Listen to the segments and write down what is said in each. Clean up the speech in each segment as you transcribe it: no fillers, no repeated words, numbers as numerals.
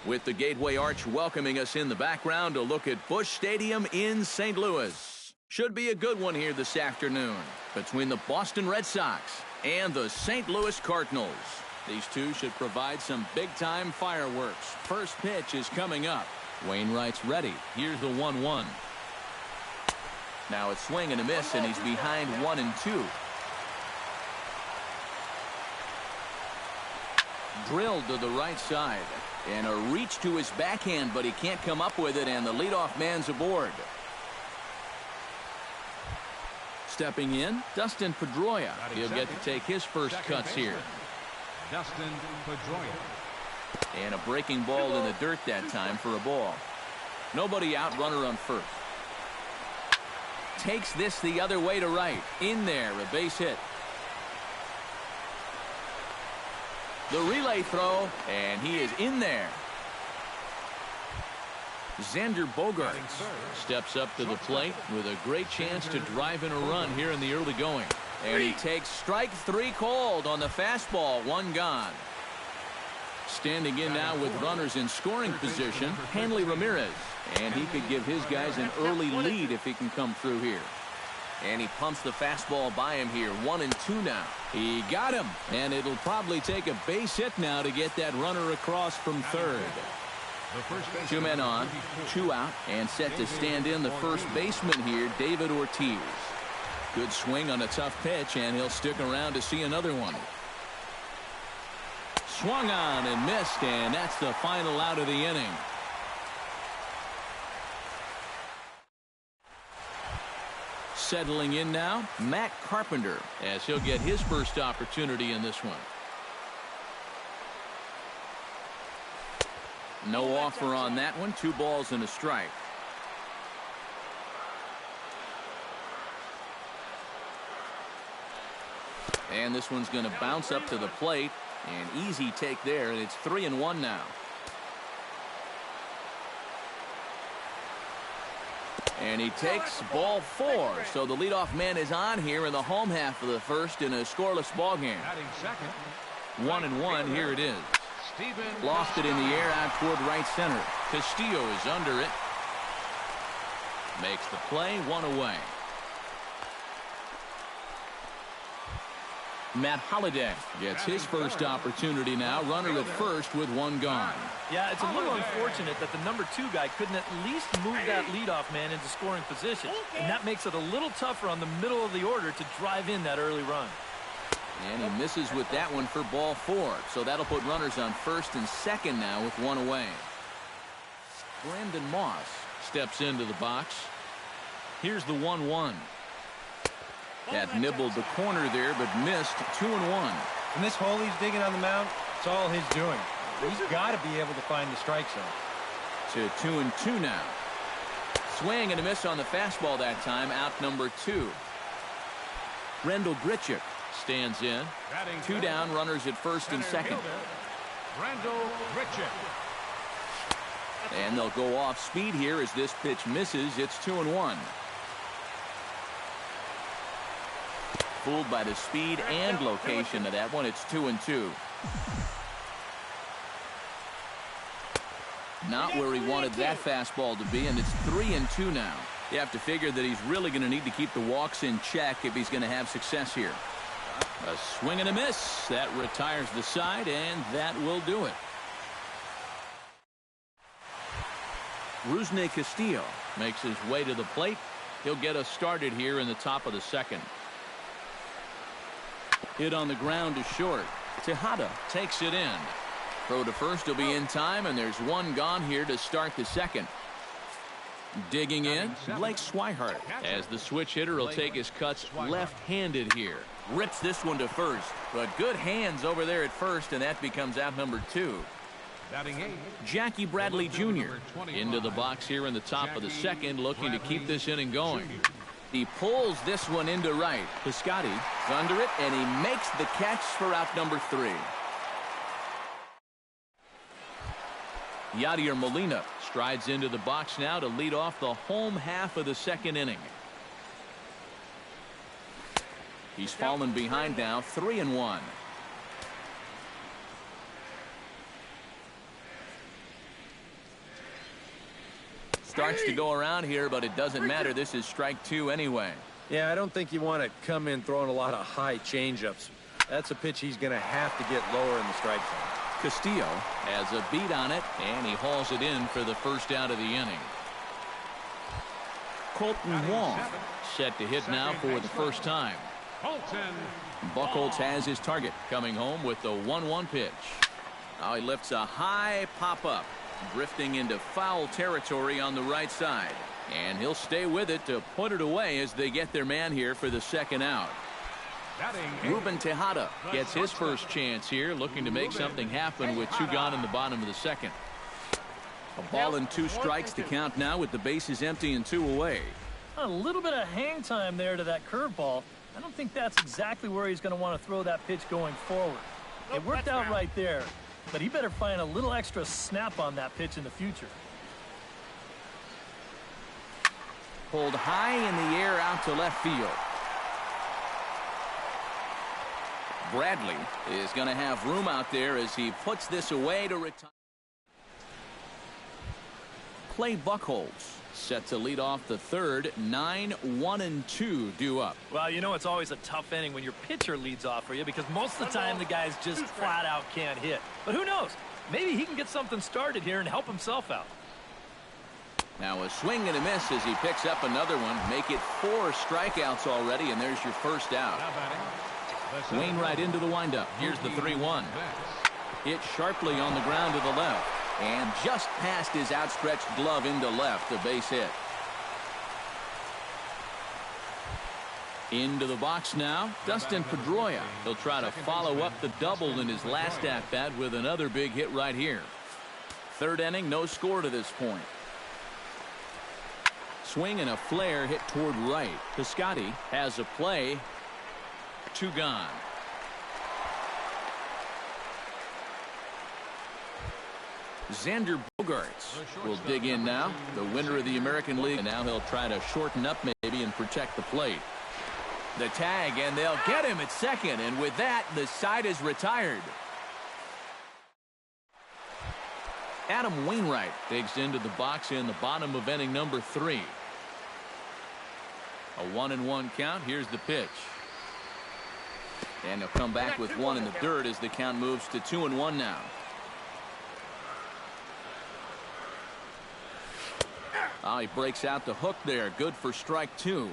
With the Gateway Arch welcoming us in the background, a look at Busch Stadium in St. Louis. Should be a good one here this afternoon between the Boston Red Sox and the St. Louis Cardinals. These two should provide some big-time fireworks. First pitch is coming up. Wainwright's ready. Here's the 1-1. Now it's swing and a miss, and he's behind 1-2. Drilled to the right side. And a reach to his backhand, but he can't come up with it, and the leadoff man's aboard. Stepping in, Dustin Pedroia. He'll get to take his first cuts here. Dustin Pedroia. And a breaking ball in the dirt that time for a ball. Nobody out, runner on first. Takes this the other way to right. In there, a base hit. The relay throw, and he is in there. Xander Bogaerts steps up to the plate with a great chance to drive in a run here in the early going. And he takes strike 3 called on the fastball, 1 gone. Standing in now with runners in scoring position, Hanley Ramirez. And he could give his guys an early lead if he can come through here. And he pumps the fastball by him here. 1-2 now. He got him. And it'll probably take a base hit now to get that runner across from third. 2 men on, 2 out, and set to stand in the first baseman here, David Ortiz. Good swing on a tough pitch, and he'll stick around to see another one. Swung on and missed, and that's the final out of the inning. Settling in now, Matt Carpenter, as he'll get his first opportunity in this one. No offer on that one. 2 balls and a strike. And this one's going to bounce up to the plate. An easy take there, and it's 3-1 now. And he takes ball 4. So the leadoff man is on here in the home half of the first in a scoreless ball game. 1-1. Here it is. Lost it in the air out toward right center. Castillo is under it. Makes the play, 1 away. Matt Holliday gets his first opportunity now. Runner at first with 1 gone. Yeah, it's a little unfortunate that the number 2 guy couldn't at least move that leadoff man into scoring position. And that makes it a little tougher on the middle of the order to drive in that early run. And he misses with that one for ball 4. So that'll put runners on first and second now with 1 away. Brandon Moss steps into the box. Here's the 1-1. That nibbled the corner there, but missed. 2-1. In this hole he's digging on the mound, it's all his doing. He's got to be able to find the strike zone. To 2-2 now. Swing and a miss on the fastball that time. Out number 2. Rendell Grichuk stands in. 2 down, runners at first and second. Rendell Grichuk. And they'll go off speed here as this pitch misses. It's 2-1. Fooled by the speed and location of that one. It's 2-2. Not where he wanted that fastball to be, and it's 3-2 now. You have to figure that he's really going to need to keep the walks in check if he's going to have success here. A swing and a miss. That retires the side, and that will do it. Rusney Castillo makes his way to the plate. He'll get us started here in the top of the second. Hit on the ground to short. Tejada takes it in. Throw to first will be in time, and there's 1 gone here to start the second. Digging in, Blake Swihart, as the switch hitter will take his cuts left-handed here. Rips this one to first, but good hands over there at first, and that becomes out number 2. Jackie Bradley Jr. into the box here in the top of the second, looking to keep this inning going. He pulls this one into right. Piscotty's under it, and he makes the catch for out number 3. Yadier Molina strides into the box now to lead off the home half of the second inning. He's fallen behind now, 3-1. starts to go around here, but it doesn't matter. This is strike 2 anyway. Yeah, I don't think you want to come in throwing a lot of high changeups. That's a pitch he's going to have to get lower in the strike zone. Castillo has a beat on it, and he hauls it in for the first out of the inning. Colton Wong set to hit now for the first time. Buchholz has his target, coming home with the 1-1 pitch. Now he lifts a high pop-up, drifting into foul territory on the right side. And he'll stay with it to put it away as they get their man here for the second out. Ruben Tejada gets his first chance here, looking to make something happen with 2 gone in the bottom of the second. A ball and 2 strikes to count now with the bases empty and 2 away. A little bit of hang time there to that curveball. I don't think that's exactly where he's going to want to throw that pitch going forward. It worked out right there, but he better find a little extra snap on that pitch in the future. Pulled high in the air out to left field. Bradley is going to have room out there as he puts this away to retire. Clay Buchholz set to lead off the third. 9-1-2 due up. Well, you know, it's always a tough inning when your pitcher leads off for you because most of the time the guys just flat out can't hit. But who knows? Maybe he can get something started here and help himself out. Now a swing and a miss as he picks up another one. Make it 4 strikeouts already, and there's your first out. Wainwright into the windup. Here's the 3-1. Hit sharply on the ground to the left. And just past his outstretched glove into left, a base hit. Into the box now, Dustin Pedroia. He'll try to follow up the double in his last at-bat with another big hit right here. Third inning, no score to this point. Swing and a flare hit toward right. Piscotty has a play. 2 gone. Xander Bogaerts will dig in now, the winner of the American League. And now he'll try to shorten up maybe and protect the plate. The tag, and they'll get him at second. And with that, the side is retired. Adam Wainwright digs into the box in the bottom of inning number 3. A 1-1 count. Here's the pitch. And they'll come back with 1 in the dirt as the count moves to 2-1 now. Oh, he breaks out the hook there. Good for strike 2.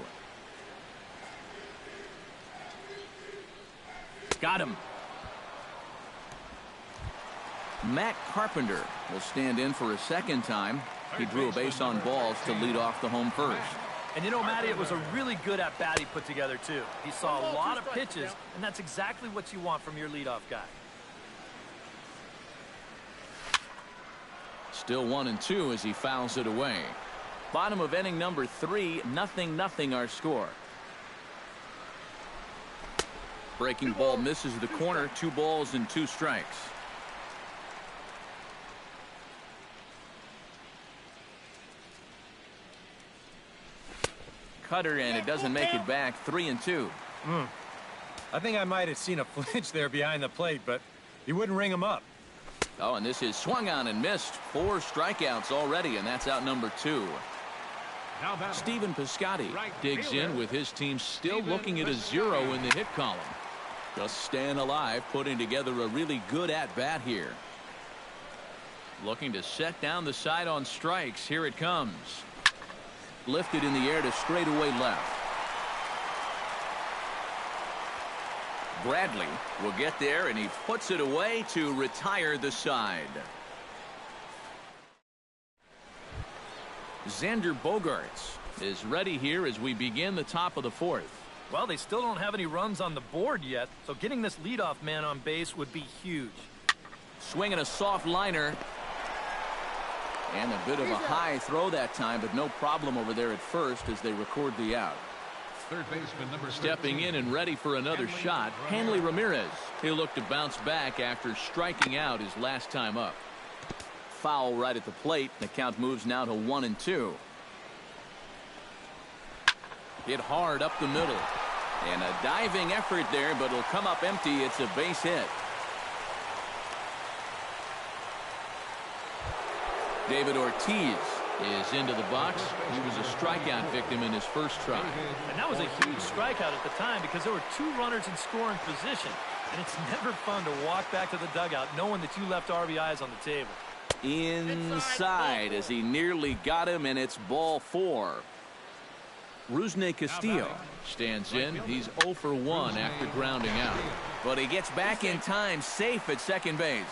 Got him. Matt Carpenter will stand in for a second time. He drew a base on balls to lead off the home first. And you know, Matty, it was a really good at-bat he put together, too. He saw a lot of pitches, and that's exactly what you want from your leadoff guy. Still 1-2 as he fouls it away. Bottom of inning number 3, 0-0 our score. Breaking ball misses the corner. 2 balls and 2 strikes. Cutter, and it doesn't make it back. 3-2. I think I might have seen a flinch there behind the plate, but he wouldn't ring him up. Oh, and this is swung on and missed. 4 strikeouts already, and that's out number 2. Stephen Piscotty digs in with his team still looking at a 0 in the hit column. Just staying alive, putting together a really good at-bat here. Looking to set down the side on strikes. Here it comes. Lifted in the air to straightaway left. Bradley will get there, and he puts it away to retire the side. Xander Bogaerts is ready here as we begin the top of the 4th. Well, they still don't have any runs on the board yet, so getting this leadoff man on base would be huge. Swinging a soft liner. And a bit of a high throw that time, but no problem over there at first as they record the out. Third baseman number Stepping in and ready for another shot, Hanley Ramirez. He'll look to bounce back after striking out his last time up. Foul right at the plate. The count moves now to 1-2. Hit hard up the middle. And a diving effort there, but it'll come up empty. It's a base hit. David Ortiz is into the box. He was a strikeout victim in his first try. And that was a huge strikeout at the time because there were two runners in scoring position. And it's never fun to walk back to the dugout knowing that you left RBIs on the table. Inside as he nearly got him, and it's ball 4. Rusney Castillo stands in. He's 0 for 1 after grounding out. But he gets back in time, safe at second base.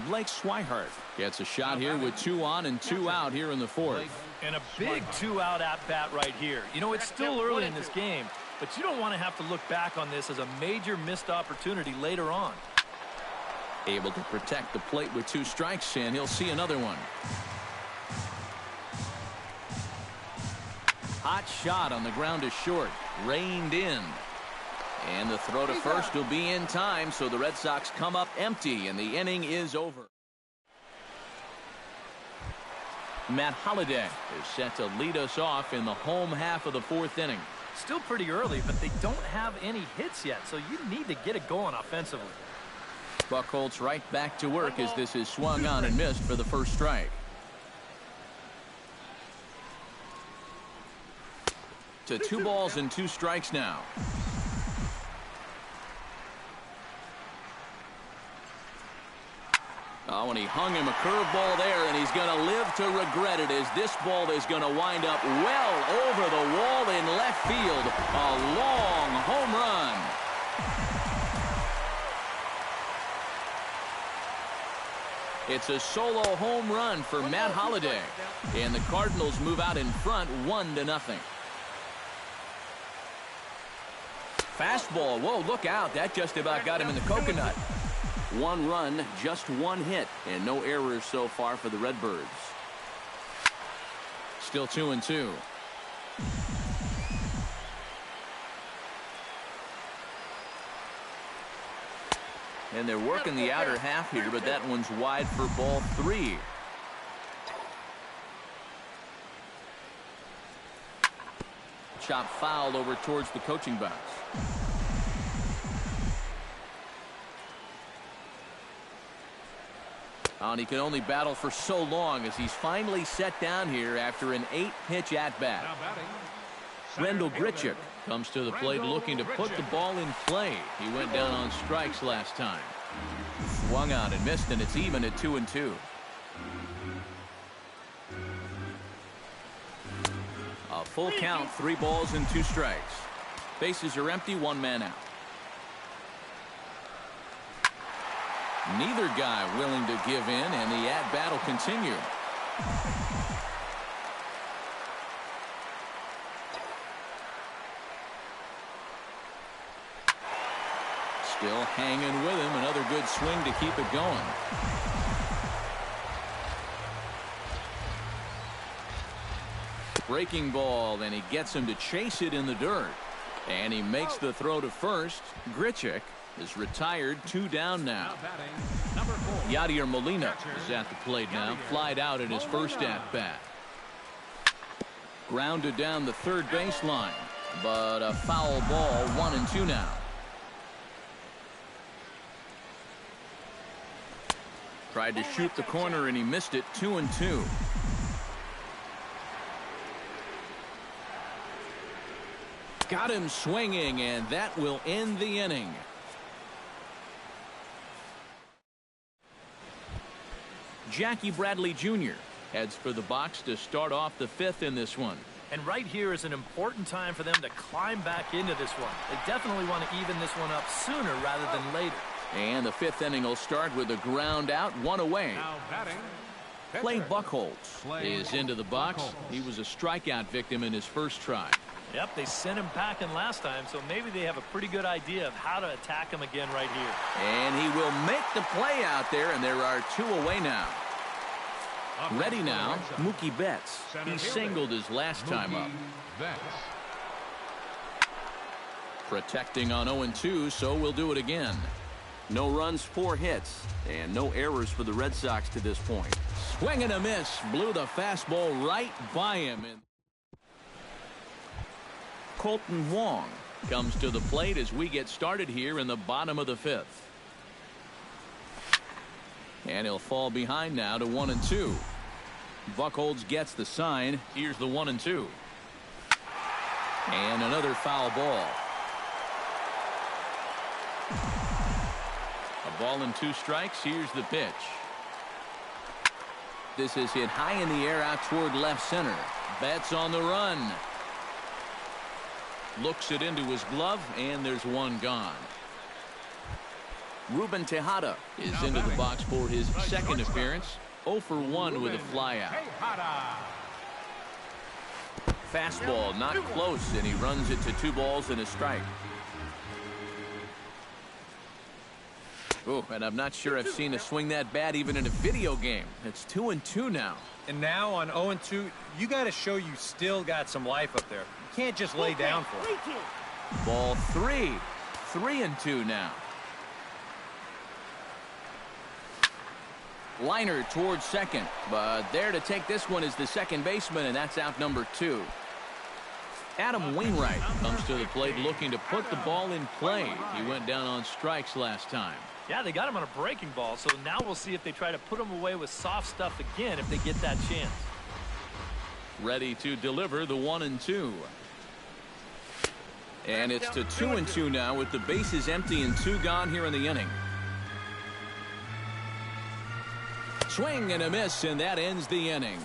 Blake Swihart gets a shot here with 2 on and 2 out here in the 4th. And a big 2-out at-bat right here. You know, it's still early in this game, but you don't want to have to look back on this as a major missed opportunity later on. Able to protect the plate with 2 strikes, and he'll see another one. Hot shot on the ground is short. Reined in. And the throw to first will be in time, so the Red Sox come up empty, and the inning is over. Matt Holliday is set to lead us off in the home half of the 4th inning. Still pretty early, but they don't have any hits yet, so you need to get it going offensively. Buchholz right back to work as this is swung on and missed for the first strike. To 2 balls and 2 strikes now. Oh, and he hung him a curveball there, and he's going to live to regret it as this ball is going to wind up well over the wall in left field. A long home run. It's a solo home run for Matt Holliday, and the Cardinals move out in front 1-0. Fastball. Whoa, look out. That just about got him in the coconut. 1 run, just 1 hit, and no errors so far for the Redbirds. Still 2-2. And they're working the outer half here, but that one's wide for ball 3. Chop fouled over towards the coaching box. And he can only battle for so long as he's finally set down here after an 8-pitch at-bat. Rendell Grichuk comes to the plate looking to put the ball in play. He went down on strikes last time. Swung on and missed, and it's even at 2-2. A full count, 3 balls and 2 strikes. Bases are empty, 1 man out. Neither guy willing to give in, and the at-bat will continue. Still hanging with him. Another good swing to keep it going. Breaking ball, and he gets him to chase it in the dirt. And he makes the throw to first. Grichuk is retired, 2 down now. Yadier Molina is at the plate now. Flied out at his first at-bat. Grounded down the third baseline, but a foul ball, 1-2 now. Tried to shoot the corner and he missed it, 2-2. Got him swinging, and that will end the inning. Jackie Bradley Jr. heads for the box to start off the 5th in this one. And right here is an important time for them to climb back into this one. They definitely want to even this one up sooner rather than later. And the 5th inning will start with a ground out, 1 away. Clay Buchholz is into the box. He was a strikeout victim in his first try. Yep, they sent him packing last time, so maybe they have a pretty good idea of how to attack him again right here. And he will make the play out there, and there are 2 away now. Ready now, Mookie Betts. He singled his last time up. Protecting on 0-2, so we'll do it again. No runs, 4 hits, and no errors for the Red Sox to this point. Swing and a miss. Blew the fastball right by him. Colton Wong comes to the plate as we get started here in the bottom of the 5th. And he'll fall behind now to 1-2. Buchholz gets the sign. Here's the 1-2. And another foul ball. A ball and 2 strikes. Here's the pitch. This is hit high in the air out toward left center. Betts on the run. Looks it into his glove, and there's one gone. Ruben Tejada is into the box for his second appearance. 0 for 1 with a flyout. Fastball not close, and he runs it to 2 balls and a strike. Oh, and I'm not sure I've seen a swing that bad even in a video game. It's 2-2 now. And now on 0-2, you got to show you still got some life up there. You can't just lay down for it. Ball 3. 3-2 now. Liner towards second, but there to take this one is the second baseman, and that's out number 2. Adam Wainwright comes to the plate looking to put the ball in play. He went down on strikes last time. Yeah, they got him on a breaking ball, so now we'll see if they try to put him away with soft stuff again if they get that chance. Ready to deliver the 1-2. And it's to 2-2 now with the bases empty and 2 gone here in the inning. Swing and a miss, and that ends the inning.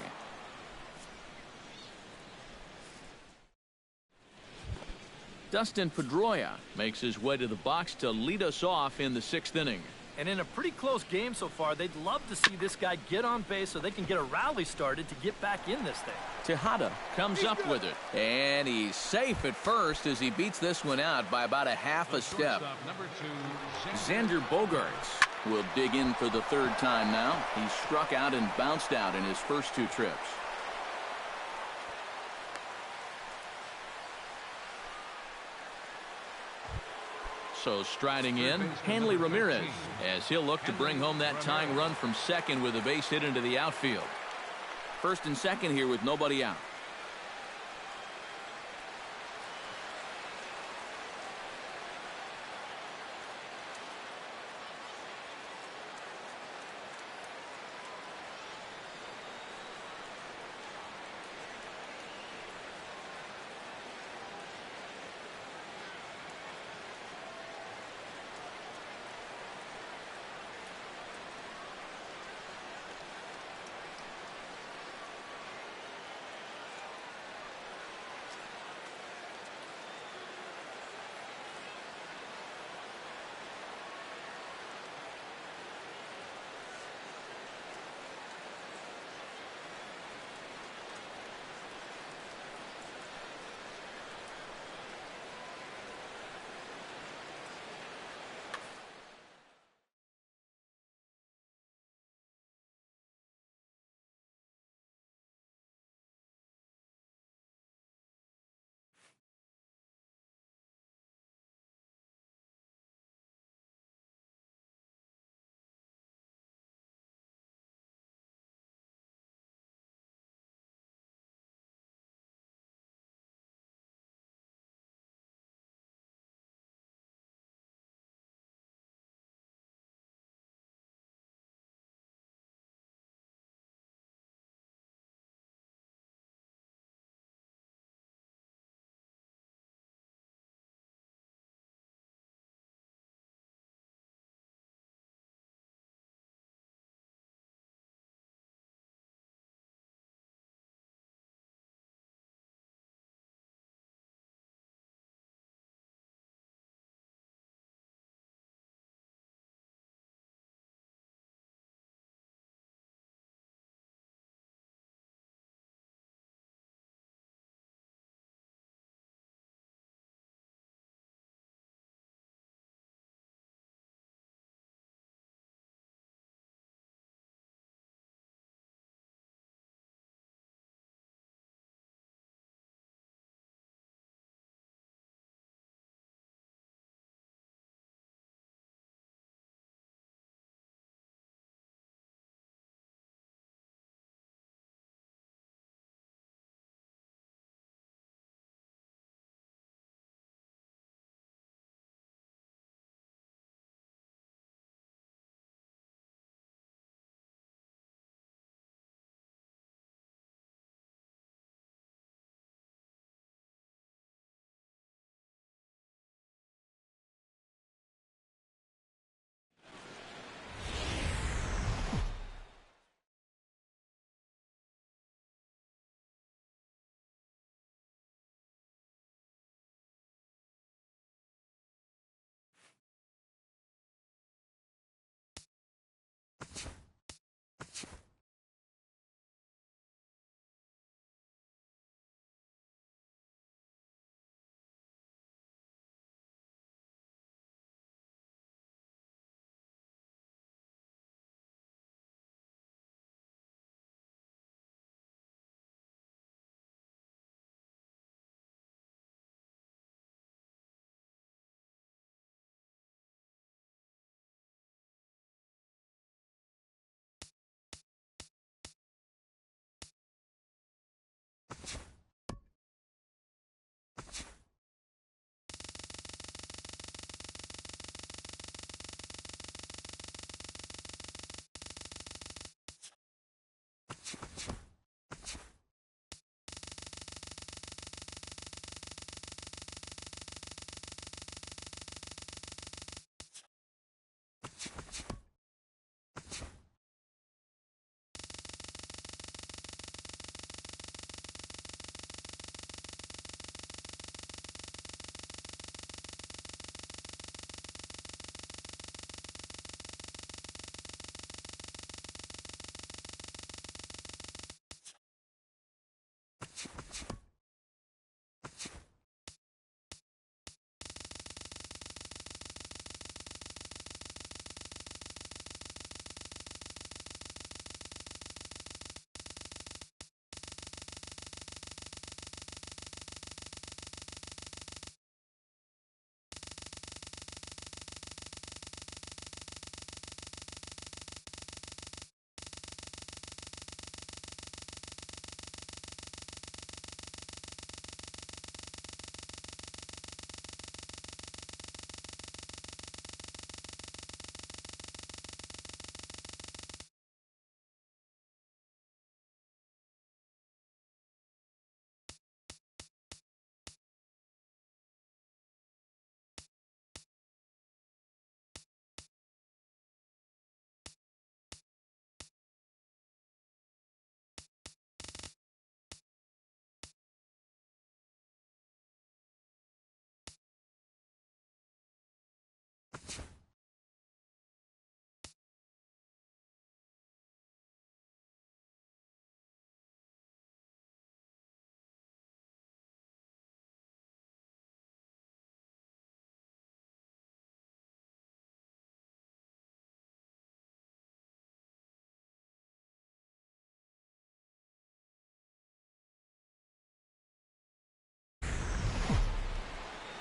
Dustin Pedroia makes his way to the box to lead us off in the 6th inning. And in a pretty close game so far, they'd love to see this guy get on base so they can get a rally started to get back in this thing. Tejada comes up with it, and he's safe at first as he beats this one out by about a half a step. Xander Bogaerts will dig in for the 3rd time now. He struck out and bounced out in his first 2 trips. So striding in, Hanley Ramirez, as he'll look to bring home that tying run from second with a base hit into the outfield. 1st and 2nd here with nobody out.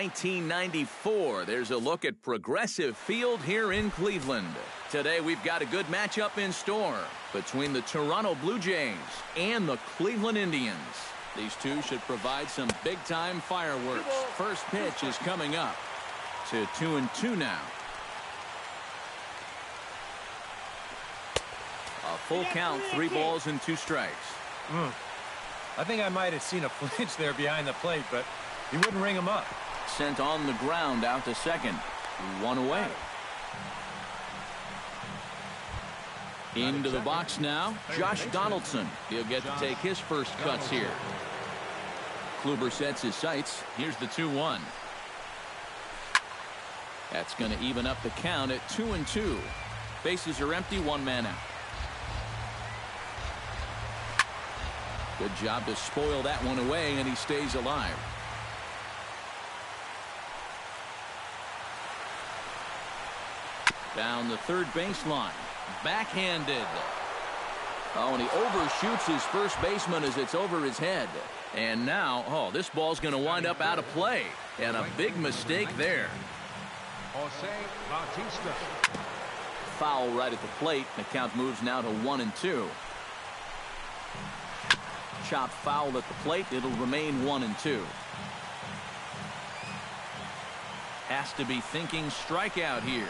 1994. There's a look at Progressive Field here in Cleveland. Today we've got a good matchup in store between the Toronto Blue Jays and the Cleveland Indians. These two should provide some big-time fireworks. First pitch is coming up to 2-2 now. A full count, 3 balls and 2 strikes. I think I might have seen a flinch there behind the plate, but he wouldn't ring him up. Sent on the ground out to second. 1 away. Into the box now, Josh Donaldson. He'll get to take his first cuts here. Kluber sets his sights. Here's the 2-1. That's going to even up the count at 2-2. Bases are empty, 1 man out. Good job to spoil that one away, and he stays alive. Down the third baseline. Backhanded. Oh, and he overshoots his first baseman as it's over his head. And now, this ball's going to wind up out of play. And a big mistake there. Foul right at the plate. The count moves now to 1-2. Chop foul at the plate. It'll remain 1-2. Has to be thinking strikeout here.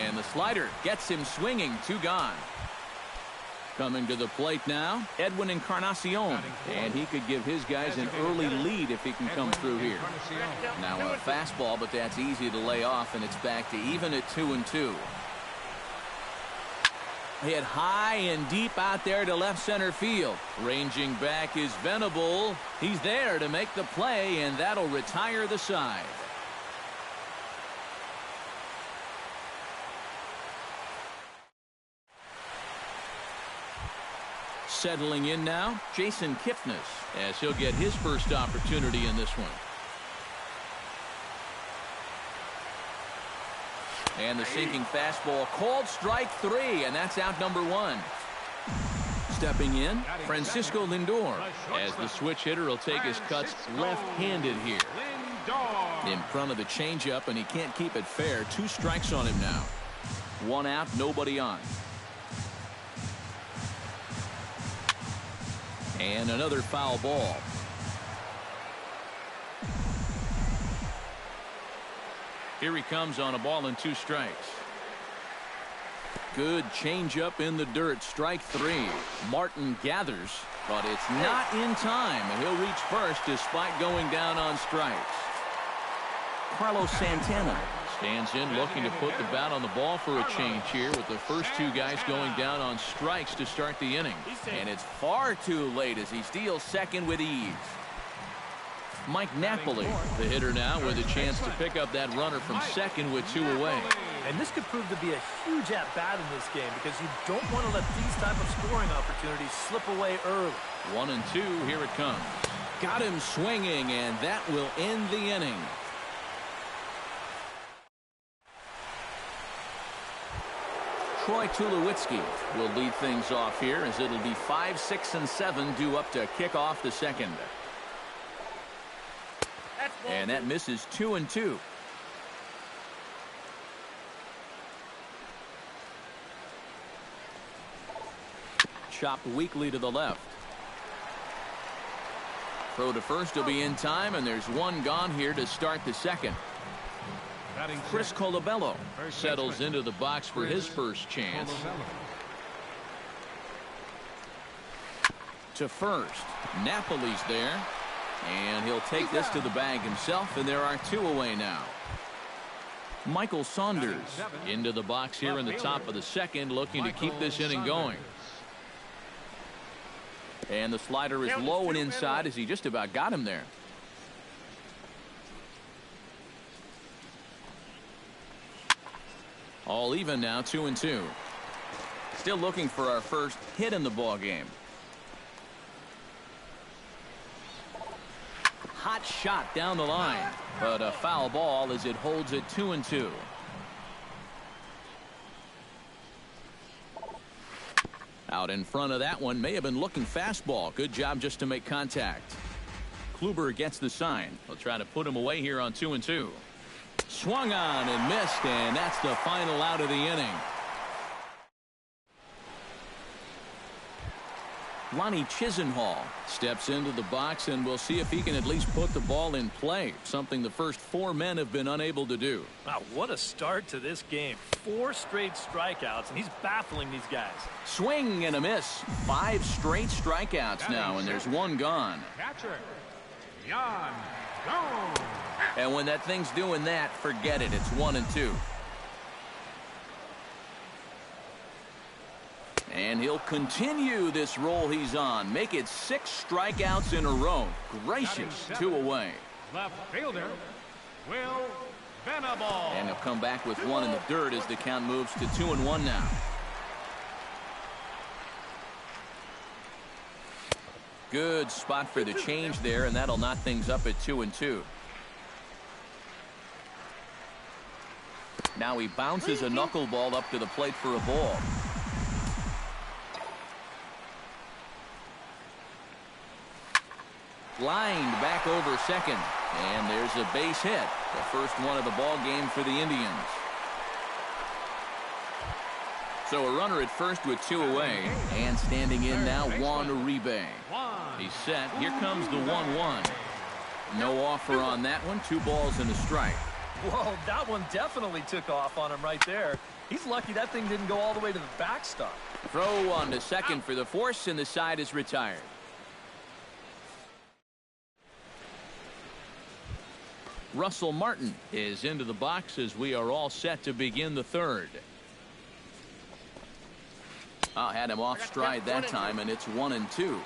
And the slider gets him swinging. 2 gone. Coming to the plate now, Edwin Encarnacion. And he could give his guys an early lead if he can come through here. Now a fastball, but that's easy to lay off, and it's back to even at 2-2. Hit high and deep out there to left center field. Ranging back is Venable. He's there to make the play, and that'll retire the side. Settling in now, Jason Kipnis, as he'll get his first opportunity in this one. And the sinking fastball called strike 3, and that's out number 1. Stepping in, Francisco Lindor, as the switch hitter will take his cuts left-handed here. In front of the changeup, and he can't keep it fair. 2 strikes on him now. 1 out, nobody on. And another foul ball. Here he comes on a ball and 2 strikes. Good changeup in the dirt. Strike 3. Martin gathers, but it's not in time, and he'll reach first despite going down on strikes. Carlos Santana stands in, looking to put the bat on the ball for a change here, with the first 2 guys going down on strikes to start the inning. And it's far too late as he steals second with ease. Mike Napoli, the hitter now, with a chance to pick up that runner from second with 2 away. And this could prove to be a huge at-bat in this game, because you don't want to let these type of scoring opportunities slip away early. 1-2, here it comes. Got him swinging, and that will end the inning. Troy Tulowitzki will lead things off here, as it'll be 5, 6, and 7 due up to kick off the second. And that misses 2-2. Chopped weakly to the left. Throw to first will be in time, and there's 1 gone here to start the second. Chris Colabello settles into the box for his first chance. To first, Napoli's there, and he'll take this to the bag himself, and there are 2 away now. Michael Saunders into the box here in the top of the second, looking to keep this inning going. And the slider is low and inside, as he just about got him there. All even now, 2-2. Still looking for our first hit in the ball game. Hot shot down the line, but a foul ball as it holds it 2-2. Out in front of that one, may have been looking fastball. Good job just to make contact. Kluber gets the sign. He'll try to put him away here on 2-2. Swung on and missed, and that's the final out of the inning. Lonnie Chisenhall steps into the box, and we'll see if he can at least put the ball in play, something the first 4 men have been unable to do. Wow, what a start to this game. 4 straight strikeouts, and he's baffling these guys. Swing and a miss. 5 straight strikeouts now, and there's 1 gone. Catcher, Jan, gone. And when that thing's doing that, forget it. It's 1-2. And he'll continue this roll he's on. Make it 6 strikeouts in a row. Gracious, 2 away. Left fielder, Will Venable. And he'll come back with 1 in the dirt as the count moves to 2-1 now. Good spot for the change there, and that'll knot things up at 2-2. Now he bounces a knuckleball up to the plate for a ball. Lined back over second, and there's a base hit, the first one of the ball game for the Indians. So a runner at first with 2 away, and standing in now Juan Uribe. He's set. Here comes the 1-1. No offer on that one. 2 balls and a strike. Whoa, that one definitely took off on him right there. He's lucky that thing didn't go all the way to the backstop. Throw on to second for the force, and the side is retired. Russell Martin is into the box as we are all set to begin the 3rd. Had him off stride that time, and it's 1-2.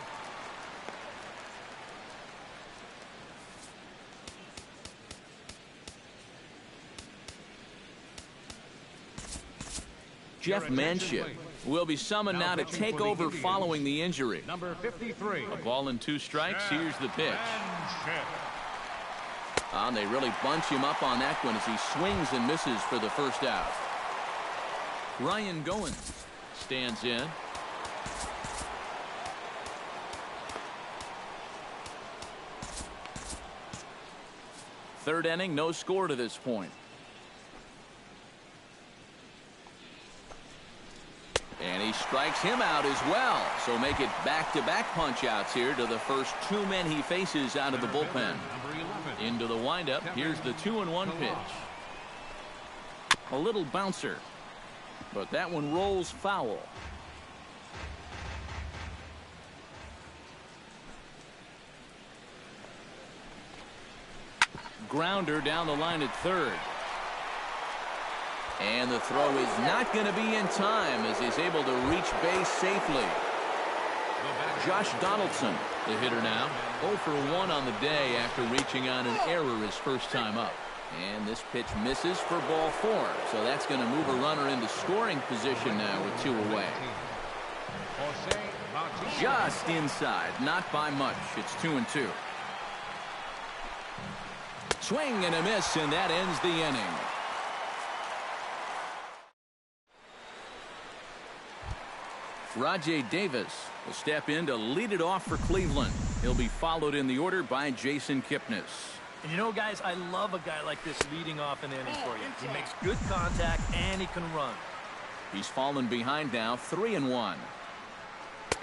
Jeff Manship will be summoned now to take over following the injury. Number 53. A ball and 2 strikes. Here's the pitch. They really bunch him up on that one as he swings and misses for the first out. Ryan Goins stands in. Third inning, no score to this point. And he strikes him out as well. So make it back-to-back punch-outs here to the first 2 men he faces out of the bullpen. Into the windup. Here's the 2-1 pitch. A little bouncer, but that one rolls foul. Grounder down the line at third. And the throw is not going to be in time as he's able to reach base safely. Josh Donaldson, the hitter now, 0 for 1 on the day after reaching on an error his first time up. And this pitch misses for ball 4. So that's going to move a runner into scoring position now with 2 away. Just inside, not by much. It's 2-2. Swing and a miss, and that ends the inning. Rajay Davis will step in to lead it off for Cleveland. He'll be followed in the order by Jason Kipnis. And you know, guys, I love a guy like this leading off an inning for you. He makes good contact, and he can run. He's fallen behind now, 3-1.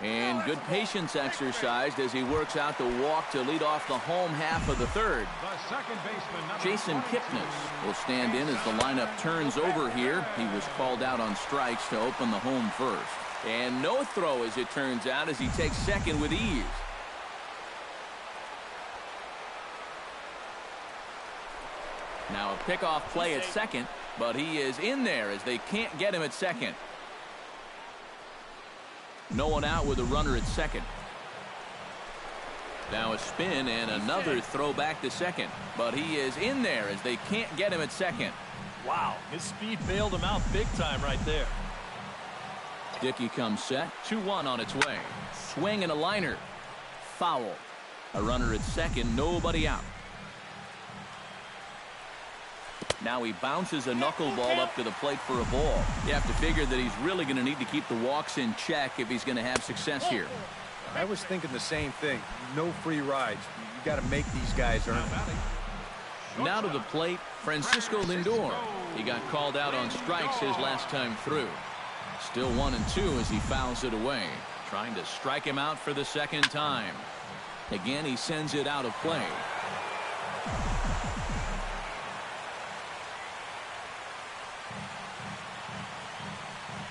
And good patience exercised as he works out the walk to lead off the home half of the 3rd. Jason Kipnis will stand in as the lineup turns over here. He was called out on strikes to open the home first. And no throw, as it turns out, as he takes second with ease. Now a pickoff play at second, but he is in there as they can't get him at second. No one out with a runner at second. Now a spin and another throw back to second, but he is in there as they can't get him at second. Wow, his speed bailed him out big time right there. Dickey comes set. 2-1 on its way. Swing and a liner. Foul. A runner at second, nobody out. Now he bounces a knuckleball up to the plate for a ball. You have to figure that he's really going to need to keep the walks in check if he's going to have success here. I was thinking the same thing. No free rides. You got to make these guys earn it. Now to the plate, Francisco Lindor. He got called out on strikes his last time through. Still 1-2 as he fouls it away. Trying to strike him out for the second time. Again, he sends it out of play.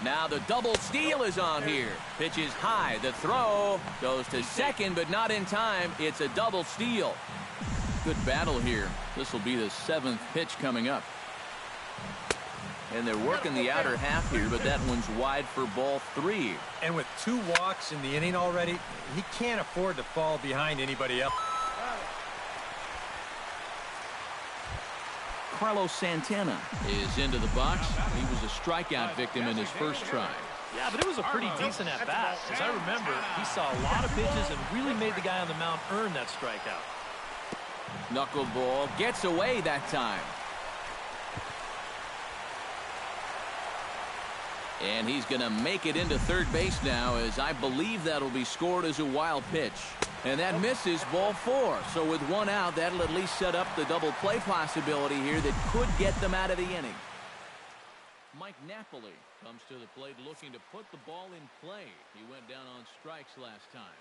Now the double steal is on here. Pitch is high. The throw goes to second, but not in time. It's a double steal. Good battle here. This will be the 7th pitch coming up. And they're working the outer half here, but that one's wide for ball 3. And with 2 walks in the inning already, he can't afford to fall behind anybody else. Carlos Santana is into the box. He was a strikeout victim in his first try. Yeah, but it was a pretty decent at-bat. As I remember, he saw a lot of pitches and really made the guy on the mound earn that strikeout. Knuckleball gets away that time. And he's going to make it into third base now, as I believe that'll be scored as a wild pitch. And that misses, ball 4. So with 1 out, that'll at least set up the double play possibility here that could get them out of the inning. Mike Napoli comes to the plate looking to put the ball in play. He went down on strikes last time.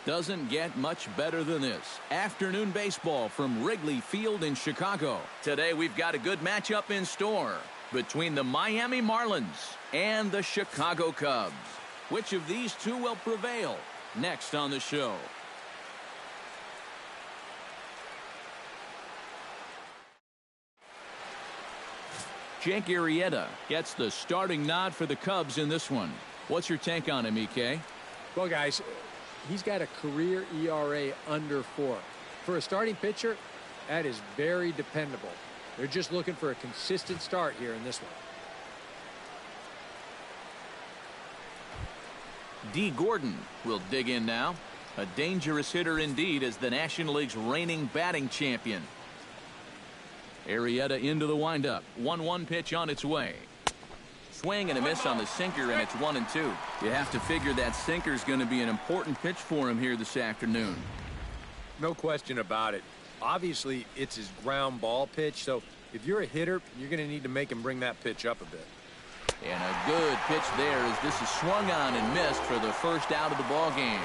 Doesn't get much better than this. Afternoon baseball from Wrigley Field in Chicago. Today we've got a good matchup in store between the Miami Marlins and the Chicago Cubs. Which of these two will prevail? Next on the show. Jake Arrieta gets the starting nod for the Cubs in this one. What's your take on him, EK? Well, guys, he's got a career ERA under 4. For a starting pitcher, that is very dependable. They're just looking for a consistent start here in this one. D. Gordon will dig in now. A dangerous hitter indeed as the National League's reigning batting champion. Arrieta into the windup. 1-1 pitch on its way. Swing and a miss on the sinker, and it's 1-2. You have to figure that sinker is going to be an important pitch for him here this afternoon. No question about it. Obviously, it's his ground ball pitch, so if you're a hitter, you're going to need to make him bring that pitch up a bit. And a good pitch there as this is swung on and missed for the first out of the ball game.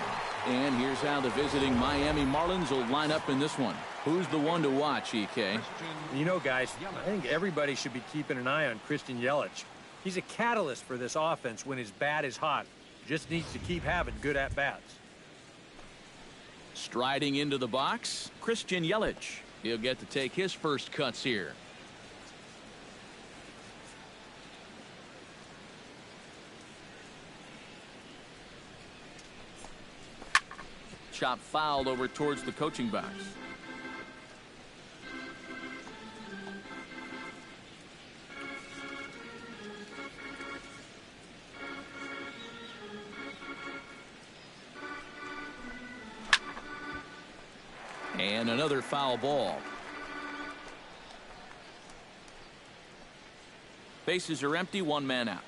And here's how the visiting Miami Marlins will line up in this one. Who's the one to watch, EK? You know, guys, I think everybody should be keeping an eye on Christian Yelich. He's a catalyst for this offense when his bat is hot. Just needs to keep having good at-bats. Striding into the box, Christian Yelich. He'll get to take his first cuts here. Chop fouled over towards the coaching box. And another foul ball. Bases are empty, one man out.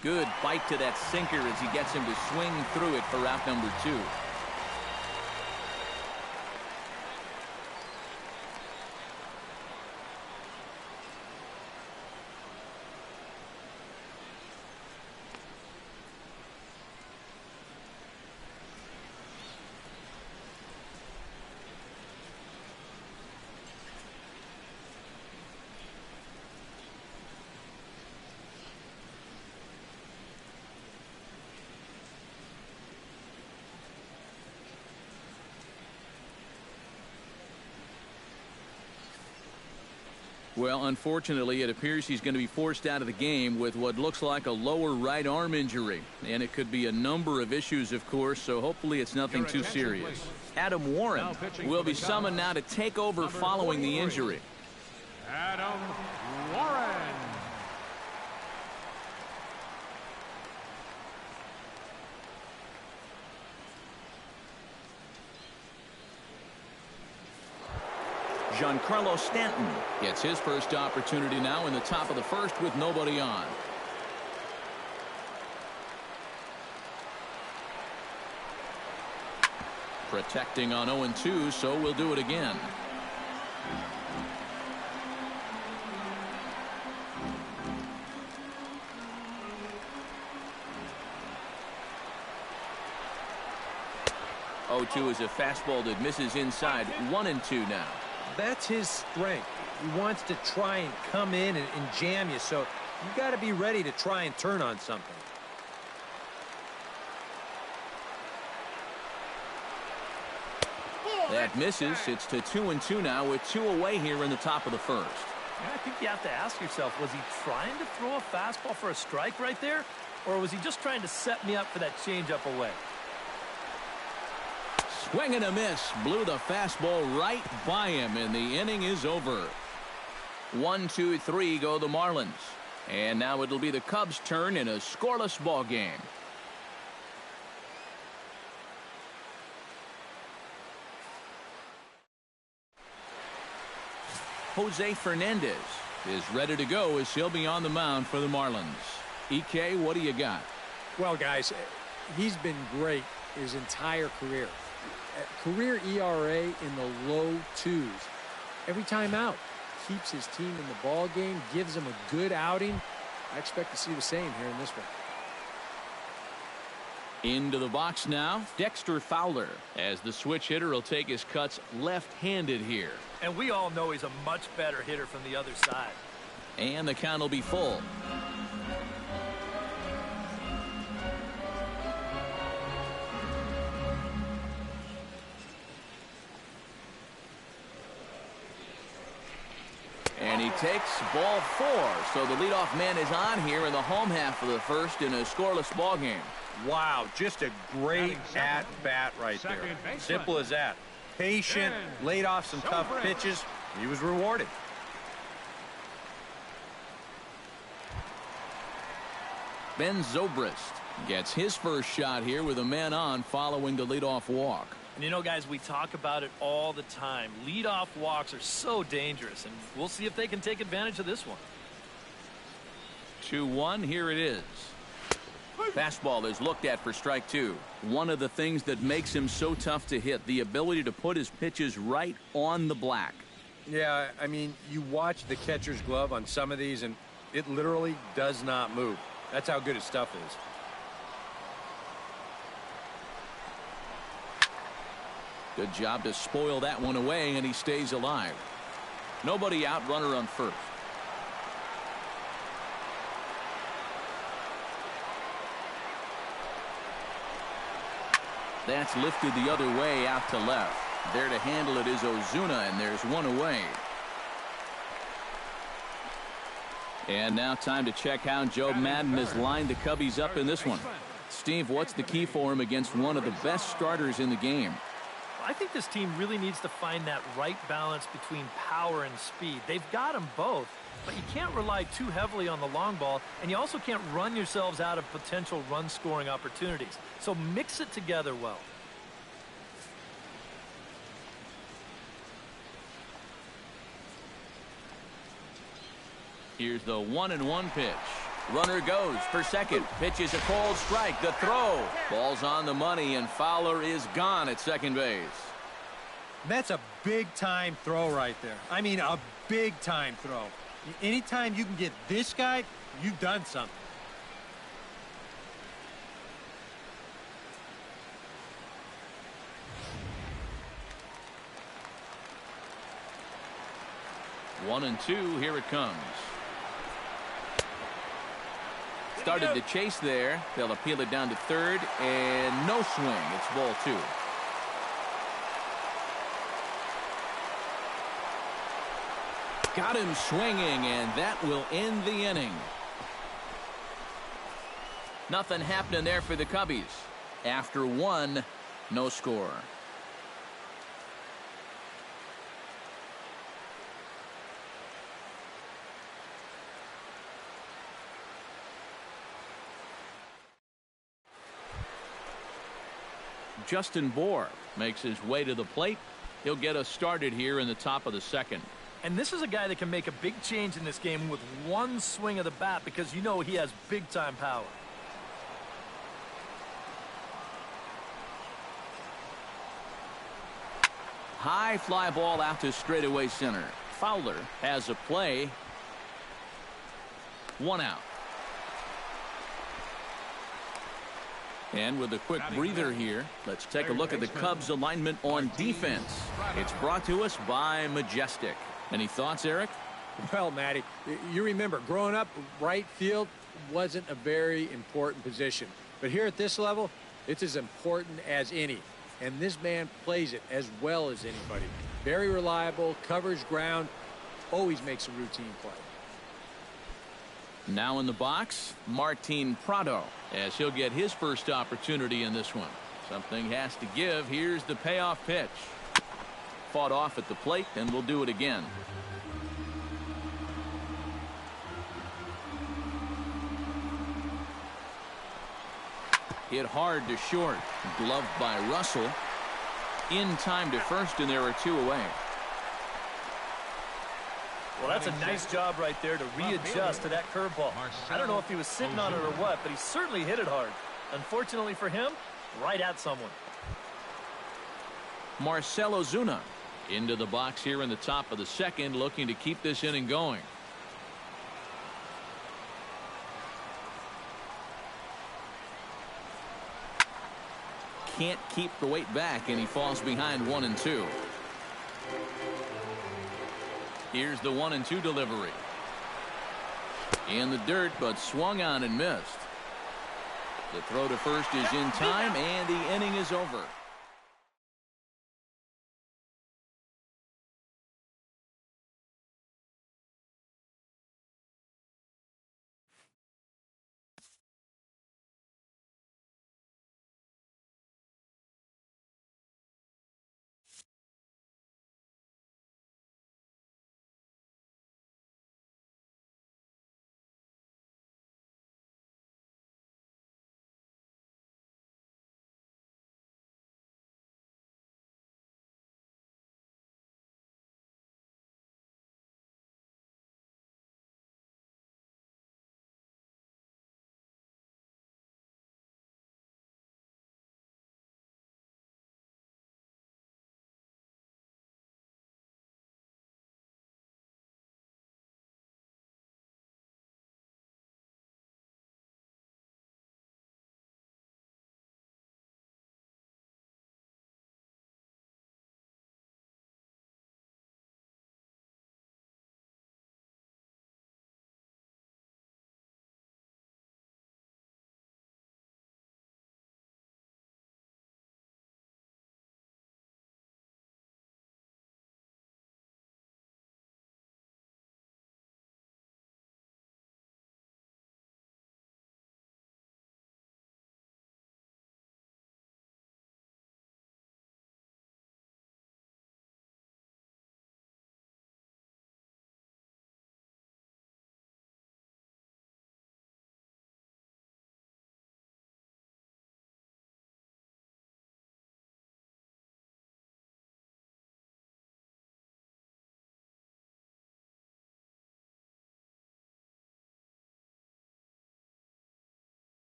Good bite to that sinker as he gets him to swing through it for out number 2. Well, unfortunately, it appears he's going to be forced out of the game with what looks like a lower right arm injury. And it could be a number of issues, of course, so hopefully it's nothing too serious. Adam Warren will be summoned now to take over following the injury. Adam Warren. Giancarlo Stanton gets his first opportunity now in the top of the first with nobody on. Protecting on 0-2, so we'll do it again. Oh-2 is a fastball that misses inside. 1-2 now. That's his strength. He wants to try and come in and jam you, so you got to be ready to try and turn on something. That misses. It's to 2-2 now with 2 away here in the top of the first. And I think you have to ask yourself, was he trying to throw a fastball for a strike right there? Or was he just trying to set me up for that changeup away? Swing and a miss. Blew the fastball right by him, and the inning is over. 1, 2, 3 go the Marlins. And now it'll be the Cubs' turn in a scoreless ball game. Jose Fernandez is ready to go as he'll be on the mound for the Marlins. EK, what do you got? Well, guys, he's been great his entire career. Career ERA in the low 2s. Every time out, keeps his team in the ball game, gives them a good outing. I expect to see the same here in this one. Into the box now, Dexter Fowler, as the switch hitter will take his cuts left-handed here. And we all know he's a much better hitter from the other side. And the count will be full. And he takes ball 4. So the leadoff man is on here in the home half of the first in a scoreless ball game. Wow, just a great at-bat right there. Simple as that. Patient, laid off some tough pitches. He was rewarded. Ben Zobrist gets his first shot here with a man on following the leadoff walk. And you know, guys, we talk about it all the time. Leadoff walks are so dangerous, and we'll see if they can take advantage of this one. 2-1, here it is. Fastball is looked at for strike 2. One of the things that makes him so tough to hit, the ability to put his pitches right on the black. Yeah, I mean, you watch the catcher's glove on some of these, and It literally does not move. That's how good his stuff is. Good job to spoil that one away, and he stays alive. Nobody out, runner on first. That's lifted the other way out to left. There to handle it is Ozuna, and there's one away. And now time to check how Joe Madden has lined the Cubbies up in this one. Steve, what's the key for him against one of the best starters in the game? I think this team really needs to find that right balance between power and speed. They've got them both, but you can't rely too heavily on the long ball, and you also can't run yourselves out of potential run-scoring opportunities. So mix it together well. Here's the 1-1 pitch. Runner goes for second. Pitch is a cold strike. The throw. Ball's on the money, and Fowler is gone at second base. That's a big-time throw right there. I mean, a big-time throw. Anytime you can get this guy, you've done something. One and two, here it comes. Started to chase there. They'll appeal it down to third, and no swing. It's ball two. Got him swinging, and that will end the inning. Nothing happening there for the Cubbies. After one, no score. Justin Bour makes his way to the plate. He'll get us started here in the top of the second. And this is a guy that can make a big change in this game with one swing of the bat, because you know he has big-time power. High fly ball out to straightaway center. Fowler has a play. One out. And with a quick breather here, let's take a look at the Cubs alignment on defense. It's brought to us by Majestic. Any thoughts, Eric? Well, Matty, you remember growing up, right field wasn't a very important position. But here at this level, it's as important as any. And this man plays it as well as anybody. Very reliable, covers ground, always makes a routine play. Now in the box, Martin Prado, as he'll get his first opportunity in this one. Something has to give. Here's the payoff pitch. Fought off at the plate, and we'll do it again. Hit hard to short. Gloved by Russell. In time to first, and there are two away. Well, that's a nice job right there to readjust to that curveball. I don't know if he was sitting on it or what, but he certainly hit it hard. Unfortunately for him, right at someone. Marcell Ozuna into the box here in the top of the second, looking to keep this inning going. Can't keep the weight back, and he falls behind 1-2. Here's the 1-2 delivery. In the dirt, but swung on and missed. The throw to first is in time, and the inning is over.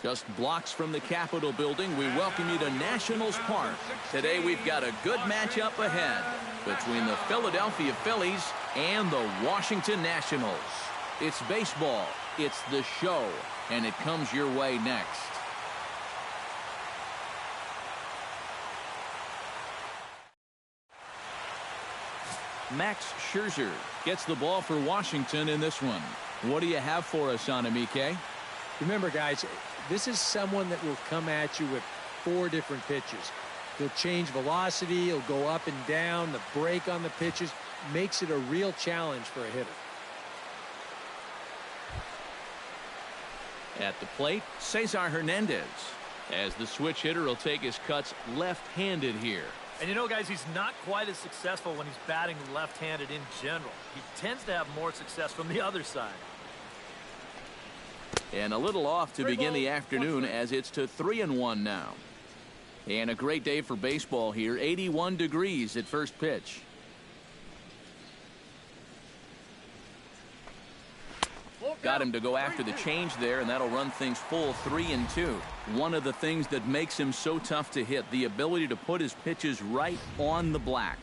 Just blocks from the Capitol building, we welcome you to Nationals Park. Today we've got a good matchup ahead between the Philadelphia Phillies and the Washington Nationals. It's baseball, it's the show, and it comes your way next. Max Scherzer gets the ball for Washington in this one. What do you have for us on him, EK? Remember, guys, this is someone that will come at you with 4 different pitches. He'll change velocity, he'll go up and down, the break on the pitches makes it a real challenge for a hitter. At the plate, Cesar Hernandez. As the switch hitter will take his cuts left-handed here. And you know, guys, he's not quite as successful when he's batting left-handed in general. He tends to have more success from the other side. And a little off to begin the afternoon as it's to 3-1 now. And a great day for baseball here. 81 degrees at first pitch. Got him to go after the change there, and that'll run things full 3-2. One of the things that makes him so tough to hit, the ability to put his pitches right on the black.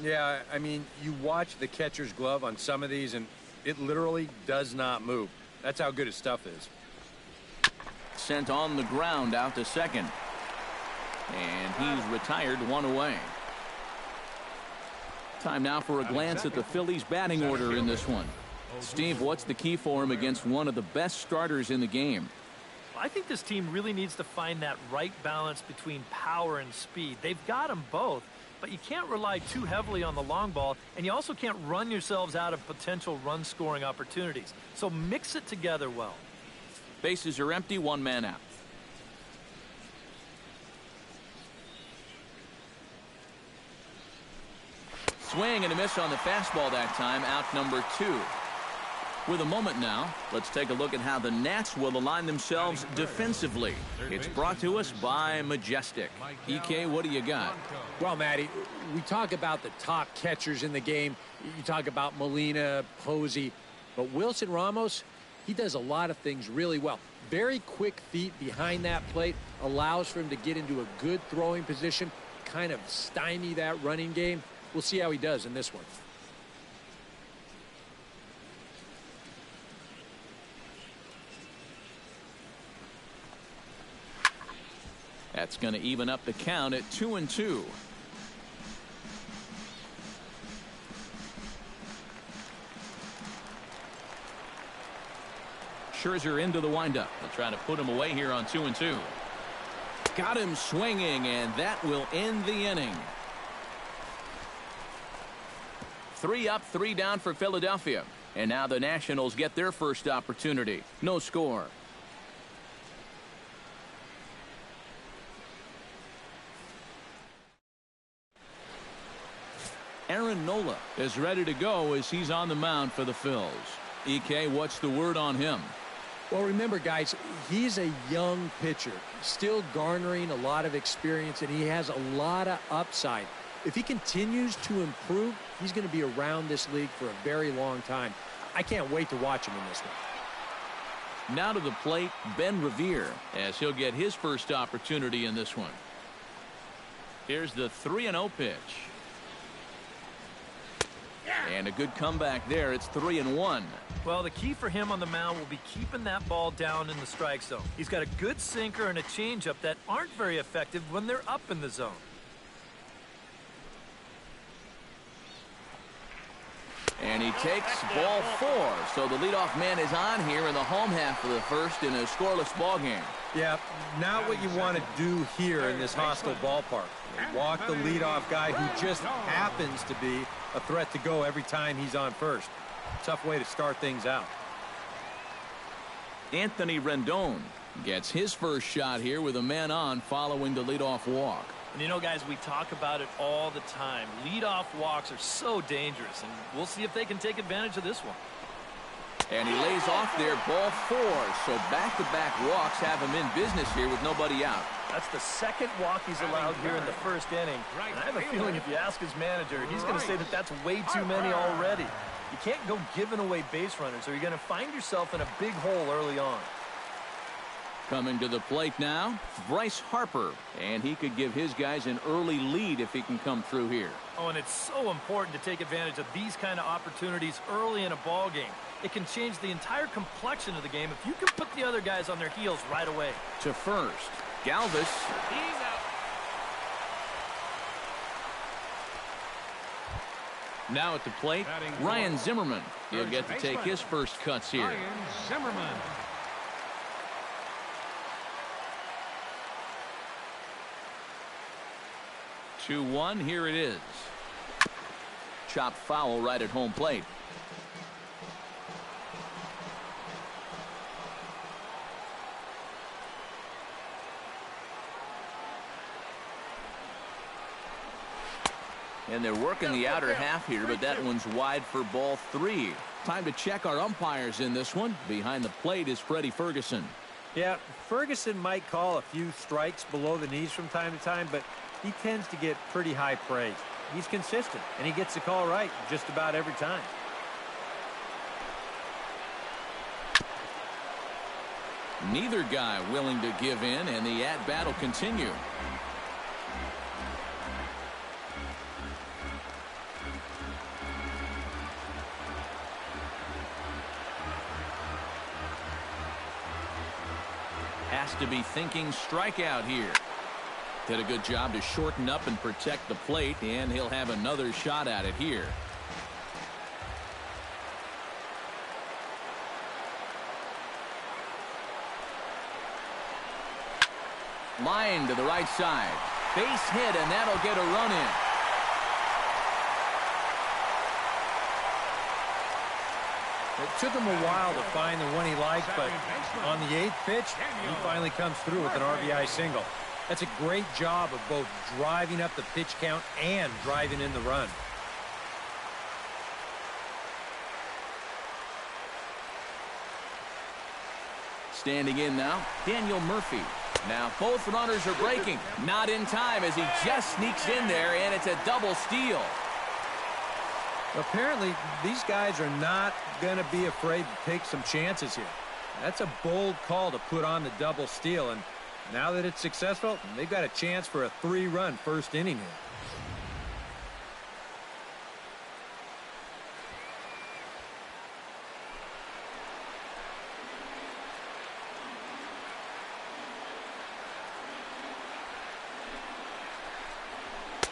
Yeah, I mean, you watch the catcher's glove on some of these, and it literally does not move. That's how good his stuff is. Sent on the ground out to second. And he's retired, 1 away. Time now for a glance at the Phillies batting order in this one. Steve, what's the key for him against one of the best starters in the game? I think this team really needs to find that right balance between power and speed. They've got them both, but you can't rely too heavily on the long ball, and you also can't run yourselves out of potential run-scoring opportunities. So mix it together well. Bases are empty, 1 man out. Swing and a miss on the fastball that time, out number 2. With a moment now, let's take a look at how the Nats will align themselves defensively. It's brought to us by Majestic. EK, what do you got? Well, Matty, we talk about the top catchers in the game. You talk about Molina, Posey, but Wilson Ramos, he does a lot of things really well. Very quick feet behind that plate allows for him to get into a good throwing position, kind of stymie that running game. We'll see how he does in this one. That's going to even up the count at 2-2. Scherzer into the windup. They'll try to put him away here on 2-2. Got him swinging, and that will end the inning. 3 up, 3 down for Philadelphia. And now the Nationals get their first opportunity. No score. Aaron Nola is ready to go as he's on the mound for the Phils. EK, what's the word on him? Well, remember, guys, he's a young pitcher, still garnering a lot of experience, and he has a lot of upside. If he continues to improve, he's going to be around this league for a very long time. I can't wait to watch him in this one. Now to the plate, Ben Revere, as he'll get his first opportunity in this one. Here's the 3-0 pitch. And a good comeback there. It's 3-1. Well, the key for him on the mound will be keeping that ball down in the strike zone. He's got a good sinker and a changeup that aren't very effective when they're up in the zone. And he takes ball 4. So the leadoff man is on here in the home half of the first in a scoreless ball game. Yeah, not what you want to do here in this hostile ballpark. Walk the leadoff guy who just happens to be a threat to go every time he's on first. Tough way to start things out. Anthony Rendon gets his first shot here with a man on following the leadoff walk. And you know, guys, we talk about it all the time. Leadoff walks are so dangerous, and we'll see if they can take advantage of this one. And he lays off there, ball 4. So back-to-back walks have him in business here with nobody out. That's the second walk he's allowed here in the first inning. And I have a feeling if you ask his manager, he's going to say that that's way too many already. You can't go giving away base runners, or you're going to find yourself in a big hole early on. Coming to the plate now, Bryce Harper, and he could give his guys an early lead if he can come through here. Oh, and it's so important to take advantage of these kind of opportunities early in a ball game. It can change the entire complexion of the game if you can put the other guys on their heels right away. To first, Galvis. He's out. Now at the plate, Ryan Zimmerman. He'll get to take his first cuts here. Ryan Zimmerman. Two one, here it is. Chopped foul right at home plate. And they're working the outer half here, but that one's wide for ball 3. Time to check our umpires in this one. Behind the plate is Freddie Ferguson. Yeah, Ferguson might call a few strikes below the knees from time to time, but he tends to get pretty high praise. He's consistent, and he gets the call right just about every time. Neither guy willing to give in, and the at-bat will continue. Has to be thinking strikeout here. Did a good job to shorten up and protect the plate, and he'll have another shot at it here. Line to the right side. Base hit, and that'll get a run in. It took him a while to find the one he liked, but on the 8th pitch, he finally comes through with an RBI single. That's a great job of both driving up the pitch count and driving in the run. Standing in now, Daniel Murphy. Now both runners are breaking. Not in time as he just sneaks in there, and it's a double steal. Apparently, these guys are not going to be afraid to take some chances here. That's a bold call to put on the double steal, and now that it's successful, they've got a chance for a 3-run first inning here.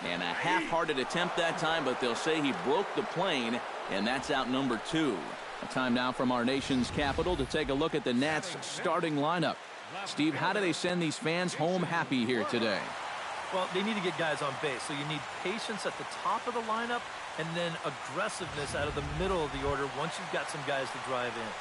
And a half-hearted attempt that time, but they'll say he broke the plane, and that's out number 2. A time now from our nation's capital to take a look at the Nats starting lineup. Steve, how do they send these fans home happy here today? Well, they need to get guys on base, so you need patience at the top of the lineup and then aggressiveness out of the middle of the order once you've got some guys to drive in.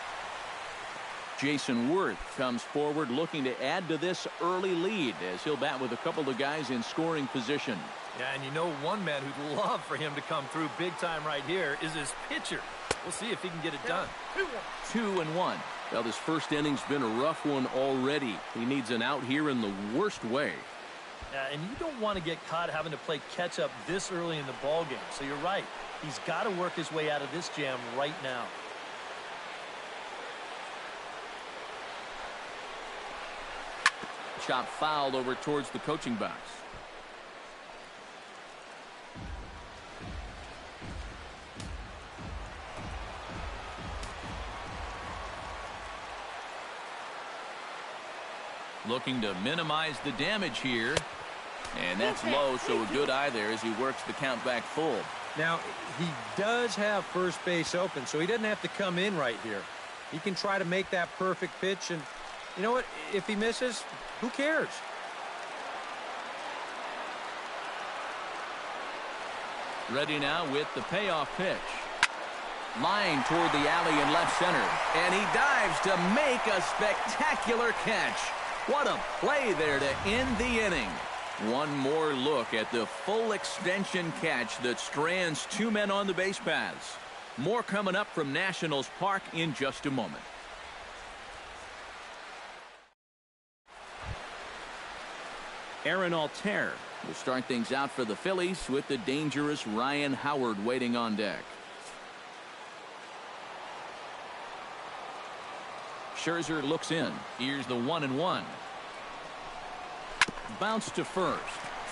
Jason Worth comes forward looking to add to this early lead as he'll bat with a couple of guys in scoring position. Yeah, and you know one man who'd love for him to come through big time right here is his pitcher. We'll see if he can get it done. 2-1. Well, this first inning's been a rough one already. He needs an out here in the worst way. And you don't want to get caught having to play catch up this early in the ball game. So you're right. He's got to work his way out of this jam right now. Chop fouled over towards the coaching box. Looking to minimize the damage here. And that's low, so a good eye there as he works the count back full. Now, he does have first base open, so he doesn't have to come in right here. He can try to make that perfect pitch, and you know what? If he misses, who cares? Ready now with the payoff pitch. Line toward the alley in left center. And he dives to make a spectacular catch. What a play there to end the inning. One more look at the full extension catch that strands 2 men on the base paths. More coming up from Nationals Park in just a moment. Aaron Altair will start things out for the Phillies with the dangerous Ryan Howard waiting on deck. Scherzer looks in. Here's the 1-1. Bounce to first.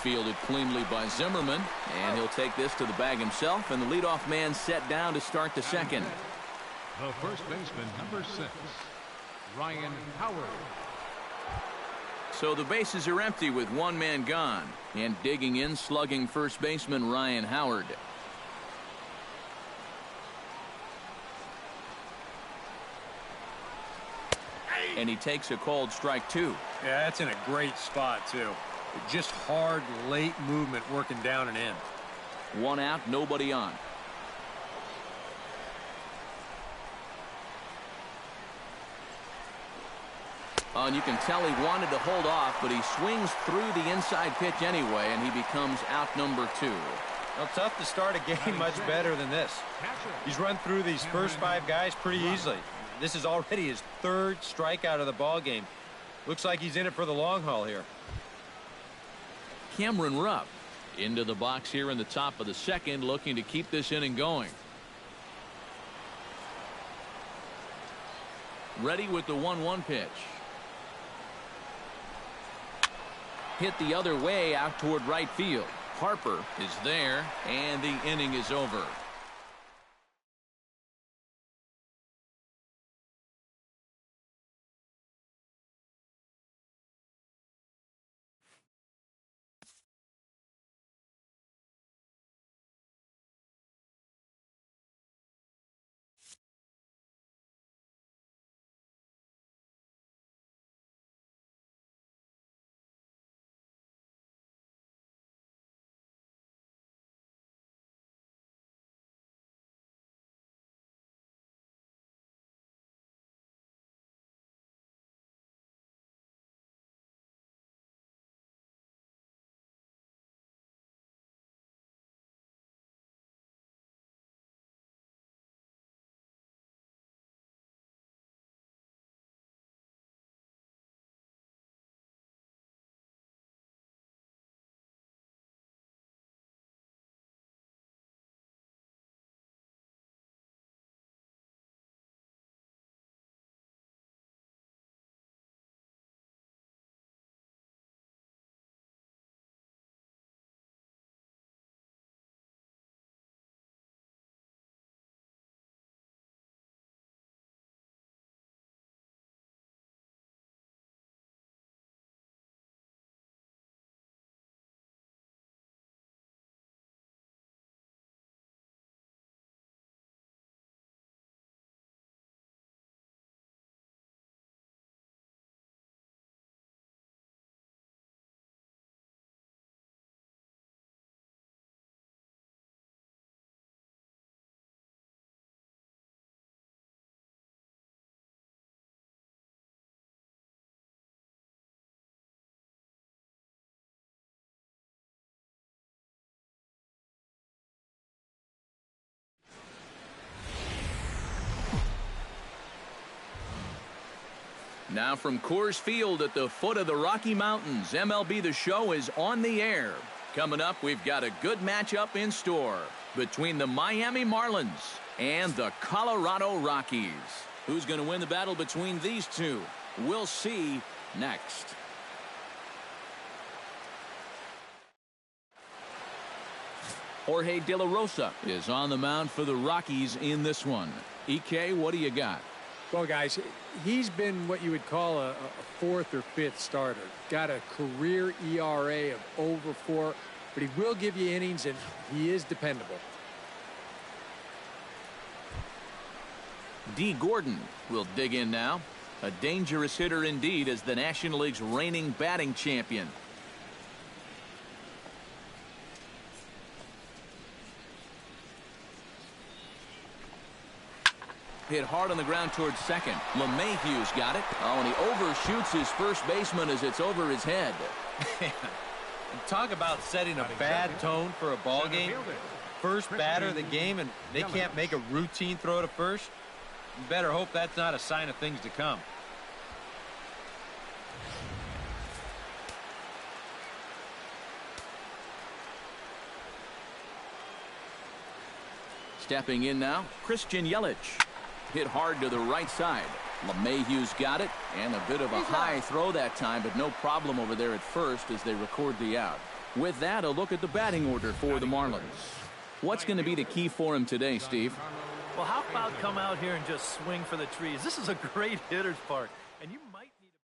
Fielded cleanly by Zimmerman, and he'll take this to the bag himself, and the leadoff man set down to start the second. The first baseman, number 6, Ryan Howard. So the bases are empty with one man gone, and digging in, slugging first baseman Ryan Howard. And he takes a called strike 2. Yeah, that's in a great spot, too. Just hard, late movement working down and in. 1 out, nobody on. And you can tell he wanted to hold off, but he swings through the inside pitch anyway, and he becomes out number 2. Well, tough to start a game much better than this. He's run through these first 5 guys pretty easily. This is already his 3rd strikeout of the ball game. Looks like he's in it for the long haul here. Cameron Rupp into the box here in the top of the second, looking to keep this inning going. Ready with the 1-1 pitch. Hit the other way out toward right field. Harper is there, and the inning is over. Now from Coors Field at the foot of the Rocky Mountains, MLB The Show is on the air. Coming up, we've got a good matchup in store between the Miami Marlins and the Colorado Rockies. Who's going to win the battle between these two? We'll see next. Jorge De La Rosa is on the mound for the Rockies in this one. EK, what do you got? Well, guys, he's been what you would call a 4th or 5th starter. Got a career ERA of over 4, but he will give you innings, and he is dependable. D. Gordon will dig in now. A dangerous hitter indeed as the National League's reigning batting champion. Hit hard on the ground towards second. LeMahieu's got it. Oh, and he overshoots his first baseman as it's over his head. Talk about setting a bad tone for a ball game. First batter of the game, and they can't make a routine throw to first. You better hope that's not a sign of things to come. Stepping in now, Christian Yelich. Hit hard to the right side. LeMahieu's got it, and a bit of a high throw that time, but no problem over there at first as they record the out. With that, a look at the batting order for the Marlins. What's going to be the key for him today, Steve? Well, how about come out here and just swing for the trees? This is a great hitter's park, and you might need a...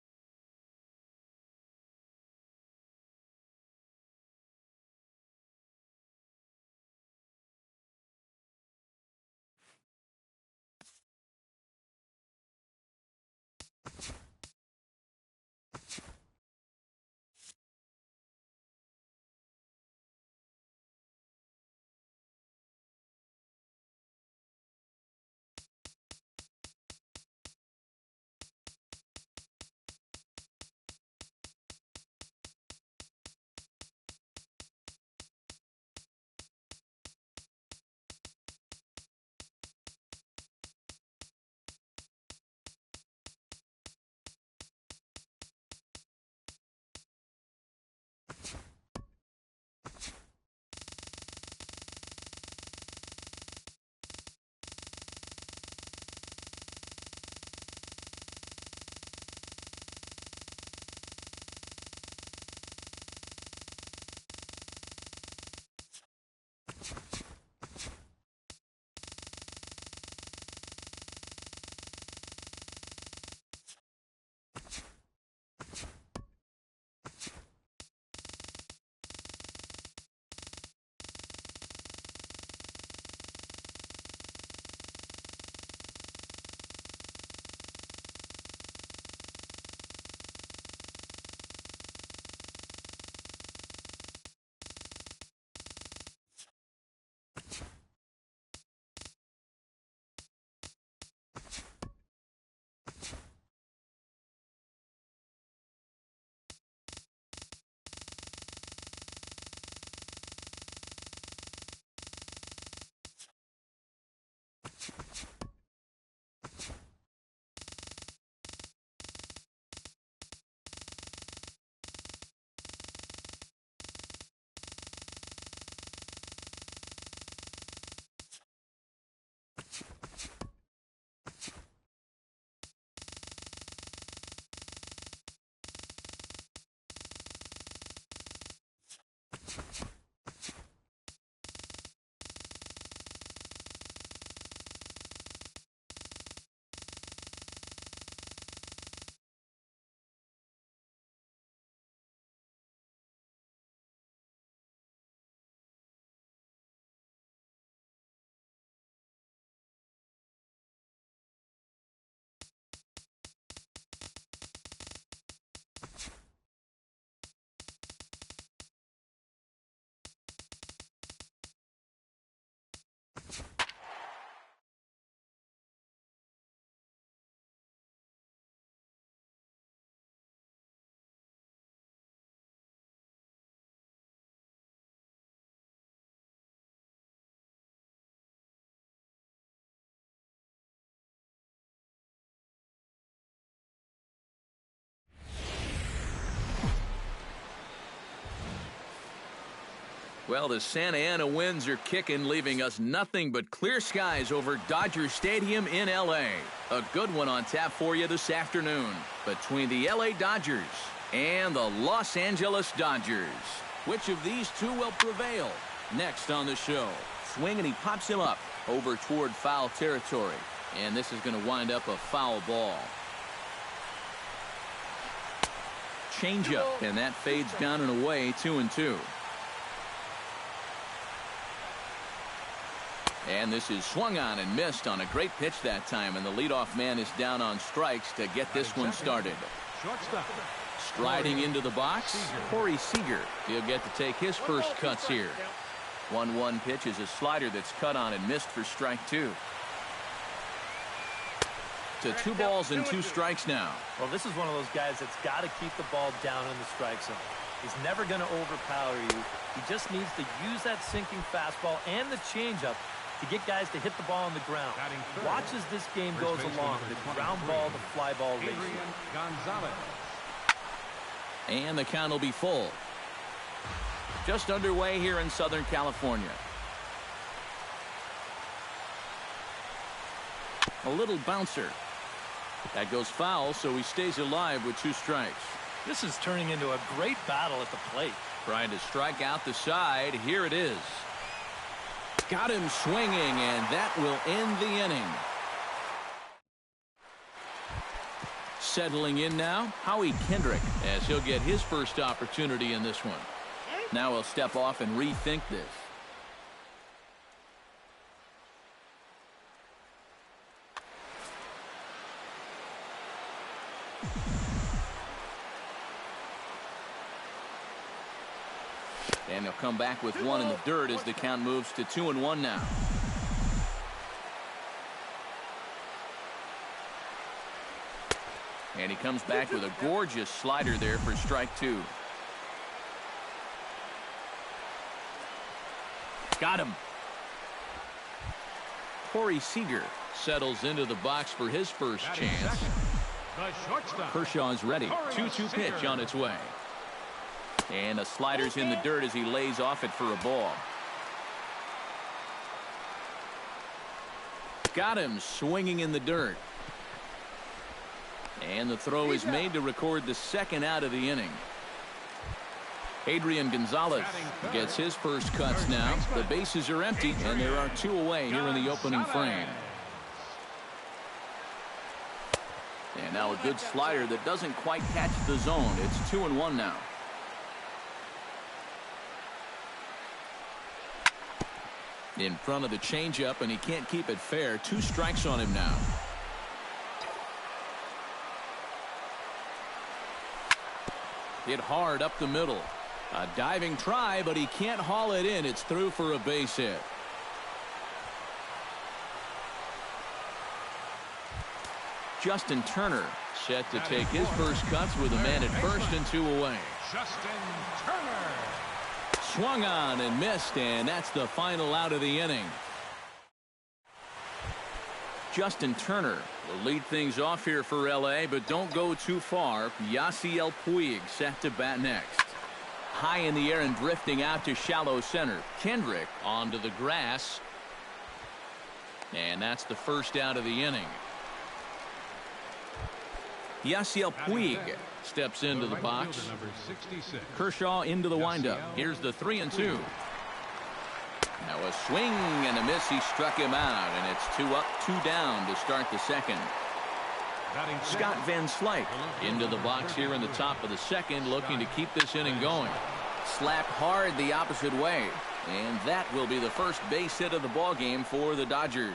Well, the Santa Ana winds are kicking, leaving us nothing but clear skies over Dodger Stadium in L.A. A good one on tap for you this afternoon between the L.A. Dodgers and the Los Angeles Dodgers. Which of these two will prevail? Next on the show, swing and he pops him up over toward foul territory. And this is going to wind up a foul ball. Changeup, and that fades down and away, 2-2. And this is swung on and missed on a great pitch that time, and the leadoff man is down on strikes to get this one started. Striding into the box, Corey Seager. He'll get to take his first cuts here. 1-1 pitch is a slider that's cut on and missed for strike two. To 2 balls and 2 strikes now. Well, this is one of those guys that's got to keep the ball down in the strike zone. He's never going to overpower you. He just needs to use that sinking fastball and the changeup to get guys to hit the ball on the ground. Watch as this game goes along. The ground ball to fly ball ratio. And the count will be full. Just underway here in Southern California. A little bouncer. That goes foul, so he stays alive with 2 strikes. This is turning into a great battle at the plate. Trying to strike out the side. Here it is. Got him swinging, and that will end the inning. Settling in now, Howie Kendrick, as he'll get his first opportunity in this one. Now he'll step off and rethink this. And he'll come back with 1 in the dirt as the count moves to 2-1 now. And he comes back with a gorgeous slider there for strike 2. Got him. Corey Seager settles into the box for his first chance. Kershaw's ready. 2-2 pitch on its way. And the slider's in the dirt as he lays off it for a ball. Got him swinging in the dirt. And the throw is made to record the second out of the inning. Adrian Gonzalez gets his first cuts now. The bases are empty, and there are 2 away here in the opening frame. And now a good slider that doesn't quite catch the zone. It's 2-1 now. In front of the changeup, and he can't keep it fair. 2 strikes on him now. Hit hard up the middle. A diving try, but he can't haul it in. It's through for a base hit. Justin Turner set to take his first cuts with a man at first and 2 away. Justin Turner. Swung on and missed, and that's the final out of the inning. Justin Turner will lead things off here for L.A., but don't go too far. Yasiel Puig set to bat next. High in the air and drifting out to shallow center. Kendrick onto the grass. And that's the first out of the inning. Yasiel Puig steps into the box. Kershaw into the windup. Here's the 3-2. Now a swing and a miss. He struck him out, and it's 2 up, 2 down to start the second. Scott Van Slyke into the box here in the top of the second, looking to keep this inning going. Slapped hard the opposite way, and that will be the first base hit of the ball game for the Dodgers.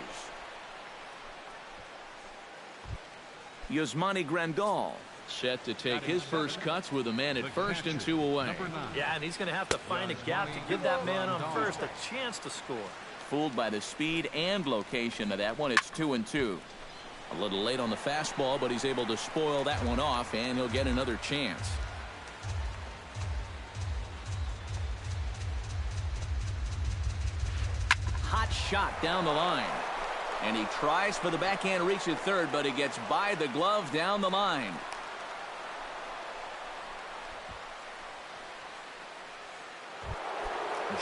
Yasmani Grandal set to take his first cuts with a man at first and 2 away. Yeah, and he's going to have to find a gap to give that man on first a chance to score. Fooled by the speed and location of that one. It's 2-2. A little late on the fastball, but he's able to spoil that one off, and he'll get another chance. Hot shot down the line. And he tries for the backhand reach at third, but he gets by the glove down the line.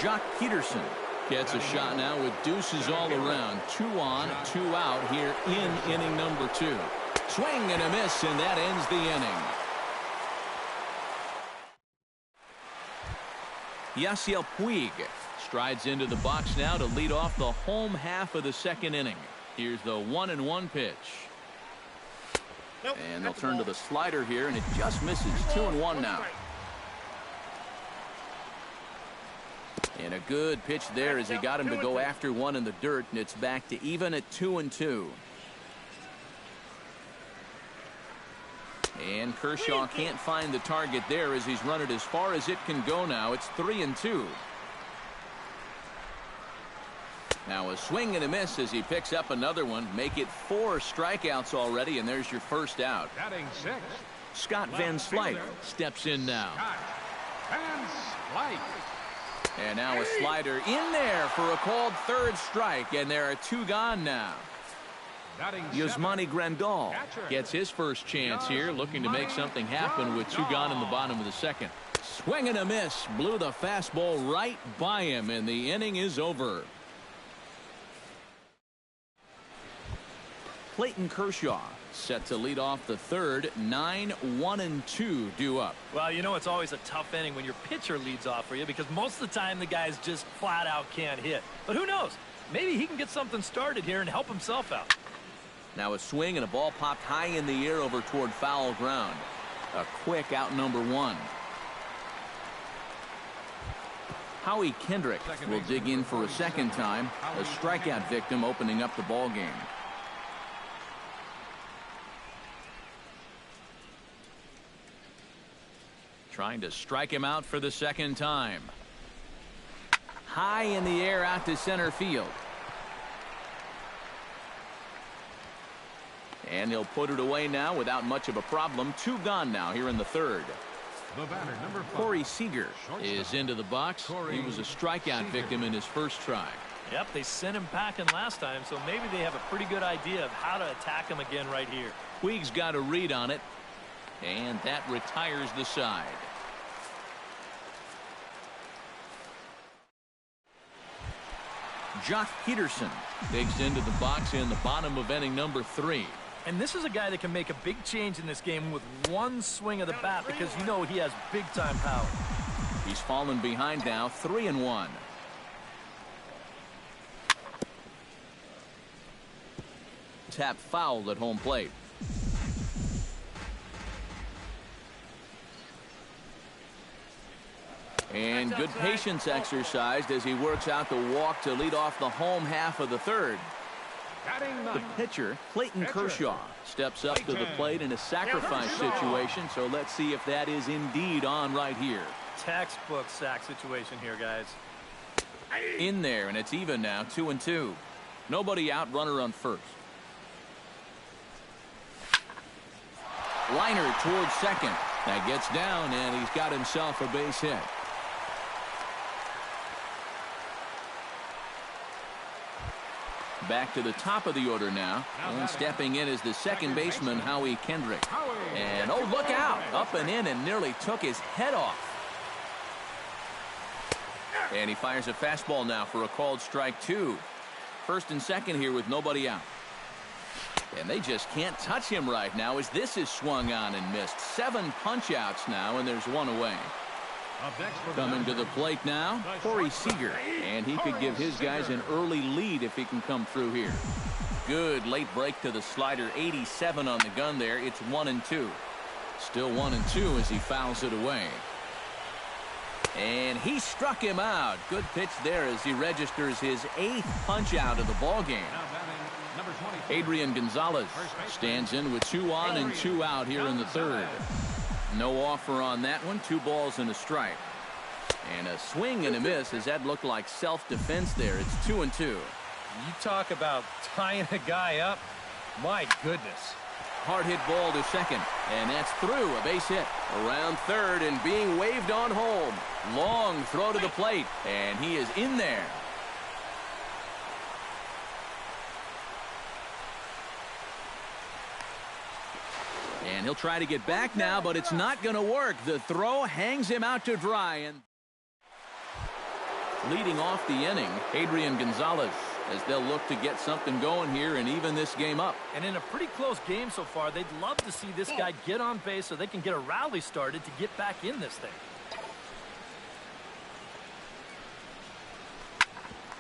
Jock Peterson gets a shot now with deuces all around. 2 on, 2 out here in inning number 2. Swing and a miss, and that ends the inning. Yasiel Puig strides into the box now to lead off the home half of the second inning. Here's the 1-1 pitch. And they'll turn to the slider here, and it just misses. 2-1 now. And a good pitch there as he got him to go after 1 in the dirt, and it's back to even at 2-2. And Kershaw can't find the target there as he's run it as far as it can go now. It's 3-2. Now a swing and a miss as he picks up another one. Make it 4 strikeouts already, and there's your first out. Batting 6. Scott Van Slyke steps in now. Van Slyke. And now a slider in there for a called third strike, and there are 2 gone now. Yasmani Grandal gets his first chance here, looking to make something happen with 2 gone in the bottom of the second. Swing and a miss. Blew the fastball right by him, and the inning is over. Clayton Kershaw Set to lead off the third. 9-1-2 due up. Well, you know, it's always a tough inning when your pitcher leads off for you because most of the time the guys just flat out can't hit. But who knows? Maybe he can get something started here and help himself out. Now a swing and a ball popped high in the air over toward foul ground. A quick out number one. Howie Kendrick will dig in for a second time. A strikeout victim opening up the ball game. Trying to strike him out for the second time. High in the air out to center field. And he'll put it away now without much of a problem. 2 gone now here in the third. The batter, number 5. Corey Seager is into the box. He was a strikeout victim in his first try. Yep, they sent him packing last time, so maybe they have a pretty good idea of how to attack him again right here. Puig's got a read on it, and that retires the side. Josh Peterson digs into the box in the bottom of inning number 3. And this is a guy that can make a big change in this game with one swing of the bat because you know he has big-time power. He's fallen behind now, 3-1. Tap fouled at home plate. And good patience exercised as he works out the walk to lead off the home half of the third. The pitcher, Clayton Kershaw, steps up to the plate in a sacrifice situation, so let's see if that is indeed on right here. Textbook sack situation here, guys. In there, and it's even now, 2-2. Nobody out, runner on first. Liner towards second. That gets down, and he's got himself a base hit. Back to the top of the order now. And stepping in is the second baseman, Howie Kendrick. And, oh, look out. Up and in and nearly took his head off. And he fires a fastball now for a called strike 2. First and second here with nobody out. And they just can't touch him right now as this is swung on and missed. 7 punch-outs now, and there's 1 away. Coming to the plate now, Corey Seager. And he could give his guys an early lead if he can come through here. Good late break to the slider. 87 on the gun there. It's 1-2. Still 1-2 as he fouls it away. And he struck him out. Good pitch there as he registers his 8th punch out of the ball game. Adrian Gonzalez stands in with 2 on and 2 out here in the third. No offer on that one. 2 balls and a strike. And a swing and a miss as that looked like self-defense there. It's 2-2. You talk about tying a guy up. My goodness. Hard hit ball to second. And that's through. A base hit. Around third and being waved on home. Long throw to the plate. And he is in there. And he'll try to get back now, but it's not going to work. The throw hangs him out to dry. And leading off the inning, Adrian Gonzalez, as they'll look to get something going here and even this game up. And in a pretty close game so far, they'd love to see this guy get on base so they can get a rally started to get back in this thing.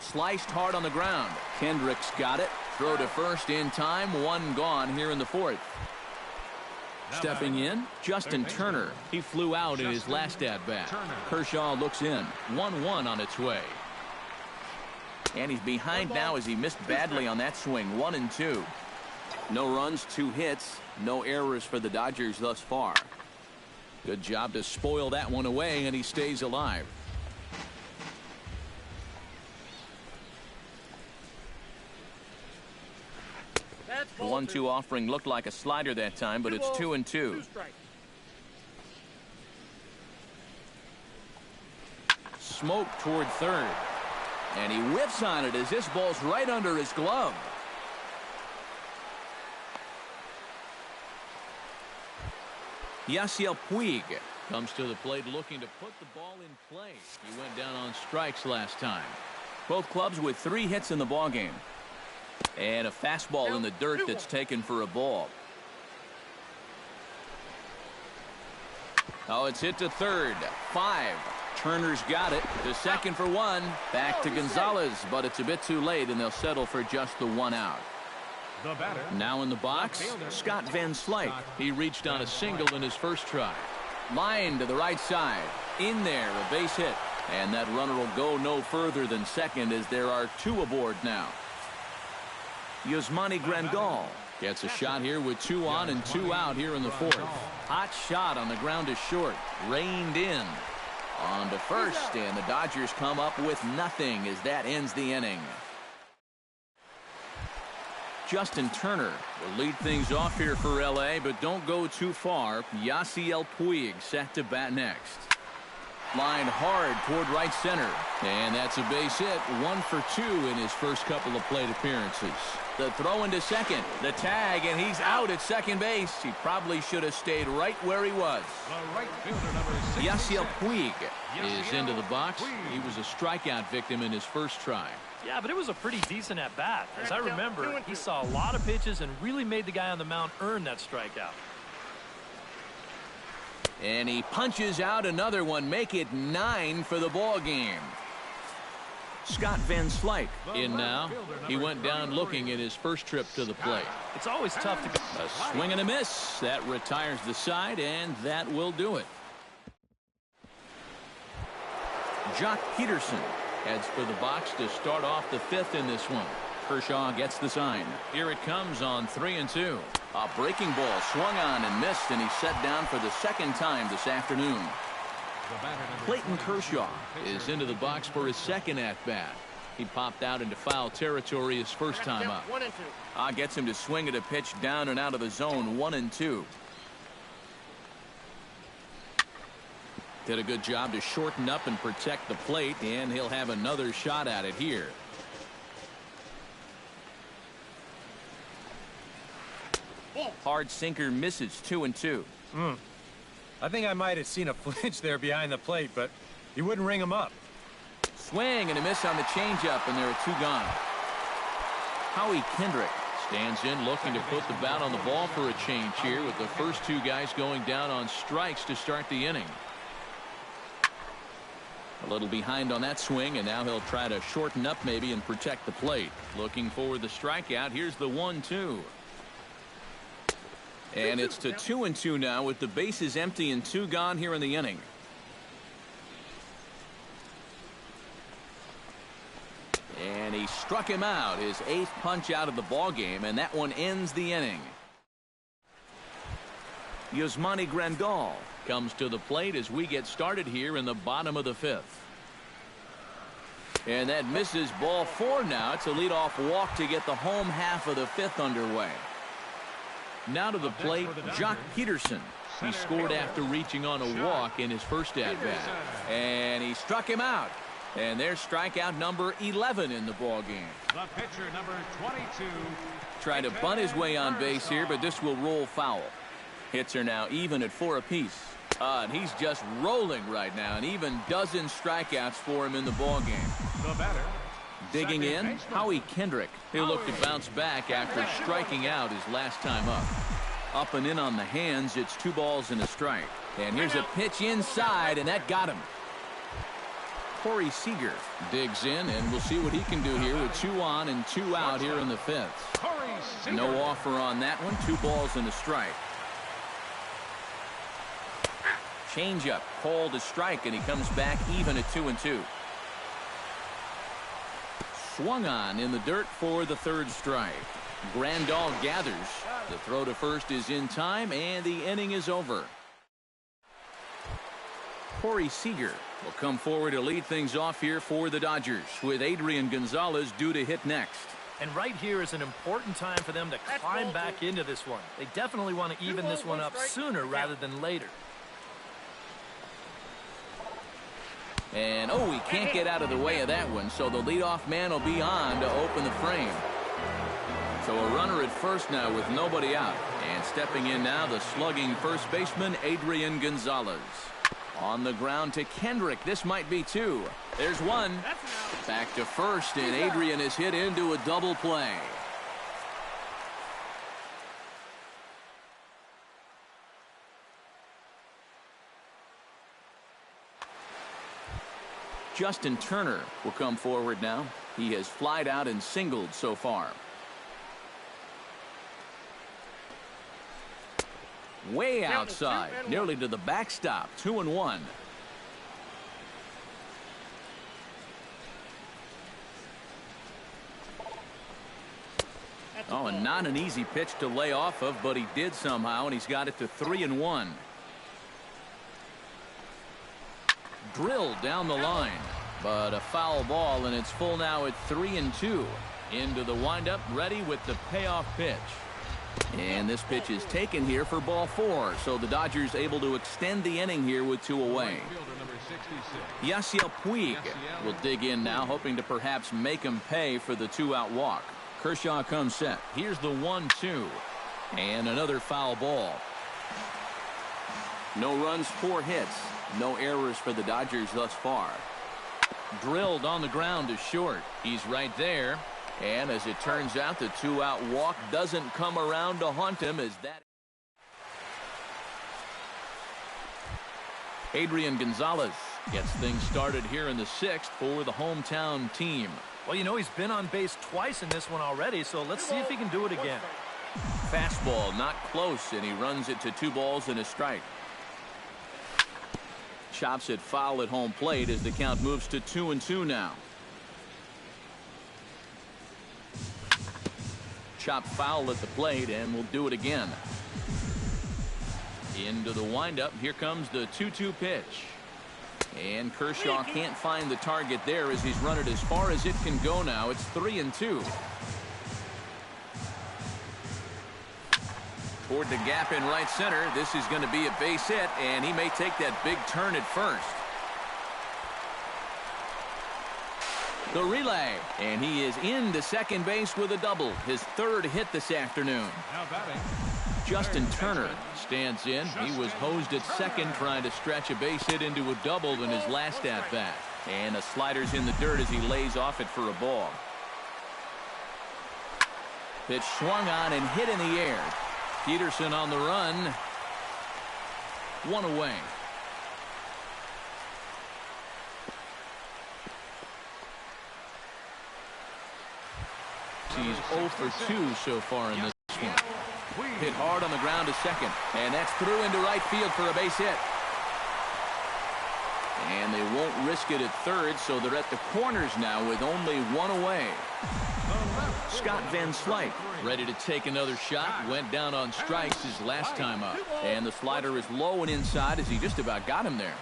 Sliced hard on the ground. Kendrick's got it. Throw to first in time. 1 gone here in the fourth. Stepping in, Justin Turner. He flew out in his last at-bat. Kershaw looks in. 1-1 on its way. And he's behind now as he missed badly on that swing. 1-2. No runs, 2 hits. No errors for the Dodgers thus far. Good job to spoil that one away, and he stays alive. 1-2 offering looked like a slider that time, but it's 2-2. Smoke toward third. And he whiffs on it as this ball's right under his glove. Yasiel Puig comes to the plate looking to put the ball in play. He went down on strikes last time. Both clubs with 3 hits in the ballgame. And a fastball in the dirt that's taken for a ball. Oh, it's hit to third. 5. Turner's got it. To second for 1. Back to Gonzalez, but it's a bit too late, and they'll settle for just the 1 out. The batter. Now in the box, Scott Van Slyke. He reached on a single in his first try. Line to the right side. In there, a base hit. And that runner will go no further than second as there are 2 aboard now. Yasmani Grandal gets a shot here with 2 on and 2 out here in the 4th. Hot shot on the ground is short. Reined in. On to first, and the Dodgers come up with nothing as that ends the inning. Justin Turner will lead things off here for L.A., but don't go too far. Yasiel Puig set to bat next. Line hard toward right center, and that's a base hit. 1 for 2 in his first couple of plate appearances. The throw into second, the tag, and he's out at second base. He probably should have stayed right where he was. The right fielder, number 6. Yasiel Puig is into the box. He was a strikeout victim in his first try. Yeah, but it was a pretty decent at-bat. As I remember, he saw a lot of pitches and really made the guy on the mound earn that strikeout. And he punches out another one, make it 9 for the ball game. Scott Van Slyke in now. He went down looking at his first trip to the plate. It's always tough to go. A swing and a miss. That retires the side, and that will do it. Jock Peterson heads for the box to start off the 5th in this one. Kershaw gets the sign. Here it comes on 3-2. A breaking ball swung on and missed, and he's set down for the 2nd time this afternoon. Clayton Kershaw is into the box for his 2nd at-bat. He popped out into foul territory his first time up. Gets him to swing at a pitch down and out of the zone. 1-2. Did a good job to shorten up and protect the plate, and he'll have another shot at it here. Hard sinker misses. 2-2. I think I might have seen a flinch there behind the plate, but he wouldn't ring him up. Swing and a miss on the changeup, and there are 2 gone. Howie Kendrick stands in looking to put the bat on the ball for a change here, with the first 2 guys going down on strikes to start the inning. A little behind on that swing, and now he'll try to shorten up maybe and protect the plate. Looking for the strikeout. Here's the 1-2. And it's to 2-2 now with the bases empty and 2 gone here in the inning. And he struck him out, his 8th punch out of the ball game, and that one ends the inning. Yasmani Grandal comes to the plate as we get started here in the bottom of the 5th. And that misses. Ball 4 now. It's a leadoff walk to get the home half of the 5th underway. Now to the plate, Jock Peterson. He scored after reaching on a walk in his first at-bat. And he struck him out. And there's strikeout number 11 in the ball game. The pitcher, number 22. Tried to bunt his way on base here, but this will roll foul. Hits are now even at 4 apiece. And he's just rolling right now. An even dozen strikeouts for him in the ball game. The batter. Digging in, Howie Kendrick. He'll look to bounce back after striking out his last time up. Up and in on the hands. It's 2 balls and a strike. And here's a pitch inside, and that got him. Corey Seager digs in, and we'll see what he can do here with 2 on and 2 out here in the 5th. No offer on that one. 2 balls and a strike. Changeup called a strike, and he comes back even at 2-2. Swung on in the dirt for the 3rd strike. Grandal gathers. The throw to first is in time, and the inning is over. Corey Seager will come forward to lead things off here for the Dodgers, with Adrian Gonzalez due to hit next. And right here is an important time for them to climb back into this one. They definitely want to even this one up sooner rather than later. And, he can't get out of the way of that one, so the leadoff man will be on to open the frame. So a runner at first now with nobody out. And stepping in now, the slugging first baseman, Adrian Gonzalez. On the ground to Kendrick. This might be 2. There's 1. Back to first, and Adrian is hit into a double play. Justin Turner will come forward now. He has flied out and singled so far. Way outside, nearly to the backstop. 2-1. Oh, and not an easy pitch to lay off of, but he did somehow, and he's got it to 3-1. Drilled down the line, but a foul ball, and it's full now at 3-2. Into the windup, ready with the payoff pitch. And this pitch is taken here for ball 4, so the Dodgers able to extend the inning here with 2 away. Yasiel Puig will dig in now, hoping to perhaps make him pay for the 2-out walk. Kershaw comes set. Here's the 1-2. And another foul ball. No runs, 4 hits. No errors for the Dodgers thus far. Drilled on the ground to short. He's right there. And as it turns out, the 2-out walk doesn't come around to haunt him as that. Adrian Gonzalez gets things started here in the 6th for the hometown team. Well, you know, he's been on base twice in this one already, so let's see if he can do it again. Fastball not close, and he runs it to 2 balls and a strike. Chops it foul at home plate as the count moves to 2-2 now. Chop foul at the plate, and we'll do it again. Into the windup. Here comes the 2-2 pitch. And Kershaw can't find the target there as he's run it as far as it can go now. It's 3-2. Toward the gap in right center. This is going to be a base hit, and he may take that big turn at first. The relay, and he is into second base with a double. His 3rd hit this afternoon. Justin Turner stands in. He was hosed at second trying to stretch a base hit into a double in his last at-bat. And the slider's in the dirt as he lays off it for a ball. Pitch swung on and hit in the air. Peterson on the run. 1 away. He's 0 for 2 so far in this one. Hit hard on the ground to second, and that's through into right field for a base hit. And they won't risk it at third, so they're at the corners now with only 1 away. Scott Van Slyke ready to take another shot. Went down on strikes his last time up. And the slider is low and inside as he just about got him there.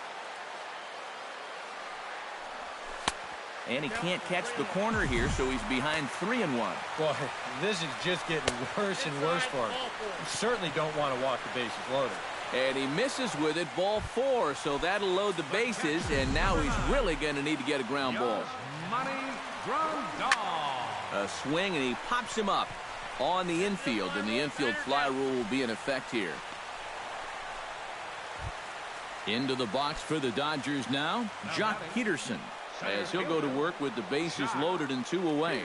And he can't catch the corner here, so he's behind 3-1. Boy, this is just getting worse and worse for him. You certainly don't want to walk the bases loaded. And he misses with it, ball 4, so that'll load the bases, and now he's really going to need to get a ground ball. A swing, and he pops him up on the infield, and the infield fly rule will be in effect here. Into the box for the Dodgers now, Jock Peterson, as he'll go to work with the bases loaded and 2 away.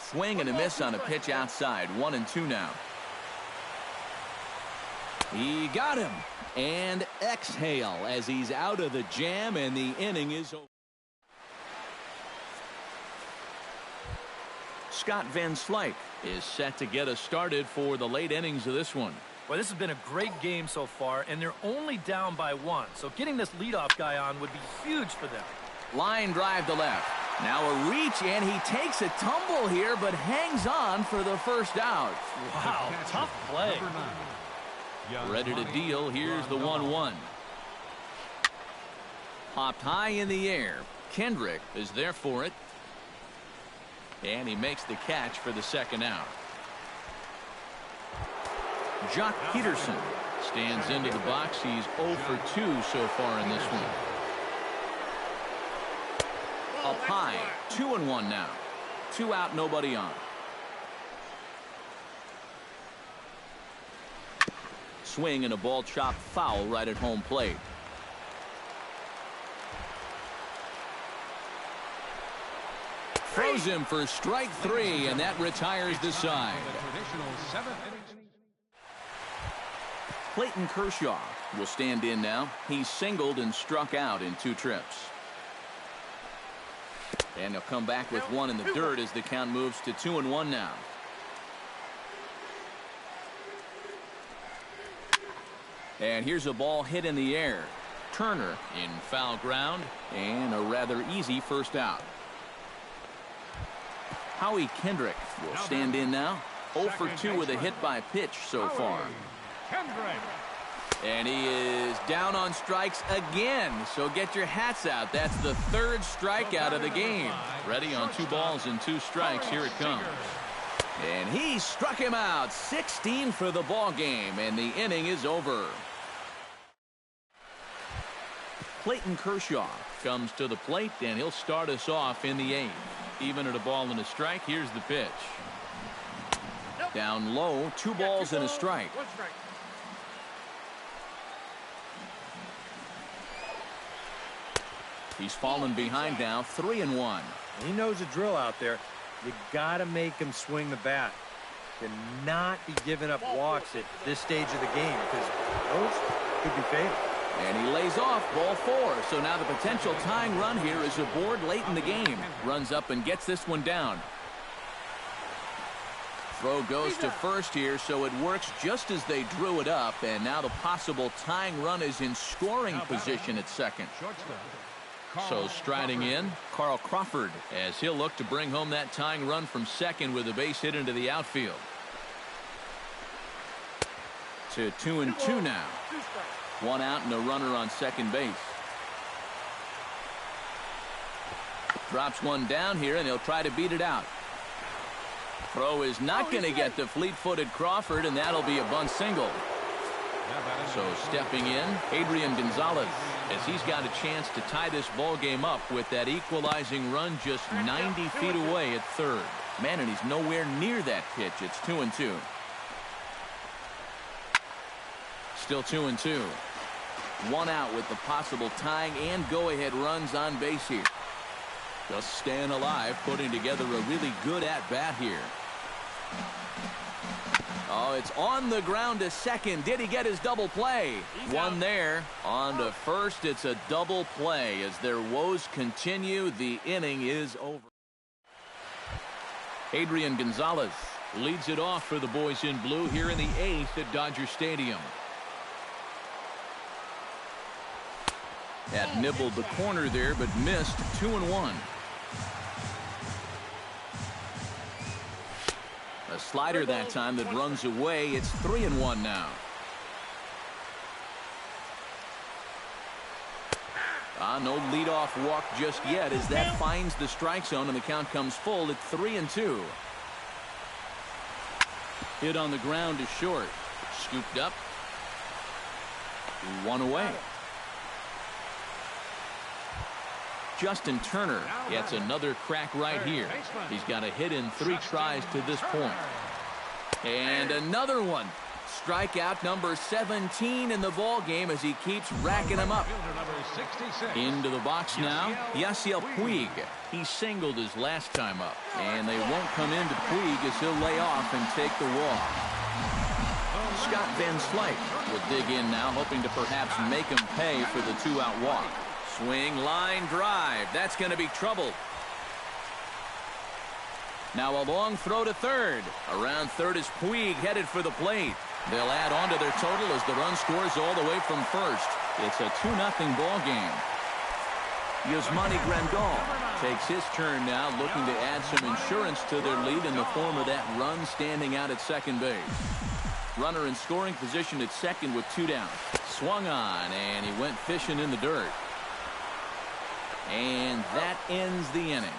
Swing and a miss on a pitch outside. 1-2 now. He got him. And exhale as he's out of the jam, and the inning is over. Scott Van Slyke is set to get us started for the late innings of this one. Well, this has been a great game so far, and they're only down by 1. So getting this leadoff guy on would be huge for them. Line drive to left. Now a reach, and he takes a tumble here, but hangs on for the first out. Wow, tough play. Ready to deal. Here's the 1-1. Popped high in the air. Kendrick is there for it. And he makes the catch for the second out. Jock Peterson stands into the box. He's 0 for 2 so far in this one. Up high, 2-1 now. 2 out, nobody on. Swing and a ball chopped foul right at home plate. Throws him for strike 3, and that retires the side. Clayton Kershaw will stand in now. He's singled and struck out in 2 trips. And he'll come back with 1 in the dirt as the count moves to 2-1 now. And here's a ball hit in the air. Turner in foul ground, and a rather easy first out. Howie Kendrick will stand in now. 0 for 2 with a hit by pitch so far. And he is down on strikes again, so get your hats out. That's the 3rd strikeout of the game. Ready on 2 balls and 2 strikes. Here it comes. And he struck him out. 16 for the ball game, and the inning is over. Clayton Kershaw comes to the plate, and he'll start us off in the 8th. Even at a ball and a strike, here's the pitch. Down low, 2 balls and a strike. He's fallen behind now, 3-1. He knows the drill out there. You got to make him swing the bat. Cannot be giving up walks at this stage of the game because those could be fatal. And he lays off ball 4. So now the potential tying run here is aboard late in the game. Runs up and gets this one down. Throw goes to first here, so it works just as they drew it up. And now the possible tying run is in scoring position at second. So striding in, Carl Crawford, as he'll look to bring home that tying run from second with a base hit into the outfield. To 2-2 now. 1 out and a runner on second base. Drops one down here, and he'll try to beat it out. Throw is not going to get the fleet-footed Crawford, and that'll be a bunt single. So stepping in, Adrian Gonzalez, as he's got a chance to tie this ball game up with that equalizing run just 90 feet away at third. Man, and he's nowhere near that pitch. It's 2-2. Still 2-2. 1 out with the possible tying and go-ahead runs on base here. Just staying alive, putting together a really good at-bat here. Oh, it's on the ground to second. Did he get his double play? One there. On to first. It's a double play. As their woes continue, the inning is over. Adrian Gonzalez leads it off for the boys in blue here in the 8th at Dodger Stadium. That nibbled the corner there, but missed. 2-1. A slider that time that runs away. It's 3-1 now. No leadoff walk just yet as that finds the strike zone and the count comes full at 3-2. Hit on the ground is short. Scooped up. 1 away. Justin Turner gets another crack right here. He's got a hit in 3 tries to this point. And another one. Strikeout number 17 in the ball game as he keeps racking them up. Into the box now, Yasiel Puig. He singled his last time up. And they won't come into Puig as he'll lay off and take the walk. Scott Van Slyke will dig in now, hoping to perhaps make him pay for the 2-out walk. Swing, line, drive. That's going to be trouble. Now a long throw to third. Around third is Puig headed for the plate. They'll add on to their total as the run scores all the way from first. It's a 2-0 ball game. Yasmani Grandal takes his turn now, looking to add some insurance to their lead in the form of that run standing out at second base. Runner in scoring position at second with 2 down. Swung on, and he went fishing in the dirt. And that ends the inning.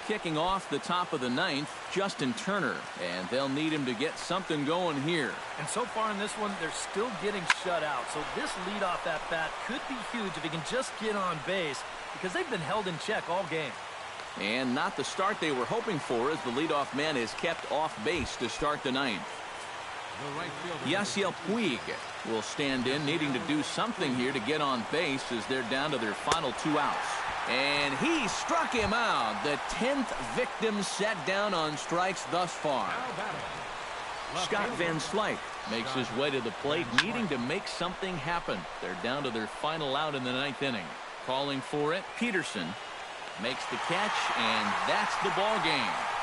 Kicking off the top of the 9th, Justin Turner, and they'll need him to get something going here. And so far in this one, they're still getting shut out. So this leadoff at bat could be huge if he can just get on base because they've been held in check all game. And not the start they were hoping for as the leadoff man is kept off base to start the 9th. Yasiel Puig will stand in, needing to do something here to get on base as they're down to their final 2 outs. And he struck him out. The 10th victim set down on strikes thus far. Scott Van Slyke makes his way to the plate, needing to make something happen. They're down to their final out in the 9th inning. Calling for it, Peterson makes the catch, and that's the ball game.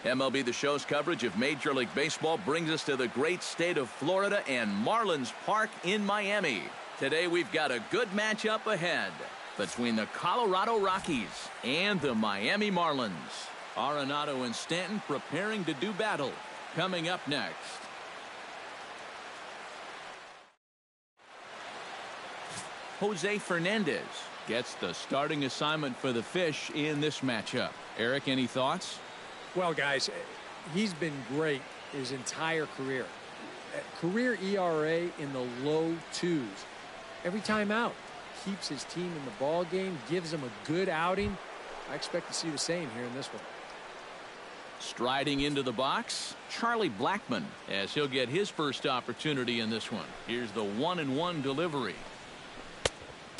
MLB The Show's coverage of Major League Baseball brings us to the great state of Florida and Marlins Park in Miami. Today we've got a good matchup ahead between the Colorado Rockies and the Miami Marlins. Arenado and Stanton preparing to do battle. Coming up next. Jose Fernandez gets the starting assignment for the Fish in this matchup. Eric, any thoughts? Well, guys, he's been great his entire career. Career ERA in the low 2s. Every time out, keeps his team in the ball game, gives them a good outing. I expect to see the same here in this one. Striding into the box, Charlie Blackmon, as he'll get his first opportunity in this one. Here's the 1-1 delivery.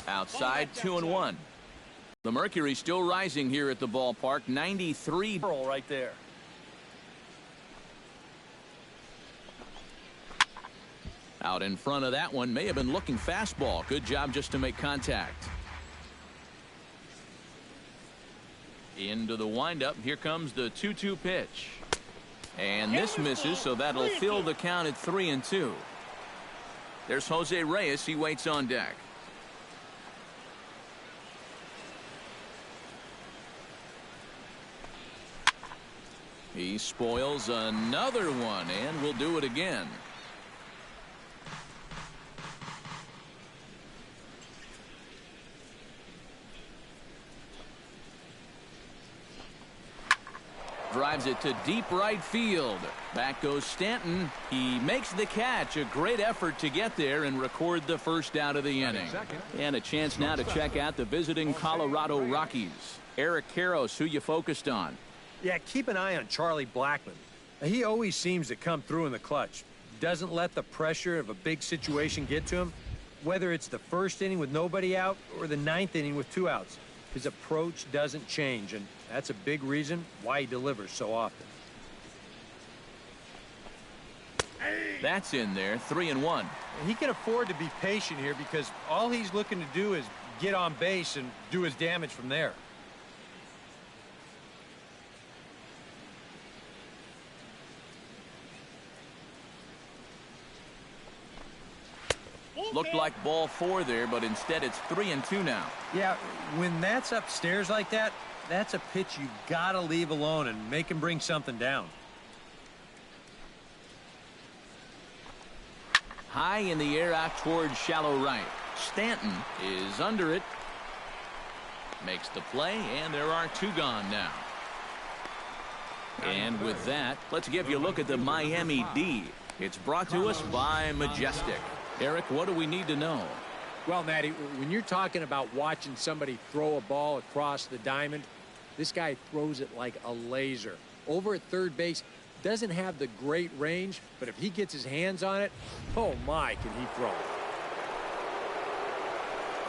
Outside, 2-1. The mercury still rising here at the ballpark. 93 right there. Out in front of that one. May have been looking fastball. Good job just to make contact. Into the windup. Here comes the 2-2 pitch. And this misses, so that'll fill the count at 3-2. There's Jose Reyes. He waits on deck. He spoils another one, and will do it again. Drives it to deep right field. Back goes Stanton. He makes the catch. A great effort to get there and record the first out of the inning. And a chance now to check out the visiting Colorado Rockies. Eric Karros, who you focused on? Yeah, keep an eye on Charlie Blackmon. He always seems to come through in the clutch. Doesn't let the pressure of a big situation get to him. Whether it's the first inning with nobody out or the ninth inning with 2 outs. His approach doesn't change, and that's a big reason why he delivers so often. That's in there, 3-1. And he can afford to be patient here because all he's looking to do is get on base and do his damage from there. Looked like ball 4 there, but instead it's 3-2 now. Yeah, when that's upstairs like that, that's a pitch you gotta leave alone and make him bring something down. High in the air out towards shallow right. Stanton is under it. Makes the play, and there are 2 gone now. And with that, let's give you a look at the Miami D. It's brought to us by Majestic. Eric, what do we need to know? Well, Matty, when you're talking about watching somebody throw a ball across the diamond, this guy throws it like a laser. Over at third base, doesn't have the great range, but if he gets his hands on it, oh my, can he throw it.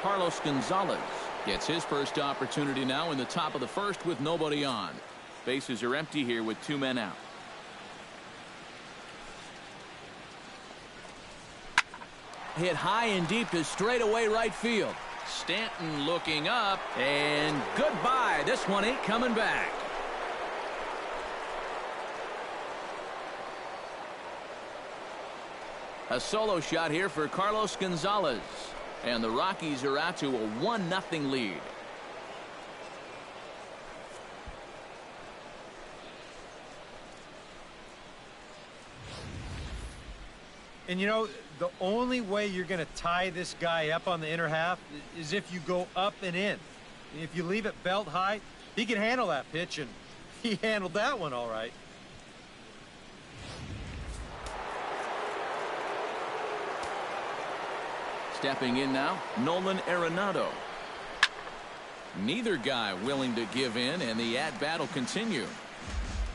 Carlos Gonzalez gets his first opportunity now in the top of the first with nobody on. Bases are empty here with 2 men out. Hit high and deep to straightaway right field. Stanton looking up, and goodbye. This one ain't coming back. A solo shot here for Carlos Gonzalez. And the Rockies are out to a 1-0 lead. And you know, the only way you're going to tie this guy up on the inner half is if you go up and in. If you leave it belt high, he can handle that pitch, and he handled that one all right. Stepping in now, Nolan Arenado. Neither guy willing to give in, and the at-bat will continue.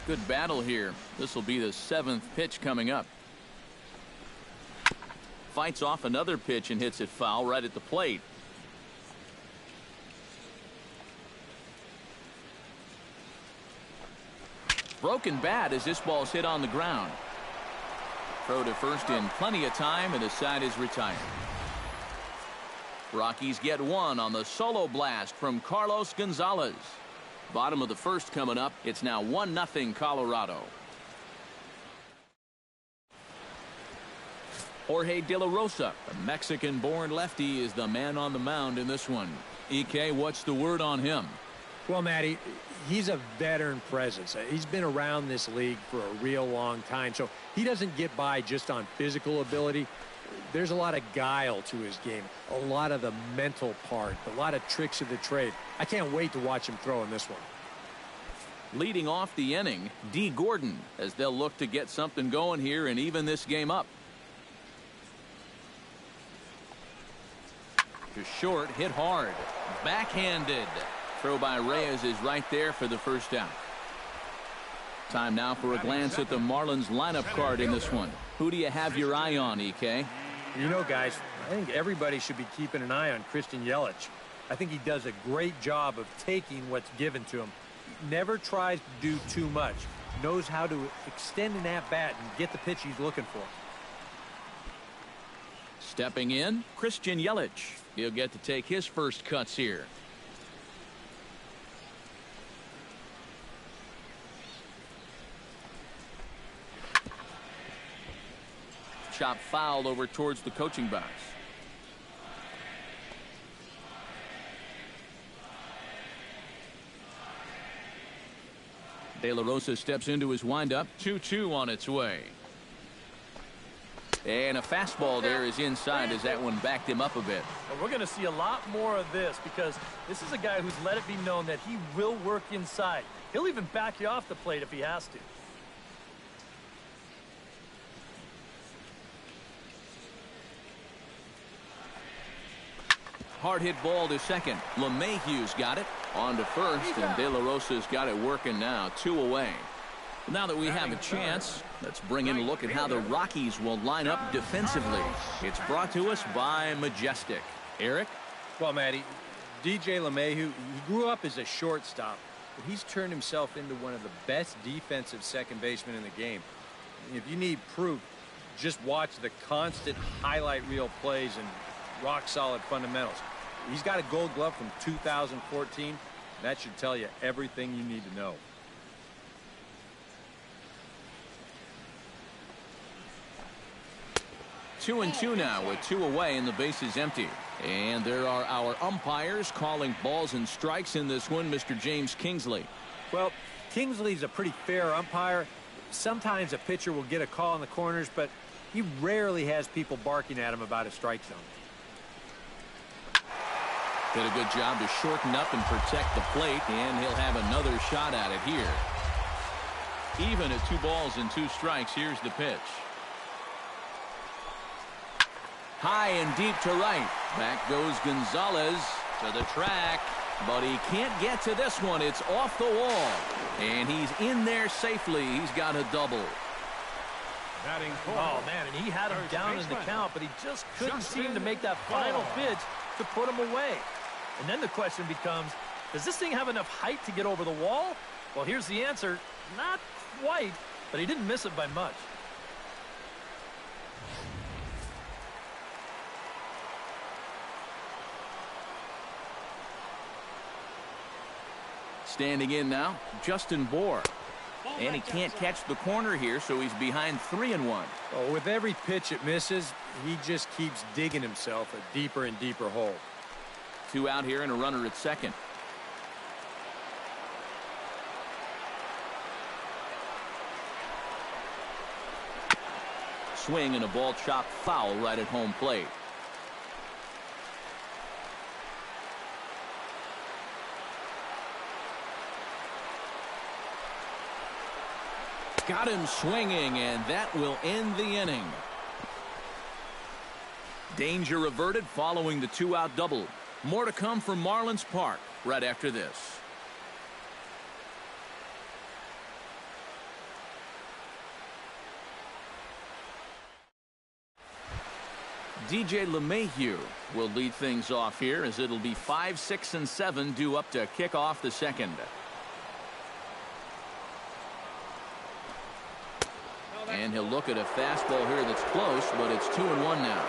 Good battle here. This will be the 7th pitch coming up. Fights off another pitch and hits it foul right at the plate. Broken bat as this ball's hit on the ground. Throw to first in plenty of time, and the side is retired. Rockies get 1 on the solo blast from Carlos Gonzalez. Bottom of the first coming up. It's now 1-0 Colorado. Jorge De La Rosa, the Mexican-born lefty, is the man on the mound in this one. EK, what's the word on him? Well, Matty, he's a veteran presence. He's been around this league for a real long time, so he doesn't get by just on physical ability. There's a lot of guile to his game, a lot of the mental part, a lot of tricks of the trade. I can't wait to watch him throw in this one. Leading off the inning, D. Gordon, as they'll look to get something going here and even this game up. To short, hit hard. Backhanded. Throw by Reyes is right there for the first out. Time now for a glance at the Marlins lineup card in this one. Who do you have your eye on, EK? You know, guys, I think everybody should be keeping an eye on Christian Yelich. I think he does a great job of taking what's given to him. Never tries to do too much. Knows how to extend an at-bat and get the pitch he's looking for. Stepping in, Christian Yelich. He'll get to take his first cuts here. Chop foul over towards the coaching box. De La Rosa steps into his windup. 2-2 on its way. And a fastball there is inside as that one backed him up a bit. And we're going to see a lot more of this because this is a guy who's let it be known that he will work inside. He'll even back you off the plate if he has to. Hard hit ball to second. LeMahieu's got it. On to first, and De La Rosa's got it working now. 2 away. Now that we have a chance, let's bring in a look at how the Rockies will line up defensively. It's brought to us by Majestic. Eric? Well, Matty, DJ LeMahieu, he grew up as a shortstop, but he's turned himself into one of the best defensive second basemen in the game. If you need proof, just watch the constant highlight reel plays and rock-solid fundamentals. He's got a gold glove from 2014. That should tell you everything you need to know. Two and two now with 2 away and the base is empty. And there are our umpires calling balls and strikes in this one, Mr. James Kingsley. Well, Kingsley's a pretty fair umpire. Sometimes a pitcher will get a call in the corners, but he rarely has people barking at him about a strike zone. Did a good job to shorten up and protect the plate, and he'll have another shot at it here. Even at 2 balls and 2 strikes, here's the pitch. High and deep to right. Back goes Gonzalez to the track, but he can't get to this one. It's off the wall, and he's in there safely. He's got a double. Oh, man, and he had him down in the count, but he just couldn't seem to make that final pitch to put him away. And then the question becomes, does this thing have enough height to get over the wall? Well, here's the answer. Not quite, but he didn't miss it by much. Standing in now, Justin Bohr. And he can't catch the corner here, so he's behind 3-1. Oh, with every pitch it misses, he just keeps digging himself a deeper and deeper hole. 2 out here and a runner at second. Swing and a ball chopped foul right at home plate. Got him swinging, and that will end the inning. Danger averted following the 2-out double. More to come from Marlins Park right after this. DJ LeMahieu will lead things off here as it'll be 5, 6, and 7 due up to kick off the second. And he'll look at a fastball here that's close, but it's 2-1 now.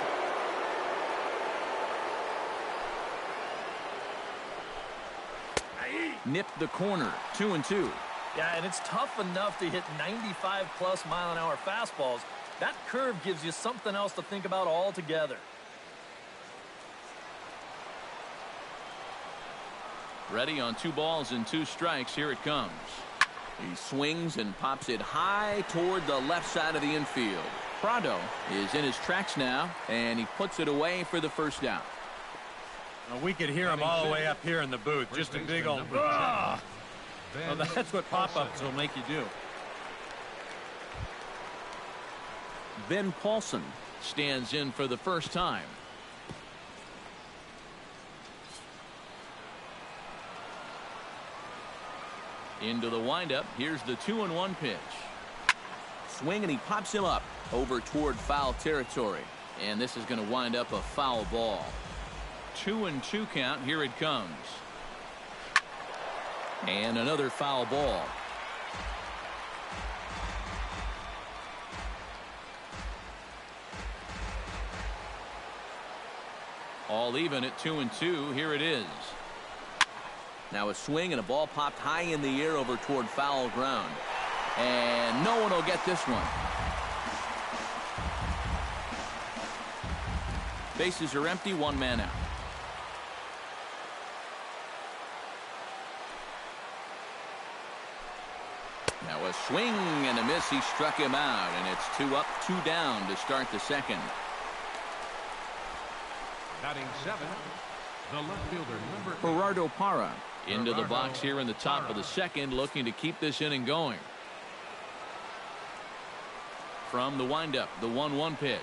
Nipped the corner, 2-2. Yeah, and it's tough enough to hit 95+ mile-an-hour fastballs. That curve gives you something else to think about altogether. Ready on 2 balls and 2 strikes. Here it comes. He swings and pops it high toward the left side of the infield. Prado is in his tracks now, and he puts it away for the first out. Well, we could hear him all the way up here in the booth. Just a big old, well, that's what pop-ups will make you do. Ben Paulson stands in for the first time. Into the windup. Here's the 2-1 pitch. Swing, and he pops him up over toward foul territory. And this is going to wind up a foul ball. 2-2 count. Here it comes. And another foul ball. All even at 2-2. Here it is. Now a swing and a ball popped high in the air over toward foul ground. And no one will get this one. Bases are empty, one man out. Now a swing and a miss. He struck him out, and it's 2 up, 2 down to start the second. Batting 7, the left fielder, number 8. Gerardo Parra into the box here in the top of the second, looking to keep this inning going. From the windup, the 1-1 pitch.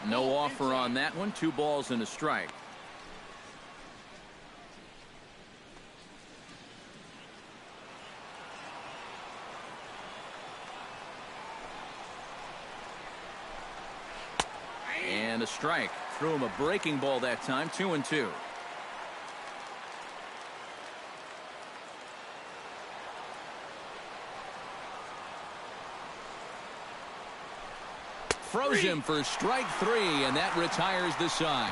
No offer on that one. 2 balls and a strike. And a strike. Threw him a breaking ball that time. 2-2. Froze him for strike 3, and that retires the side.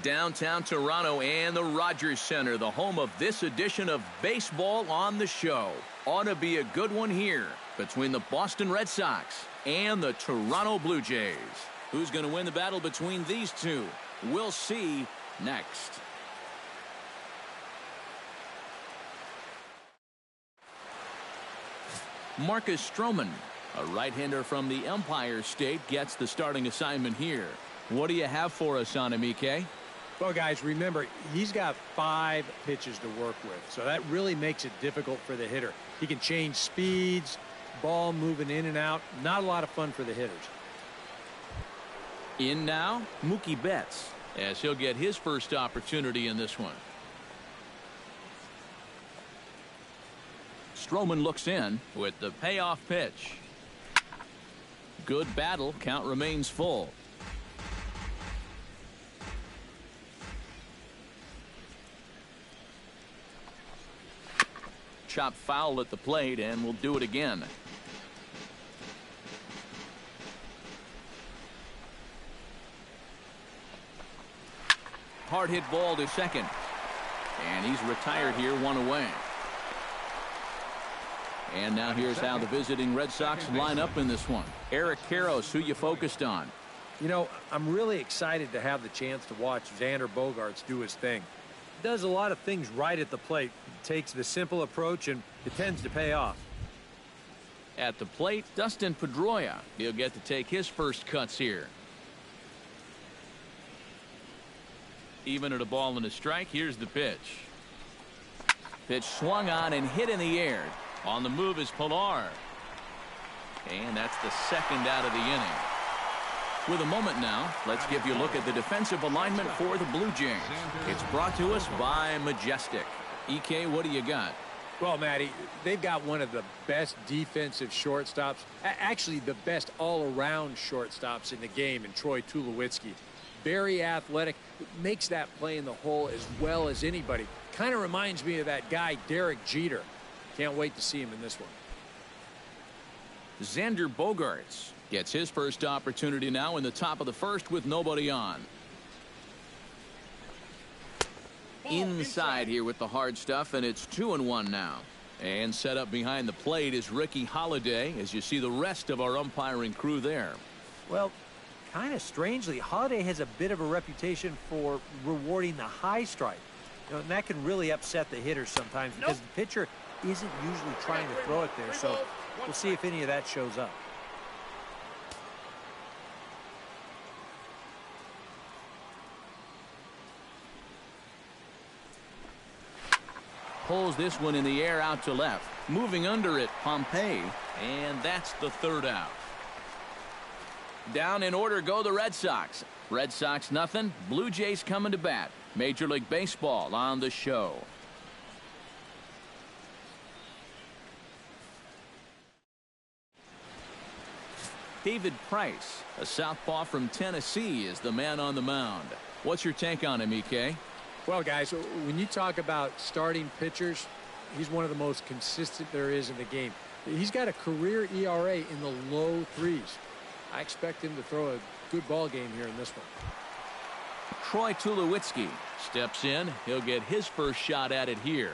Downtown Toronto and the Rogers Center, the home of this edition of Baseball on the Show. Ought to be a good one here between the Boston Red Sox and the Toronto Blue Jays. Who's going to win the battle between these two? We'll see next. Marcus Stroman, a right-hander from the Empire State, gets the starting assignment here. What do you have for us on him, EK? Well, guys, remember, he's got 5 pitches to work with, so that really makes it difficult for the hitter. He can change speeds, ball moving in and out. Not a lot of fun for the hitters. In now, Mookie Betts, as he'll get his first opportunity in this one. Stroman looks in with the payoff pitch. Good battle. Count remains full. Chop foul at the plate, and we'll do it again. Hard hit ball to second. And he's retired here, 1 away. And now here's how the visiting Red Sox line up in this one. Eric Karros, who you focused on. You know, I'm really excited to have the chance to watch Xander Bogaerts do his thing. He does a lot of things right at the plate. He takes the simple approach, and it tends to pay off. At the plate, Dustin Pedroia. He'll get to take his first cuts here. Even at a ball and a strike, here's the pitch. Pitch swung on and hit in the air. On the move is Pilar. And that's the second out of the inning. With a moment now, let's give you a look at the defensive alignment for the Blue Jays. It's brought to us by Majestic. EK, what do you got? Well, Matty, they've got one of the best defensive shortstops, actually the best all-around shortstops in the game in Troy Tulowitzki. Very athletic, makes that play in the hole as well as anybody. Kind of reminds me of that guy, Derek Jeter. Can't wait to see him in this one. Xander Bogaerts gets his first opportunity now in the top of the first with nobody on. Inside here with the hard stuff, and it's 2-1 now. And set up behind the plate is Ricky Holiday, as you see the rest of our umpiring crew there. Well, kind of strangely, Holiday has a bit of a reputation for rewarding the high strike. You know, and that can really upset the hitters sometimes because the pitcher isn't usually trying to throw it there. So we'll see if any of that shows up. Pulls this one in the air out to left. Moving under it, Pompey. And that's the third out. Down in order go the Red Sox. Red Sox nothing. Blue Jays coming to bat. Major League Baseball on the show. David Price, a southpaw from Tennessee, is the man on the mound. What's your take on him, EK? Well, guys, when you talk about starting pitchers, he's one of the most consistent there is in the game. He's got a career ERA in the low threes. I expect him to throw a good ball game here in this one. Troy Tulowitzki steps in. He'll get his first shot at it here.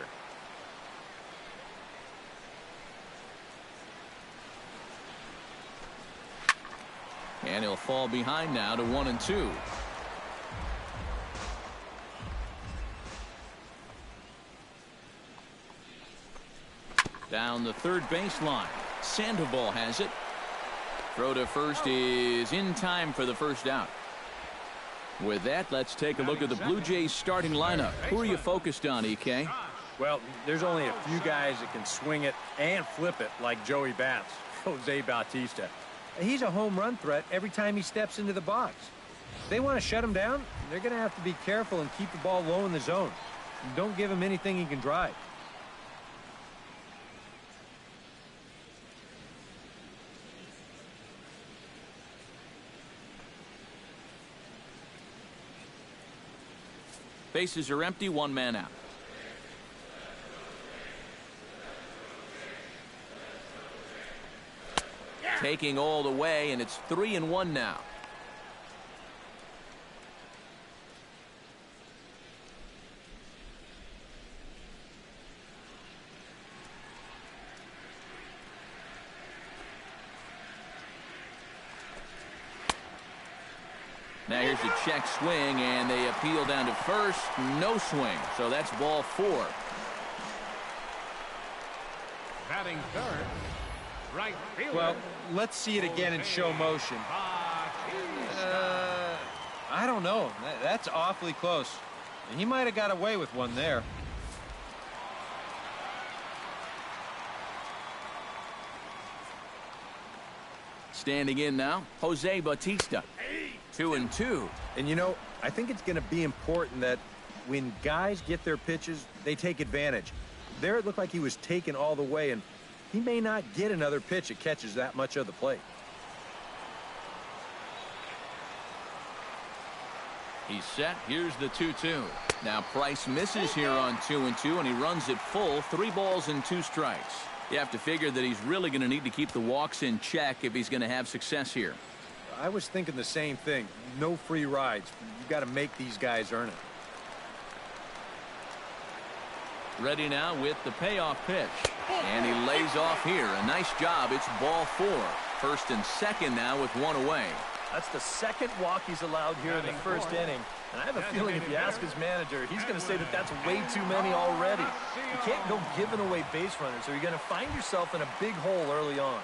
And he'll fall behind now to 1-2. Down the third baseline. Sandoval has it. Throw to first is in time for the first out. With that, let's take a look at the Blue Jays starting lineup. Who are you focused on, EK? Well, there's only a few guys that can swing it and flip it like Joey Bats, Jose Bautista. He's a home run threat every time he steps into the box. If they want to shut him down, they're going to have to be careful and keep the ball low in the zone. Don't give him anything he can drive. Bases are empty, one man out. Taking all the way, and it's 3-1 now. Now here's a check swing, and they appeal down to first. No swing, so that's ball 4. Batting third, right fielder. Well, let's see it again in show motion. I don't know. That's awfully close. He might have got away with one there. Standing in now, Jose Bautista. 2-2. And you know, I think it's going to be important that when guys get their pitches, they take advantage. There it looked like he was taken all the way, and he may not get another pitch that catches that much of the plate. He's set. Here's the 2-2. Now Price misses here on 2-2, and he runs it full. 3 balls and 2 strikes. You have to figure that he's really going to need to keep the walks in check if he's going to have success here. I was thinking the same thing. No free rides. You've got to make these guys earn it. Ready now with the payoff pitch. And he lays off here. A nice job. It's ball 4. First and second now with one away. That's the second walk he's allowed here in the first inning. And I have a feeling if you ask his manager, he's going to say that that's way too many already. You can't go giving away base runners or you're going to find yourself in a big hole early on.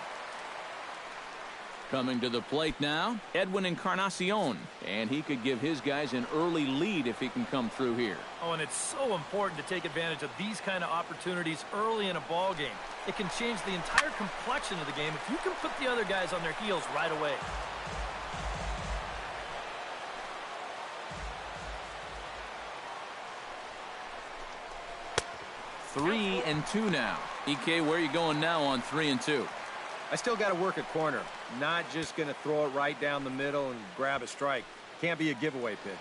Coming to the plate now, Edwin Encarnacion. And he could give his guys an early lead if he can come through here. Oh, and it's so important to take advantage of these kind of opportunities early in a ball game. It can change the entire complexion of the game if you can put the other guys on their heels right away. Three and two now. EK, where are you going now on 3 and 2? I still got to work a corner. Not just going to throw it right down the middle and grab a strike. Can't be a giveaway pitch.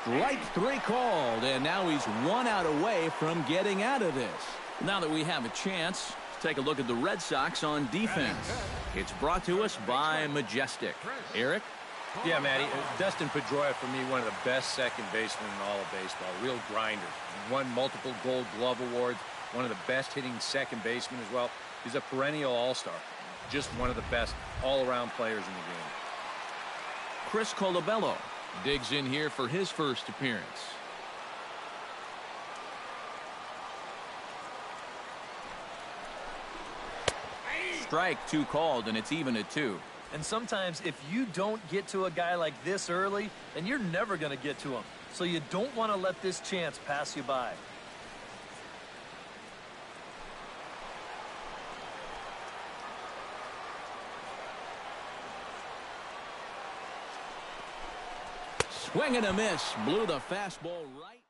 Strike 3 called, and now he's 1 out away from getting out of this. Now that we have a chance, take a look at the Red Sox on defense. It's brought to us by Majestic. Eric? Yeah, Matty. Dustin Pedroia, for me, one of the best second basemen in all of baseball. Real grinder. Won multiple Gold Glove awards. One of the best hitting second basemen as well. He's a perennial all-star. Just one of the best all-around players in the game. Chris Colabello digs in here for his first appearance. Strike 2 called, and it's even at 2. And sometimes if you don't get to a guy like this early, then you're never going to get to him. So you don't want to let this chance pass you by. Swing and a miss. Blew the fastball right.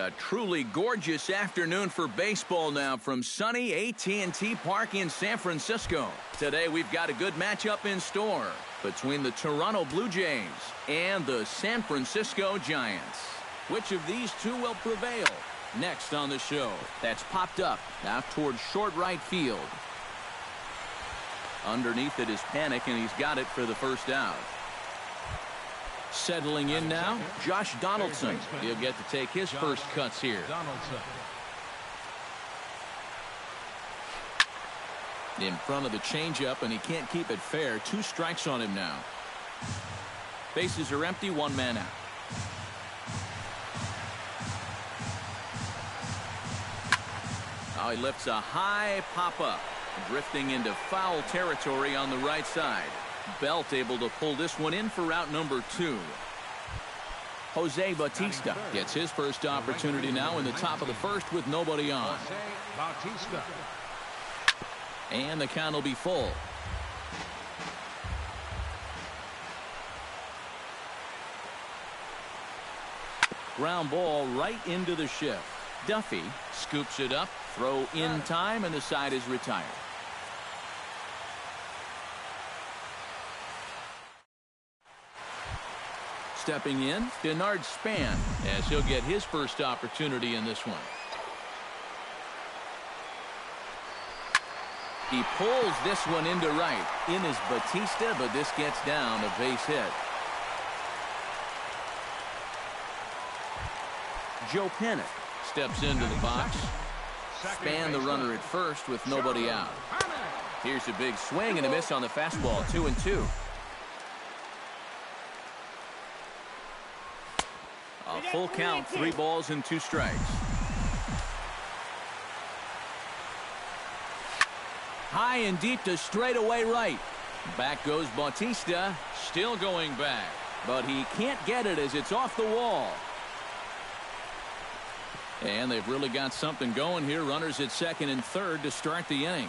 A truly gorgeous afternoon for baseball now from sunny AT&T Park in San Francisco. Today we've got a good matchup in store between the Toronto Blue Jays and the San Francisco Giants. Which of these two will prevail? Next on the show. That's popped up out towards short right field. Underneath it is Panic, and he's got it for the first out. Settling in now, Josh Donaldson. He'll get to take his first cuts here. In front of the changeup, and he can't keep it fair. 2 strikes on him now. Bases are empty, 1 man out. Oh, he lifts a high pop-up, drifting into foul territory on the right side. Belt able to pull this one in for route number 2. Jose Bautista gets his first opportunity now in the top of the first with nobody on. And the count will be full. Ground ball right into the shift. Duffy scoops it up, throw in time, and the side is retired. Stepping in, Denard Span, as he'll get his first opportunity in this one. He pulls this one into right. In is Bautista, but this gets down, a base hit. Joe Panic steps into the box. Span the runner at first with nobody out. Here's a big swing and a miss on the fastball, 2-2. A full count, 3 balls and 2 strikes. High and deep to straightaway right. Back goes Bautista, still going back, but he can't get it as it's off the wall. And they've really got something going here. Runners at second and third to start the inning.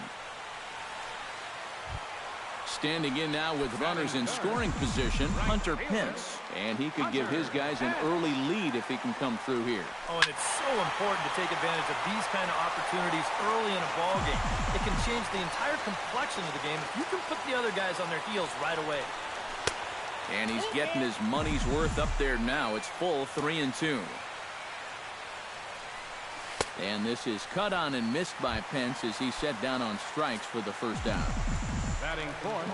Standing in now with runners in scoring position, Hunter Pence. And he could give his guys an early lead if he can come through here. Oh, and it's so important to take advantage of these kind of opportunities early in a ball game. It can change the entire complexion of the game if you can put the other guys on their heels right away. And he's getting his money's worth up there now. It's full, 3-2. And this is cut on and missed by Pence as he set down on strikes for the first out.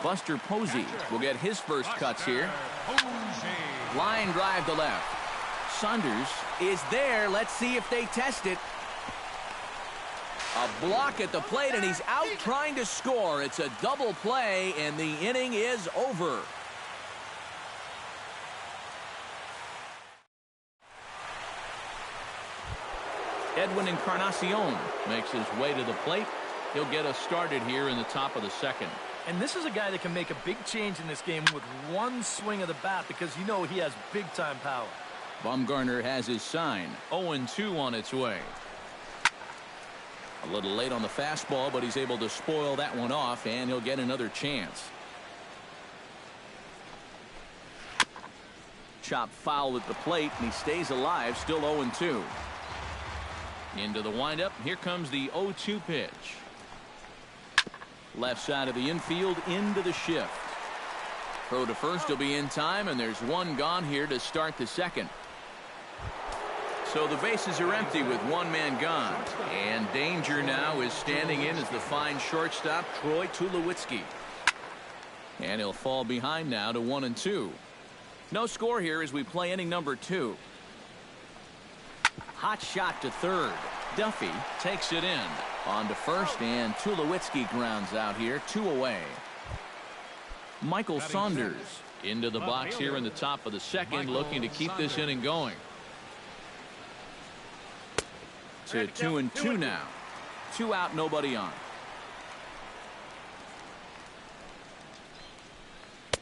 Buster Posey will get his first cuts here. Line drive to left. Saunders is there. Let's see if they test it. A block at the plate, and he's out trying to score. It's a double play, and the inning is over. Edwin Encarnacion makes his way to the plate. He'll get us started here in the top of the second. And this is a guy that can make a big change in this game with one swing of the bat because you know he has big-time power. Bumgarner has his sign. 0-2 on its way. A little late on the fastball, but he's able to spoil that one off, and he'll get another chance. Chop foul at the plate, and he stays alive, still 0-2. Into the windup. Here comes the 0-2 pitch. Left side of the infield into the shift. Throw to first will be in time, and there's one gone here to start the second. So the bases are empty with 1 man gone. And danger now is standing in as the fine shortstop, Troy Tulowitzki. And he'll fall behind now to 1-2. No score here as we play inning number 2. Hot shot to third. Duffy takes it in. On to first, and Tulowitzki grounds out here, 2 away. Michael Saunders into the box here in the top of the second, looking to keep this inning going. To 2-2 now. 2 out, nobody on.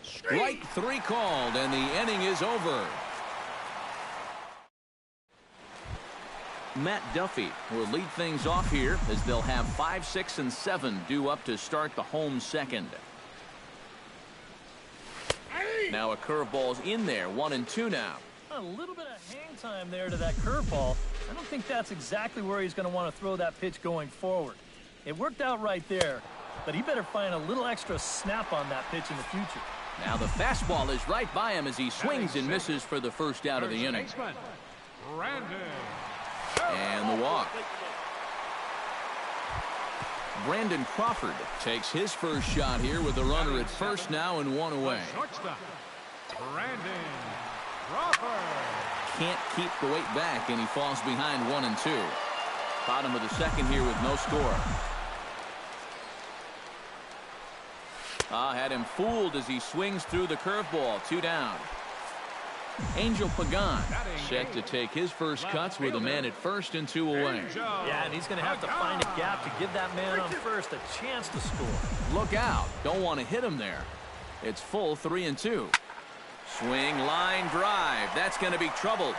Strike 3 called, and the inning is over. Matt Duffy will lead things off here as they'll have 5, 6, and 7 due up to start the home second. Now a curveball's in there, 1-2 now. A little bit of hang time there to that curveball. I don't think that's exactly where he's going to want to throw that pitch going forward. It worked out right there, but he better find a little extra snap on that pitch in the future. Now the fastball is right by him as he swings and misses for the first out of the inning. And the walk. Brandon Crawford takes his first shot here with a runner at first now and one away. Brandon Crawford can't keep the weight back, and he falls behind 1-2. Bottom of the second here with no score. Had him fooled as he swings through the curveball. 2 down. Angel Pagan set to take his first cuts with a man at first and 2 away. Yeah, and he's going to have to find a gap to give that man on first a chance to score. Look out. Don't want to hit him there. It's full 3-2. Swing, line, drive. That's going to be trouble.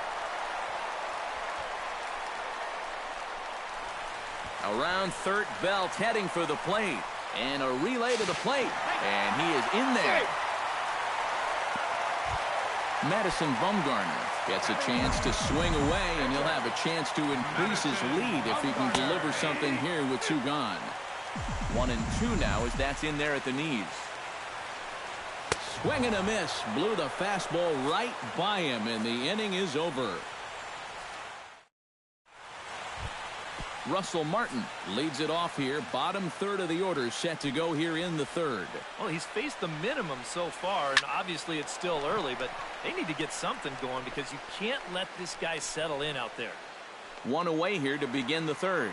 Around third, Belt heading for the plate. And a relay to the plate. And he is in there. Madison Bumgarner gets a chance to swing away, and he'll have a chance to increase his lead if he can deliver something here with 2 gone. 1-2 now as that's in there at the knees. Swing and a miss. Blew the fastball right by him, and the inning is over. Russell Martin leads it off here. Bottom third of the order set to go here in the third. Well, he's faced the minimum so far, and obviously it's still early, but they need to get something going because you can't let this guy settle in out there. 1 away here to begin the third.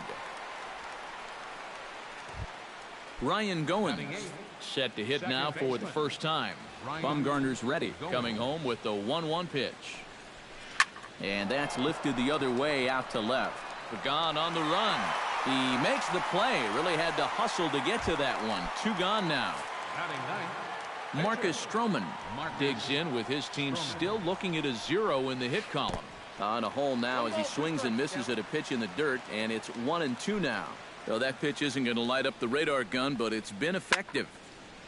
Ryan Goins set to hit now for the first time. Bumgarner's ready, coming home with the 1-1 pitch. And that's lifted the other way out to left. Pagan on the run. He makes the play. Really had to hustle to get to that one. 2 gone now. Marcus Stroman digs in with his team still looking at a 0 in the hit column. On a hole now as he swings and misses at a pitch in the dirt, and it's 1-2 now. So that pitch isn't going to light up the radar gun, but it's been effective.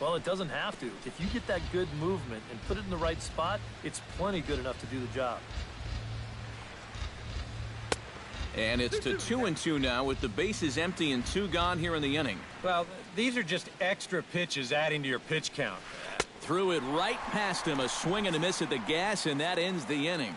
Well, it doesn't have to. If you get that good movement and put it in the right spot, it's plenty good enough to do the job. And it's to 2-2 now with the bases empty and 2 gone here in the inning. Well, these are just extra pitches adding to your pitch count. Threw it right past him, a swing and a miss at the gas, and that ends the inning.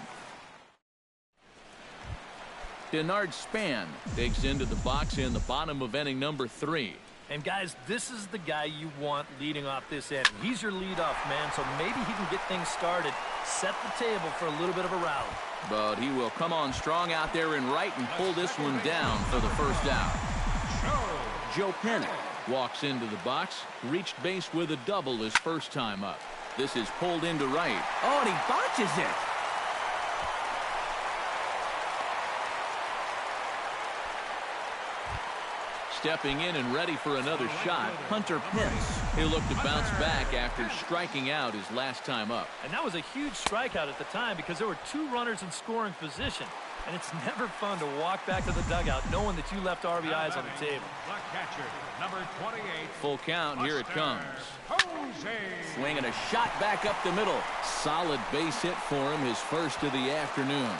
Denard Span digs into the box in the bottom of inning number 3. And guys, this is the guy you want leading off this inning. He's your leadoff man, so maybe he can get things started, set the table for a little bit of a rally. But he will come on strong out there in right and pull this one down for the first out. Joe Panic walks into the box, reached base with a double his first time up. This is pulled into right. Oh, and he botches it. Stepping in and ready for another shot, Hunter Pence. He'll look to bounce back after striking out his last time up. And that was a huge strikeout at the time because there were 2 runners in scoring position. And it's never fun to walk back to the dugout knowing that you left RBIs on the table. Number 28. Full count, here it comes. Swinging a shot back up the middle. Solid base hit for him, his first of the afternoon.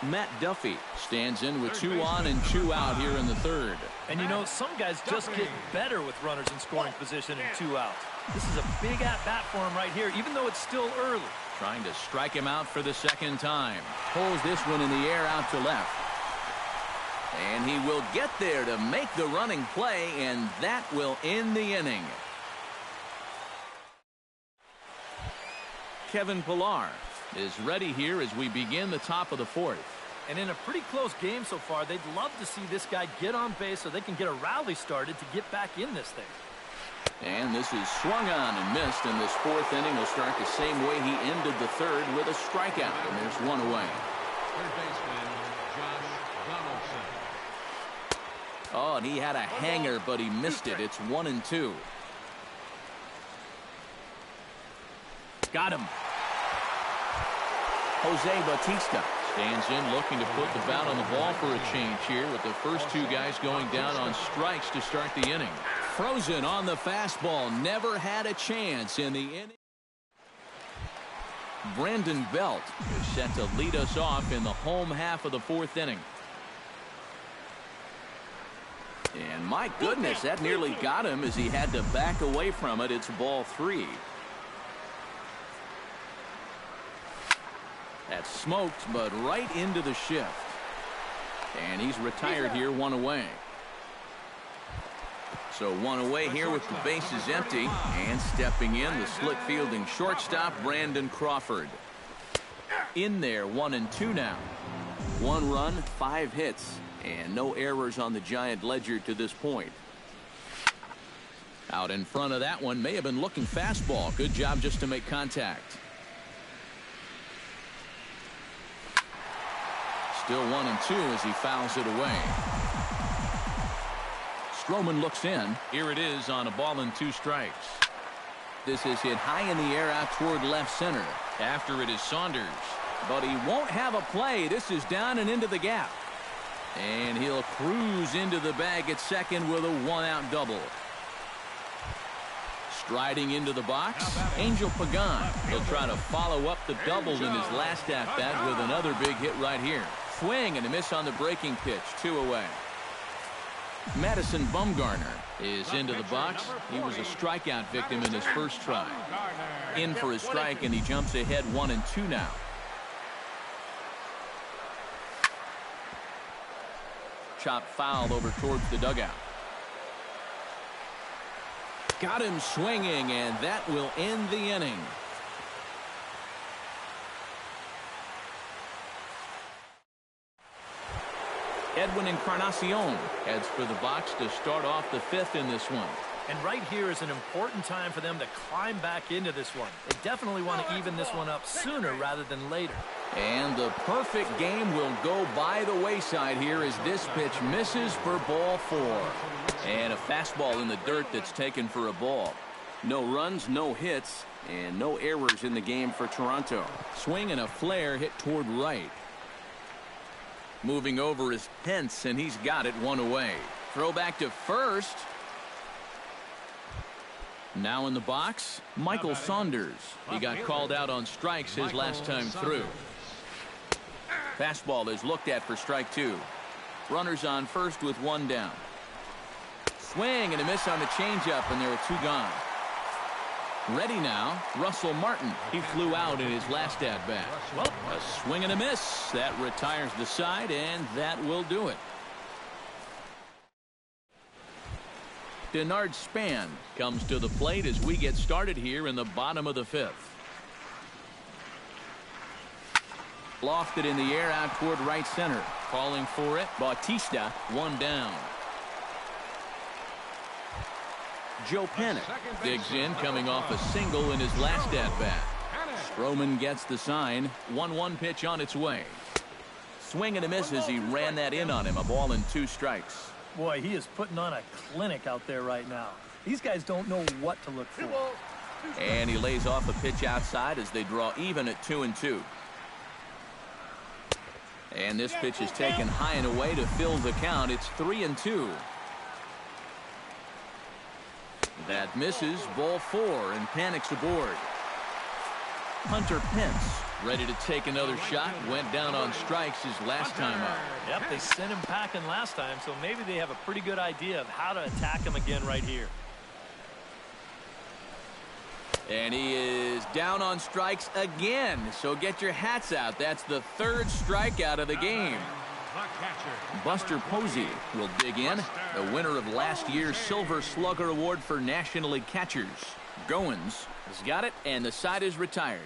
Matt Duffy stands in with 2 on and 2 out here in the third. And you know, some guys just get better with runners in scoring position and 2 outs. This is a big at-bat for him right here, even though it's still early. Trying to strike him out for the second time. Pulls this one in the air out to left. And he will get there to make the running play, and that will end the inning. Kevin Pillar is ready here as we begin the top of the 4th. And in a pretty close game so far, they'd love to see this guy get on base so they can get a rally started to get back in this thing. And this is swung on and missed, and this 4th inning will start the same way he ended the 3rd with a strikeout, and there's 1 away. Third baseman, Josh Donaldson. Oh, and he had a hanger, but he missed it. It's 1-2. Got him. Jose Bautista stands in looking to put the bat on the ball for a change here with the first 2 guys going down on strikes to start the inning. frozen on the fastball. Never had a chance in the inning. Brandon Belt is set to lead us off in the home half of the fourth inning. And my goodness, that nearly got him as he had to back away from it. It's ball 3. That's smoked, but right into the shift. And he's retired here, 1 away. So 1 away here with the bases empty. And stepping in, the slick fielding shortstop, Brandon Crawford. In there, 1-2 now. 1 run, 5 hits, and no errors on the Giant ledger to this point. Out in front of that one, may have been looking fastball. Good job just to make contact. Still 1-2 as he fouls it away. Stroman looks in. Here it is on a ball and 2 strikes. This is hit high in the air out toward left center. After it is Saunders. But he won't have a play. This is down and into the gap. And he'll cruise into the bag at second with a 1-out double. Striding into the box, Angel Pagan. He'll try to follow up the double in his last at-bat with another big hit right here. Swing and a miss on the breaking pitch. 2 away. Madison Bumgarner is into the box. He was a strikeout victim in his first try. In for a strike, and he jumps ahead 1-2 now. Chop foul over towards the dugout. Got him swinging, and that will end the inning. Edwin Encarnacion heads for the box to start off the 5th in this one. And right here is an important time for them to climb back into this one. They definitely want to even this one up sooner rather than later. And the perfect game will go by the wayside here as this pitch misses for ball 4. And a fastball in the dirt that's taken for a ball. No runs, no hits, and no errors in the game for Toronto. Swing and a flare hit toward right. Moving over is Pence, and he's got it 1 away. Throw back to first. Now in the box, Michael Saunders. He got called out on strikes his last time through. Fastball is looked at for strike 2. Runners on first with 1 down. Swing and a miss on the changeup, and there are 2 gone. Ready now, Russell Martin. He flew out in his last at-bat. Well, a swing and a miss. That retires the side, and that will do it. Denard Span comes to the plate as we get started here in the bottom of the 5th. Lofted in the air out toward right center. Calling for it, Bautista, 1 down. Joe Panik digs in, coming off a single in his last at-bat. Stroman gets the sign. 1-1 pitch on its way. Swing and a miss as he ran that in on him. A ball and 2 strikes. Boy, he is putting on a clinic out there right now. These guys don't know what to look for. And he lays off a pitch outside as they draw even at 2-2. And this pitch is taken high and away to fill the count. It's 3-2. That misses. Ball 4, and Panik's aboard. Hunter Pence ready to take another shot. Went down on strikes his last time out. Yep, they sent him packing last time, so maybe they have a pretty good idea of how to attack him again right here. And he is down on strikes again. So get your hats out. That's the 3rd strikeout of the game. Buster Posey will dig in. The winner of last year's Silver Slugger Award for National League catchers. Goins has got it, and the side is retired.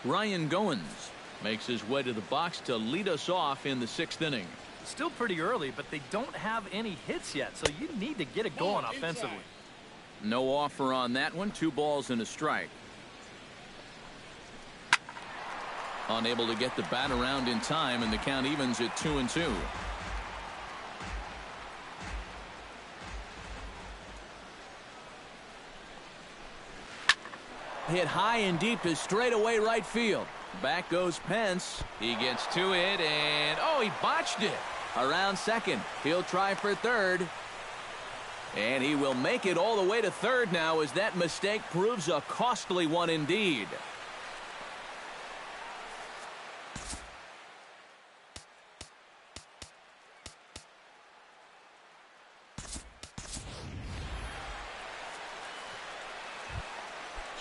Ryan Goins makes his way to the box to lead us off in the 6th inning. Still pretty early, but they don't have any hits yet, so you need to get it going offensively. No offer on that one. 2 balls and a strike. Unable to get the bat around in time, and the count evens at 2-2. Hit high and deep to straightaway right field. Back goes Pence. He gets to it, and oh, he botched it. Around second. He'll try for third. And he will make it all the way to third now as that mistake proves a costly one indeed.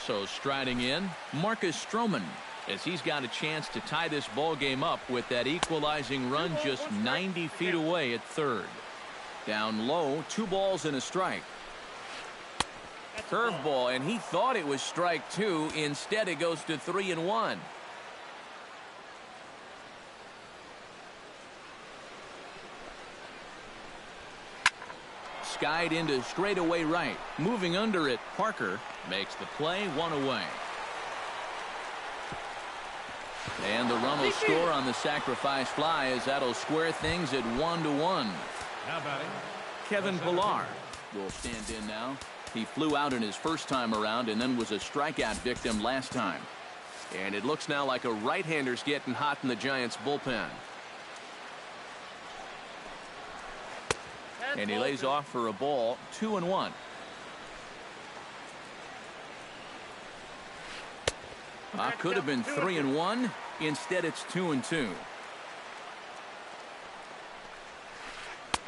So striding in, Marcus Stroman, as he's got a chance to tie this ball game up with that equalizing run just 90 feet away at third. Down low, 2 balls and a strike. Curveball, and he thought it was strike 2. Instead, it goes to 3-1. Skied into straightaway right. Moving under it, Parker makes the play, 1 away. And the run will score on the sacrifice fly as that'll square things at 1-1. Now batting, Kevin Pillar will stand in now. He flew out in his first time around and then was a strikeout victim last time. And it looks now like a right-hander's getting hot in the Giants' bullpen. And he lays off for a ball, 2-1. Could have been 3-1. Instead, it's 2-2.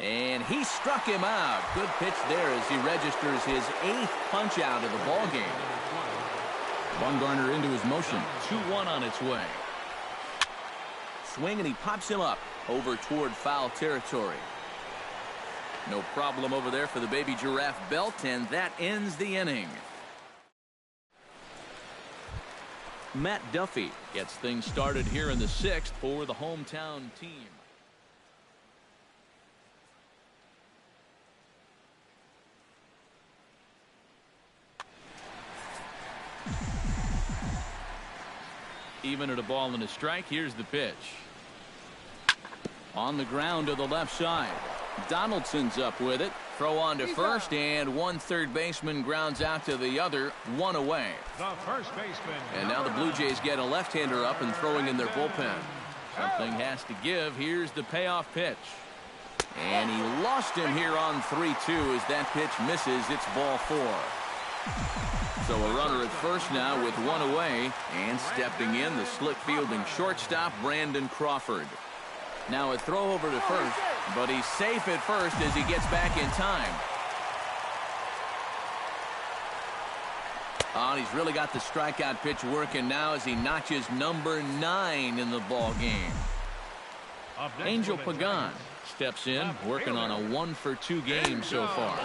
And he struck him out. Good pitch there as he registers his 8th punch out of the ball game. Bumgarner into his motion. 2-1 on its way. Swing, and he pops him up over toward foul territory. No problem over there for the baby giraffe belt, and that ends the inning. Matt Duffy gets things started here in the 6th for the hometown team. Even at a ball and a strike, here's the pitch. On the ground to the left side. Donaldson's up with it. Throw on to first, and one third baseman grounds out to the other, 1 away. the first baseman. And now the Blue Jays get a left-hander up and throwing in their bullpen. Something has to give. Here's the payoff pitch. And he lost him here on 3-2 as that pitch misses. It's ball 4. So a runner at first now with 1 away, and stepping in, the slick fielding shortstop, Brandon Crawford. Now a throw over to first, but he's safe at first as he gets back in time. Oh, and he's really got the strikeout pitch working now as he notches number 9 in the ball game. Angel Pagan steps in, working on a 1-for-2 game so far.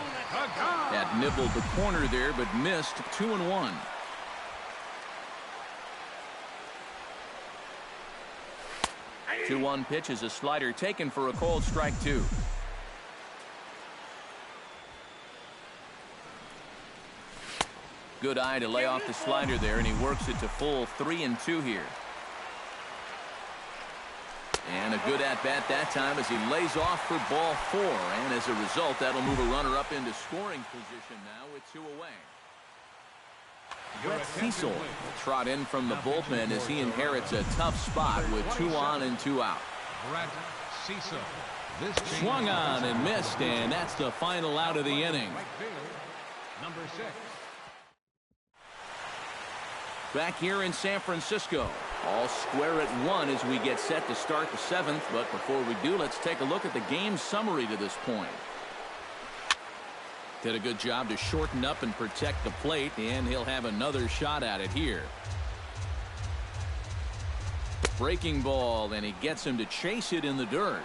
That nibbled the corner there, but missed. 2-1. The 2-1 pitch is a slider taken for a called strike 2. Good eye to lay off the slider there, and he works it to full 3-2 here. And a good at-bat that time as he lays off for ball 4. And as a result, that'll move a runner up into scoring position now with 2 away. Brett Cecil will trot in from the bullpen as he inherits a tough spot with 2 on and 2 out. Brett Cecil. Swung on and missed, and that's the final out of the inning. Number 6. Back here in San Francisco, all square at 1 as we get set to start the 7th. But before we do, let's take a look at the game summary to this point. Did a good job to shorten up and protect the plate, and he'll have another shot at it here. Breaking ball, and he gets him to chase it in the dirt.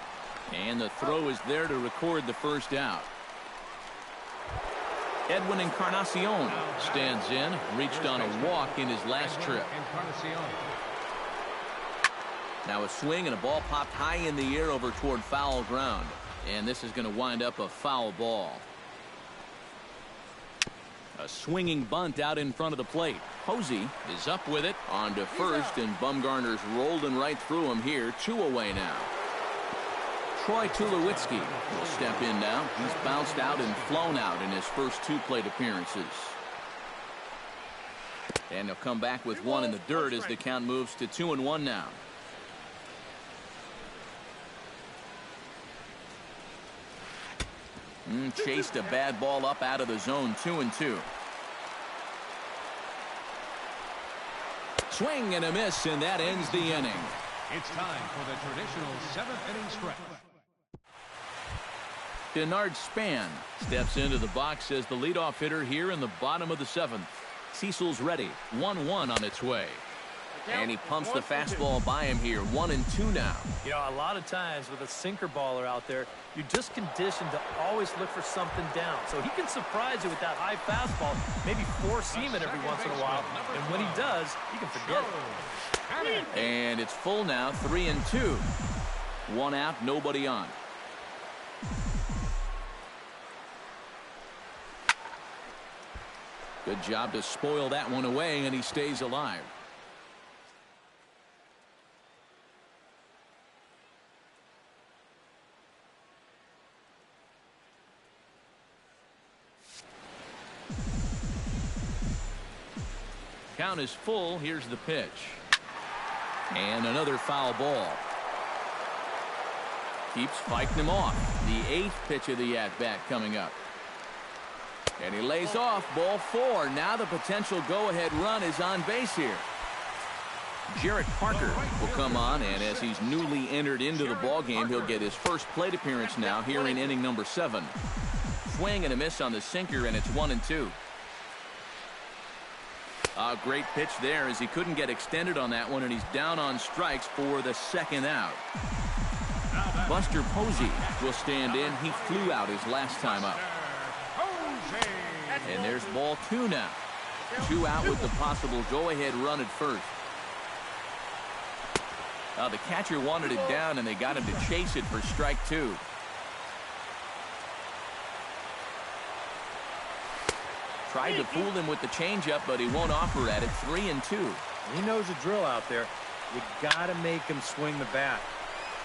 And the throw is there to record the first out. Edwin Encarnacion stands in, reached on a walk in his last trip. Now a swing, and a ball popped high in the air over toward foul ground. And this is going to wind up a foul ball. A swinging bunt out in front of the plate. Posey is up with it on to first, and Bumgarner's rolling right through him here. 2 away now. Troy Tulowitzki will step in now. He's bounced out and flown out in his first 2 plate appearances. And he'll come back with 1 in the dirt as the count moves to 2-1 now. Chased a bad ball up out of the zone, 2-2. Swing and a miss, and that ends the inning. It's time for the traditional 7th-inning stretch. Denard Span steps into the box as the leadoff hitter here in the bottom of the 7th. Cecil's ready, 1-1 on its way. And he pumps the fastball by him here, 1-2 now. You know, a lot of times with a sinker baller out there, you're just conditioned to always look for something down. So he can surprise you with that high fastball, maybe four-seam it every once in a while. And when he does, you can forget it. And it's full now, 3-2. One out, nobody on. Good job to spoil that one away, and he stays alive. Count is full. Here's the pitch. And another foul ball. Keeps fighting him off. The 8th pitch of the at-bat coming up. And he lays off, ball 4. Now the potential go-ahead run is on base here. Jarrett Parker will come on, and as he's newly entered into the ballgame, he'll get his first plate appearance now here in inning number 7. Swing and a miss on the sinker, and it's 1-2. A great pitch there as he couldn't get extended on that one, and he's down on strikes for the 2nd out. Buster Posey will stand in. He flew out his last time up. And there's ball 2 now. 2 out with the possible go-ahead run at first. The catcher wanted it down, and they got him to chase it for strike 2. Tried to fool him with the changeup, but he won't offer at it. 3-2. He knows the drill out there. You got to make him swing the bat.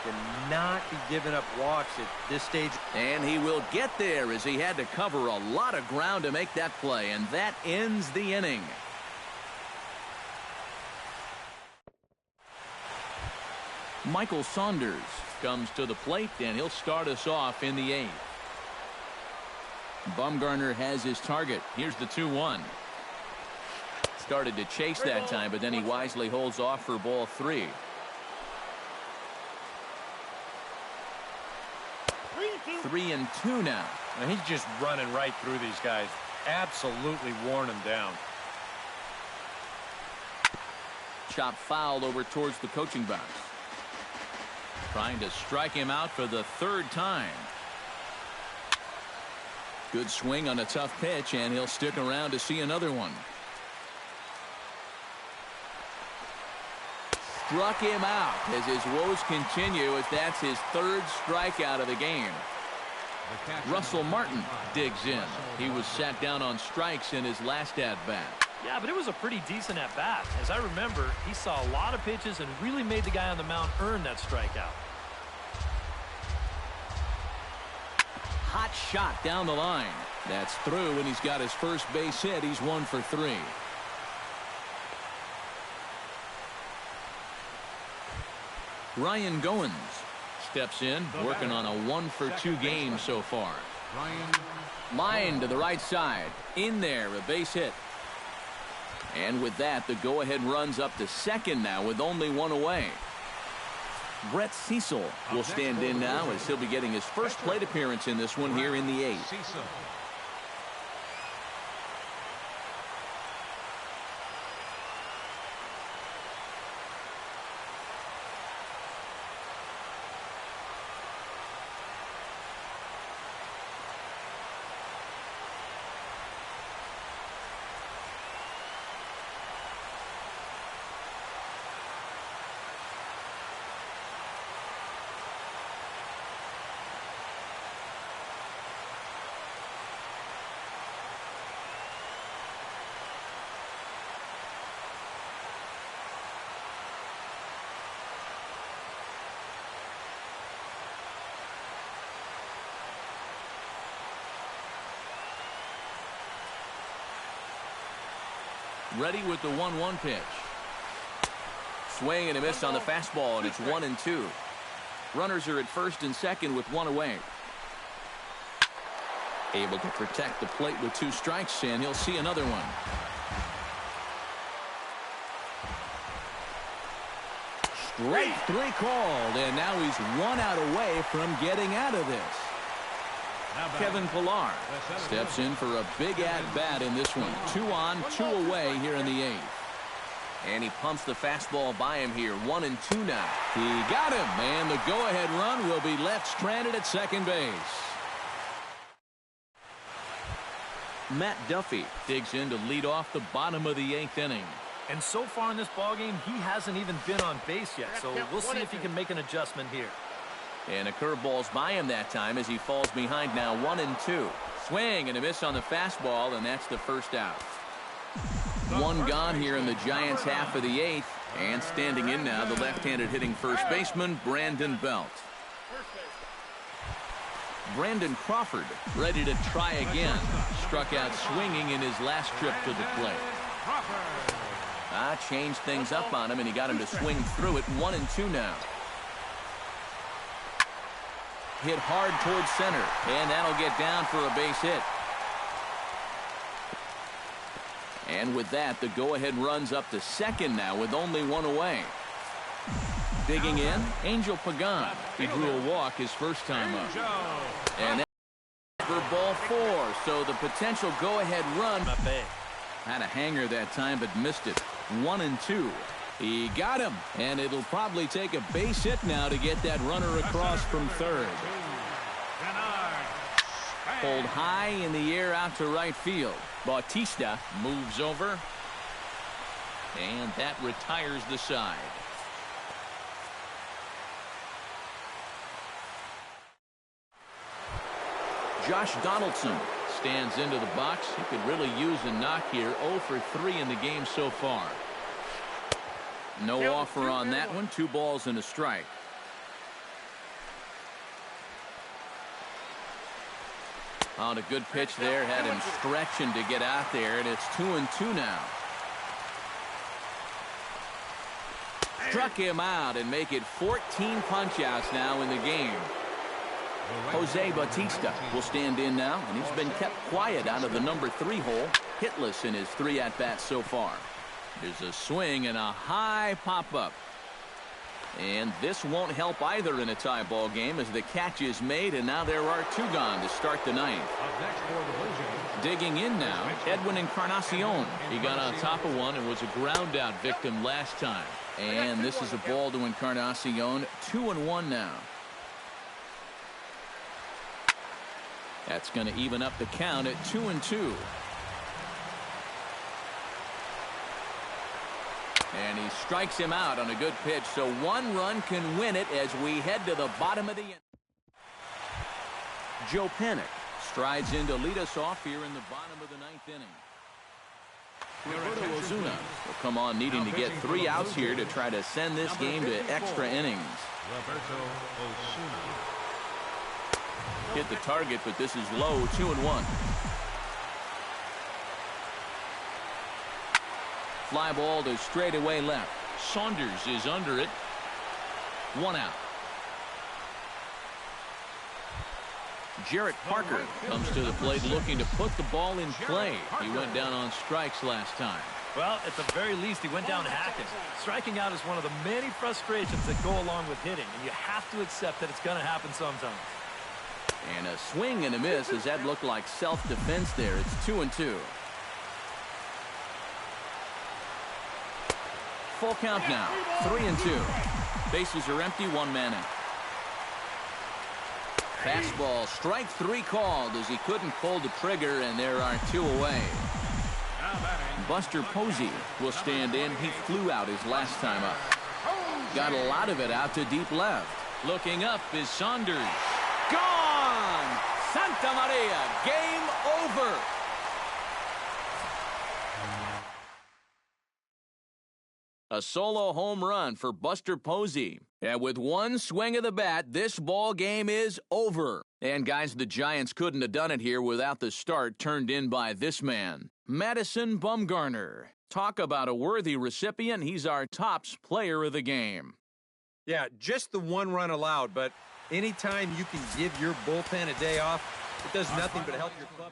Cannot be giving up walks at this stage. And he will get there as he had to cover a lot of ground to make that play, and that ends the inning. Michael Saunders comes to the plate, and he'll start us off in the 8th. Bumgarner has his target. Here's the 2-1. Started to chase that time, but then he wisely holds off for ball 3. 3-2 now. And he's just running right through these guys. Absolutely worn them down. Chop foul over towards the coaching box. Trying to strike him out for the 3rd time. Good swing on a tough pitch, and he'll stick around to see another one. Struck him out as his woes continue, as that's his 3rd strikeout of the game. Russell Martin digs in. He was sat down on strikes in his last at-bat. Yeah, but it was a pretty decent at-bat. As I remember, he saw a lot of pitches and really made the guy on the mound earn that strikeout. Hot shot down the line. That's through, and he's got his first base hit. He's 1 for 3. Ryan Goins steps in, working on a 1 for 2 game so far. Line to the right side. In there, a base hit. And with that, the go-ahead runs up to 2nd now with only 1 away. Brett Cecil will stand in now as he'll be getting his first plate appearance in this one here in the 8th. Ready with the 1-1 pitch. Swing and a miss on the fastball, and it's 1-2. Runners are at 1st and 2nd with 1 away. Able to protect the plate with 2 strikes, and he'll see another one. Straight 3 called, and now he's 1 out away from getting out of this. Kevin Pillar steps in for a big at-bat in this one. 2 on, 2 away here in the 8th. And he pumps the fastball by him here. 1-2 now. He got him, and the go-ahead run will be left stranded at second base. Matt Duffy digs in to lead off the bottom of the 8th inning. And so far in this ballgame, he hasn't even been on base yet, so we'll see if he can make an adjustment here. And a curveball's by him that time as he falls behind now. 1-2. Swing and a miss on the fastball, and that's the first out. 1 gone here in the Giants' half of the 8th. And standing in now, the left-handed hitting first baseman, Brandon Belt. Brandon Crawford ready to try again. Struck out swinging in his last trip to the plate. Changed things up on him, and he got him to swing through it. 1-2 now. Hit hard towards center, and that'll get down for a base hit. And with that, the go-ahead runs up to second now with only 1 away. Digging in, Angel Pagan. He drew a walk his first time up. And that's for ball 4, so the potential go-ahead run had a hanger that time but missed it. 1-2. He got him, and it'll probably take a base hit now to get that runner across from third. Pulled high in the air out to right field. Bautista moves over, and that retires the side. Josh Donaldson stands into the box. He could really use a knock here. 0 for 3 in the game so far. No offer on that one. 2 balls and a strike. On a good pitch there. Had him stretching to get out there, and it's 2-2 now. Struck him out and make it 14 punch-outs now in the game. Jose Bautista will stand in now, and he's been kept quiet out of the number 3 hole. Hitless in his 3 at-bats so far. There's a swing and a high pop-up. And this won't help either in a tie ball game as the catch is made, and now there are 2 gone to start the 9th. Digging in now, Edwin Encarnacion. He got on top of one and was a ground-out victim last time. And this is a ball to Encarnacion. 2-1 now. That's going to even up the count at 2-2. And he strikes him out on a good pitch, so 1 run can win it as we head to the bottom of the inning. Joe Panik strides in to lead us off here in the bottom of the 9th inning. Roberto Ozuna will come on needing to get 3 outs here to try to send this game to extra innings. Roberto Ozuna. Hit the target, but this is low. 2-1. Fly ball to straightaway left. Saunders is under it. 1 out. Jarrett Parker comes to the plate looking to put the ball in play. He went down on strikes last time. Well, at the very least, he went down hacking. Striking out is one of the many frustrations that go along with hitting, and you have to accept that it's going to happen sometimes. And a swing and a miss as that looked like self-defense there. It's 2-2. Full count now. 3-2. Bases are empty. 1 man out. Fastball. Strike 3 called as he couldn't pull the trigger, and there are 2 away. Buster Posey will stand in. He flew out his last time up. Got a lot of it out to deep left. Looking up is Saunders. Gone! Santa Maria, game over. A solo home run for Buster Posey. And with 1 swing of the bat, this ball game is over. And guys, the Giants couldn't have done it here without the start turned in by this man, Madison Bumgarner. Talk about a worthy recipient. He's our tops player of the game. Yeah, just the 1 run allowed, but anytime you can give your bullpen a day off, It does nothing but help your club.